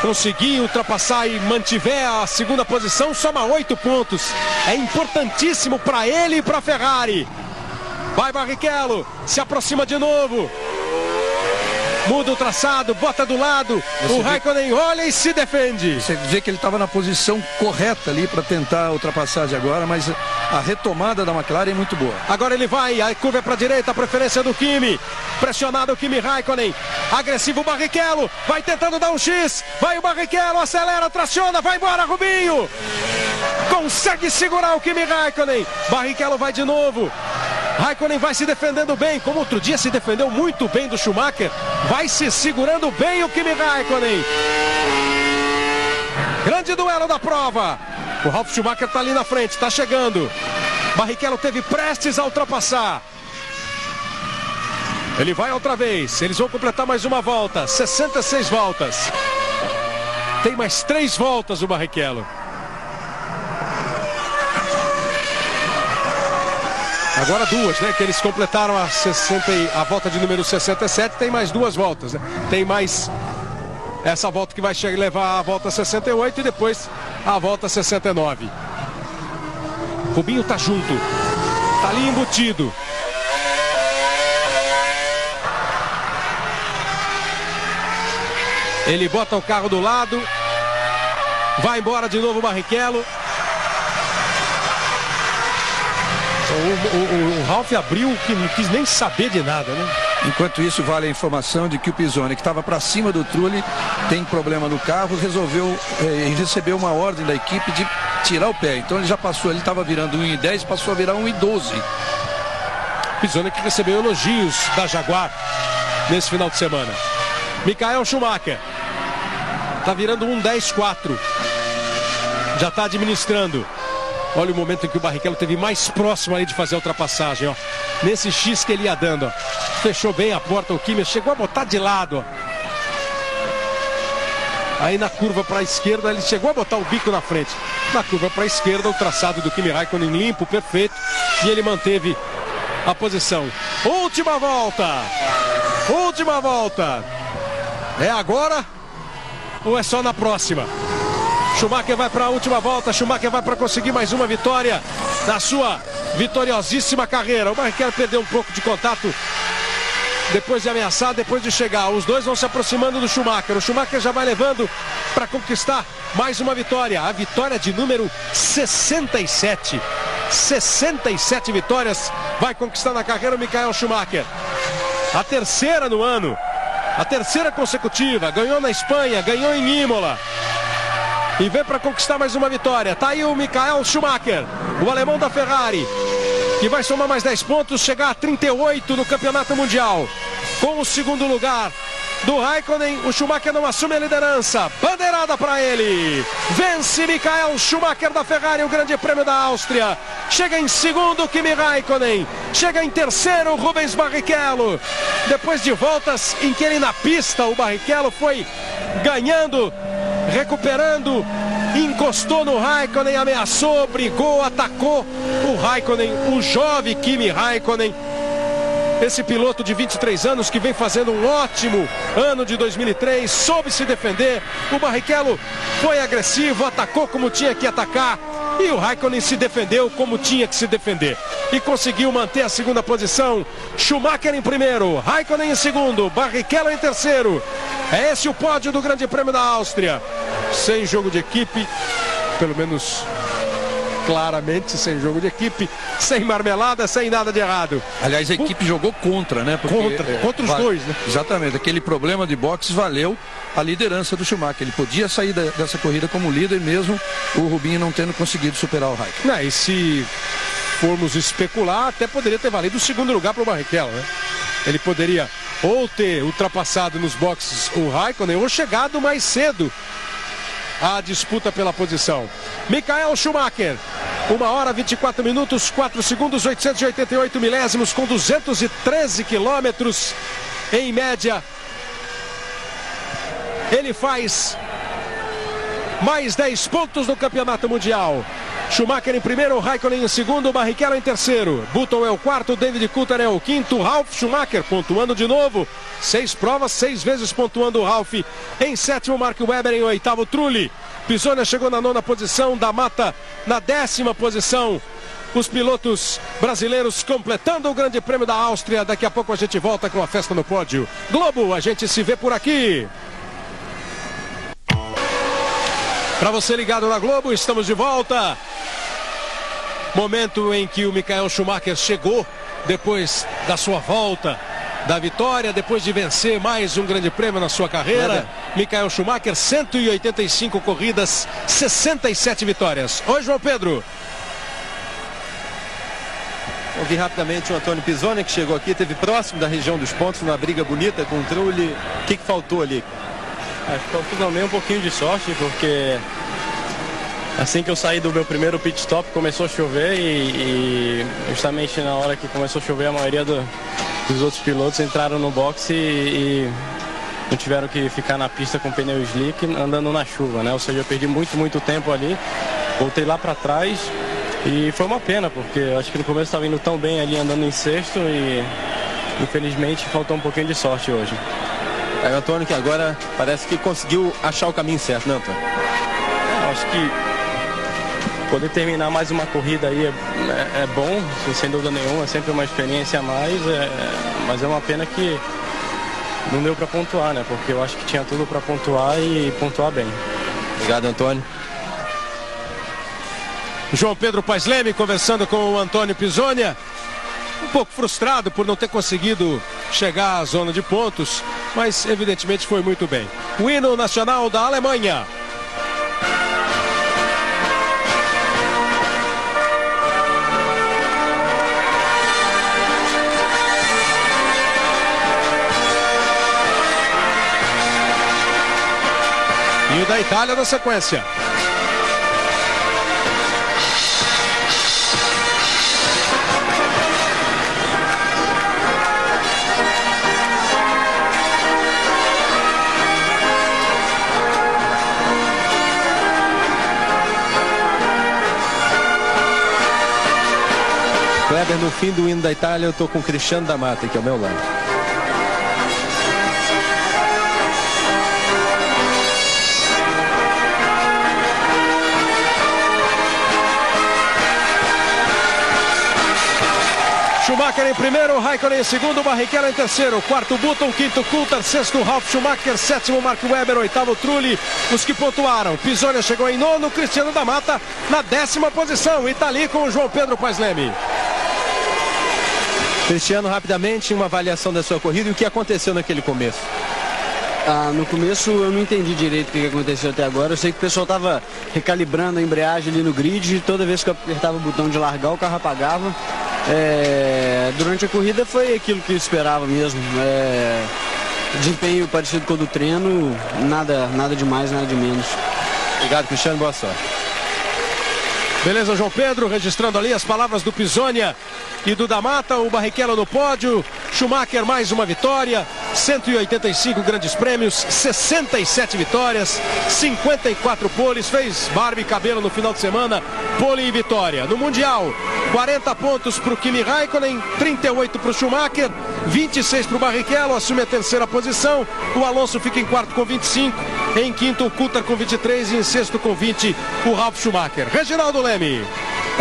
conseguir ultrapassar e mantiver a segunda posição, soma 8 pontos. É importantíssimo para ele e para a Ferrari. Vai Barrichello, se aproxima de novo. Muda o traçado, bota do lado. O Raikkonen olha e se defende. Você vê que ele estava na posição correta ali para tentar a ultrapassagem agora, mas a retomada da McLaren é muito boa. Agora ele vai, a curva é para a direita, a preferência do Kimi. Pressionado o Kimi Raikkonen. Agressivo o Barrichello, vai tentando dar um X. Vai o Barrichello, acelera, traciona, vai embora Rubinho. Consegue segurar o Kimi Raikkonen. Barrichello vai de novo. Raikkonen vai se defendendo bem, como outro dia se defendeu muito bem do Schumacher. Vai se segurando bem o Kimi Raikkonen. Grande duelo da prova. O Ralf Schumacher está ali na frente, está chegando. Barrichello teve prestes a ultrapassar. Ele vai outra vez, eles vão completar mais uma volta, 66 voltas. Tem mais 3 voltas o Barrichello. Agora 2, né? Que eles completaram a volta de número 67. Tem mais 2 voltas, né? Tem mais essa volta que vai levar a volta 68 e depois a volta 69. Rubinho tá junto. Tá ali embutido. Ele bota o carro do lado. Vai embora de novo o Barrichello. O Ralf abriu que não quis nem saber de nada, né? Enquanto isso, vale a informação de que o Pisoni, que estava para cima do Trulli, tem problema no carro, resolveu recebeu uma ordem da equipe de tirar o pé. Então ele já passou, ele estava virando 1,10, passou a virar 1,12. Pisoni que recebeu elogios da Jaguar nesse final de semana. Michael Schumacher tá virando 1,10,4. Já está administrando. Olha o momento em que o Barrichello teve mais próximo ali de fazer a ultrapassagem, ó. Nesse X que ele ia dando, ó. Fechou bem a porta o Kimi, chegou a botar de lado, ó. Aí na curva para a esquerda, ele chegou a botar o bico na frente. Na curva para a esquerda, o traçado do Kimi Raikkonen limpo, perfeito. E ele manteve a posição. Última volta! Última volta! É agora ou é só na próxima? Schumacher vai para a última volta, Schumacher vai para conseguir mais uma vitória na sua vitoriosíssima carreira. O Barrichello perdeu um pouco de contato depois de ameaçar, depois de chegar. Os dois vão se aproximando do Schumacher. O Schumacher já vai levando para conquistar mais uma vitória. A vitória de número 67. 67 vitórias vai conquistar na carreira o Michael Schumacher. A terceira no ano. A terceira consecutiva. Ganhou na Espanha, ganhou em Imola. e vem para conquistar mais uma vitória. Tá aí o Michael Schumacher, o alemão da Ferrari, que vai somar mais 10 pontos, chegar a 38 no Campeonato Mundial. Com o segundo lugar do Raikkonen, o Schumacher não assume a liderança. Bandeirada para ele. Vence Michael Schumacher da Ferrari, o Grande Prêmio da Áustria. Chega em segundo Kimi Raikkonen. Chega em terceiro Rubens Barrichello. Depois de voltas em que ele na pista, o Barrichello foi ganhando, recuperando, encostou no Raikkonen, ameaçou, brigou, atacou o Raikkonen, o jovem Kimi Raikkonen. Esse piloto de 23 anos que vem fazendo um ótimo ano de 2003, soube se defender. O Barrichello foi agressivo, atacou como tinha que atacar. E o Raikkonen se defendeu como tinha que se defender. E conseguiu manter a segunda posição. Schumacher em primeiro, Raikkonen em segundo, Barrichello em terceiro. É esse o pódio do Grande Prêmio da Áustria. Sem jogo de equipe, pelo menos claramente sem jogo de equipe, sem marmelada, sem nada de errado. Aliás, a equipe jogou contra, né? Porque, contra os dois, né? Exatamente, aquele problema de boxes valeu a liderança do Schumacher. Ele podia sair dessa corrida como líder mesmo, o Rubinho não tendo conseguido superar o Raikkonen. E se formos especular, até poderia ter valido o segundo lugar para o Barrichello, né? Ele poderia ou ter ultrapassado nos boxes o Raikkonen ou chegado mais cedo à disputa pela posição. Michael Schumacher, 1 hora 24 minutos 4 segundos 888 milésimos, com 213 quilômetros em média. Ele faz mais 10 pontos no Campeonato Mundial. Schumacher em primeiro, Raikkonen em segundo, Barrichello em terceiro. Button é o quarto, David Coulthard é o quinto, Ralf Schumacher pontuando de novo. 6 provas, 6 vezes pontuando o Ralf. Em sétimo, Mark Webber, em oitavo, Trulli. Pisonia chegou na 9ª posição, da Mata na 10ª posição. Os pilotos brasileiros completando o Grande Prêmio da Áustria. Daqui a pouco a gente volta com a festa no pódio. Globo, a gente se vê por aqui. Para você ligado na Globo, estamos de volta. Momento em que o Michael Schumacher chegou depois da sua volta da vitória, depois de vencer mais um grande prêmio na sua carreira. Michael Schumacher, 185 corridas, 67 vitórias. Oi, João Pedro. Ouvi rapidamente o Antônio Pisonia, que chegou aqui, esteve próximo da região dos pontos, numa briga bonita com o Trulli. O que faltou ali? Acho que faltou também um pouquinho de sorte, porque assim que eu saí do meu primeiro pit stop começou a chover e justamente na hora que começou a chover a maioria dos outros pilotos entraram no boxe e não tiveram que ficar na pista com pneu slick andando na chuva, né? Ou seja, eu perdi muito tempo ali, voltei lá para trás e foi uma pena, porque eu acho que no começo estava indo tão bem ali andando em sexto e infelizmente faltou um pouquinho de sorte hoje. É o Antônio que agora parece que conseguiu achar o caminho certo, né, Antônio? Acho que poder terminar mais uma corrida aí é bom, sem dúvida nenhuma, é sempre uma experiência a mais, mas é uma pena que não deu para pontuar, né? Porque eu acho que tinha tudo para pontuar e pontuar bem. Obrigado, Antônio. João Pedro Paes Leme conversando com o Antônio Pisonia. Um pouco frustrado por não ter conseguido chegar à zona de pontos, mas evidentemente foi muito bem. O hino nacional da Alemanha. E o da Itália na sequência. Kleber, no fim do hino da Itália, eu estou com o Cristiano da Mata aqui ao meu lado. Schumacher em primeiro, Raikkonen em segundo, Barrichello em terceiro, quarto Button, quinto Coulthard, sexto Ralf Schumacher, sétimo Mark Webber, oitavo Trulli. Os que pontuaram: Pisonia chegou em nono, Cristiano da Mata na 10ª posição. E tá ali com o João Pedro Paes Leme. Cristiano, rapidamente, uma avaliação da sua corrida e o que aconteceu naquele começo. No começo eu não entendi direito o que aconteceu até agora. Eu sei que o pessoal estava recalibrando a embreagem ali no grid e toda vez que eu apertava o botão de largar o carro apagava. Durante a corrida foi aquilo que eu esperava mesmo. Desempenho parecido com o do treino, nada de mais, nada de menos. Obrigado, Cristiano, boa sorte. Beleza, João Pedro, registrando ali as palavras do Pisonia e do da Mata, o Barrichello no pódio, Schumacher mais uma vitória, 185 grandes prêmios, 67 vitórias, 54 poles, fez barba e cabelo no final de semana, pole e vitória. No Mundial, 40 pontos para o Kimi Raikkonen, 38 para o Schumacher, 26 para o Barrichello, assume a terceira posição, o Alonso fica em quarto com 25, em quinto o Coulthard com 23 e em sexto com 20 o Ralf Schumacher. Reginaldo Leme.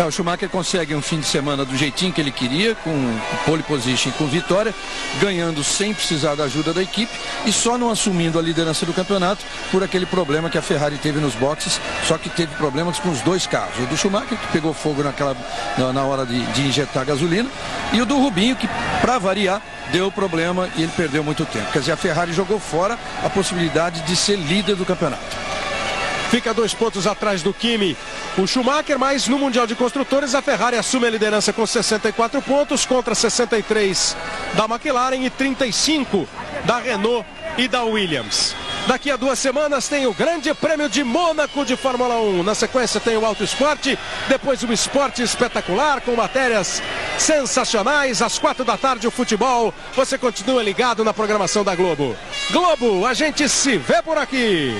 O Schumacher consegue um fim de semana do jeitinho que ele queria, com pole position e com vitória, ganhando sem precisar da ajuda da equipe e só não assumindo a liderança do campeonato por aquele problema que a Ferrari teve nos boxes, só que teve problemas com os dois carros. O do Schumacher, que pegou fogo na hora de injetar gasolina, e o do Rubinho, que, para variar, deu problema e ele perdeu muito tempo. Quer dizer, a Ferrari jogou fora a possibilidade de ser líder do campeonato. Fica 2 pontos atrás do Kimi, o Schumacher, mas no Mundial de Construtores a Ferrari assume a liderança com 64 pontos contra 63 da McLaren e 35 da Renault e da Williams. Daqui a 2 semanas tem o Grande Prêmio de Mônaco de Fórmula 1. Na sequência tem o Auto Esporte, depois o Esporte Espetacular com matérias sensacionais. Às 4 da tarde o futebol. Você continua ligado na programação da Globo. Globo, a gente se vê por aqui.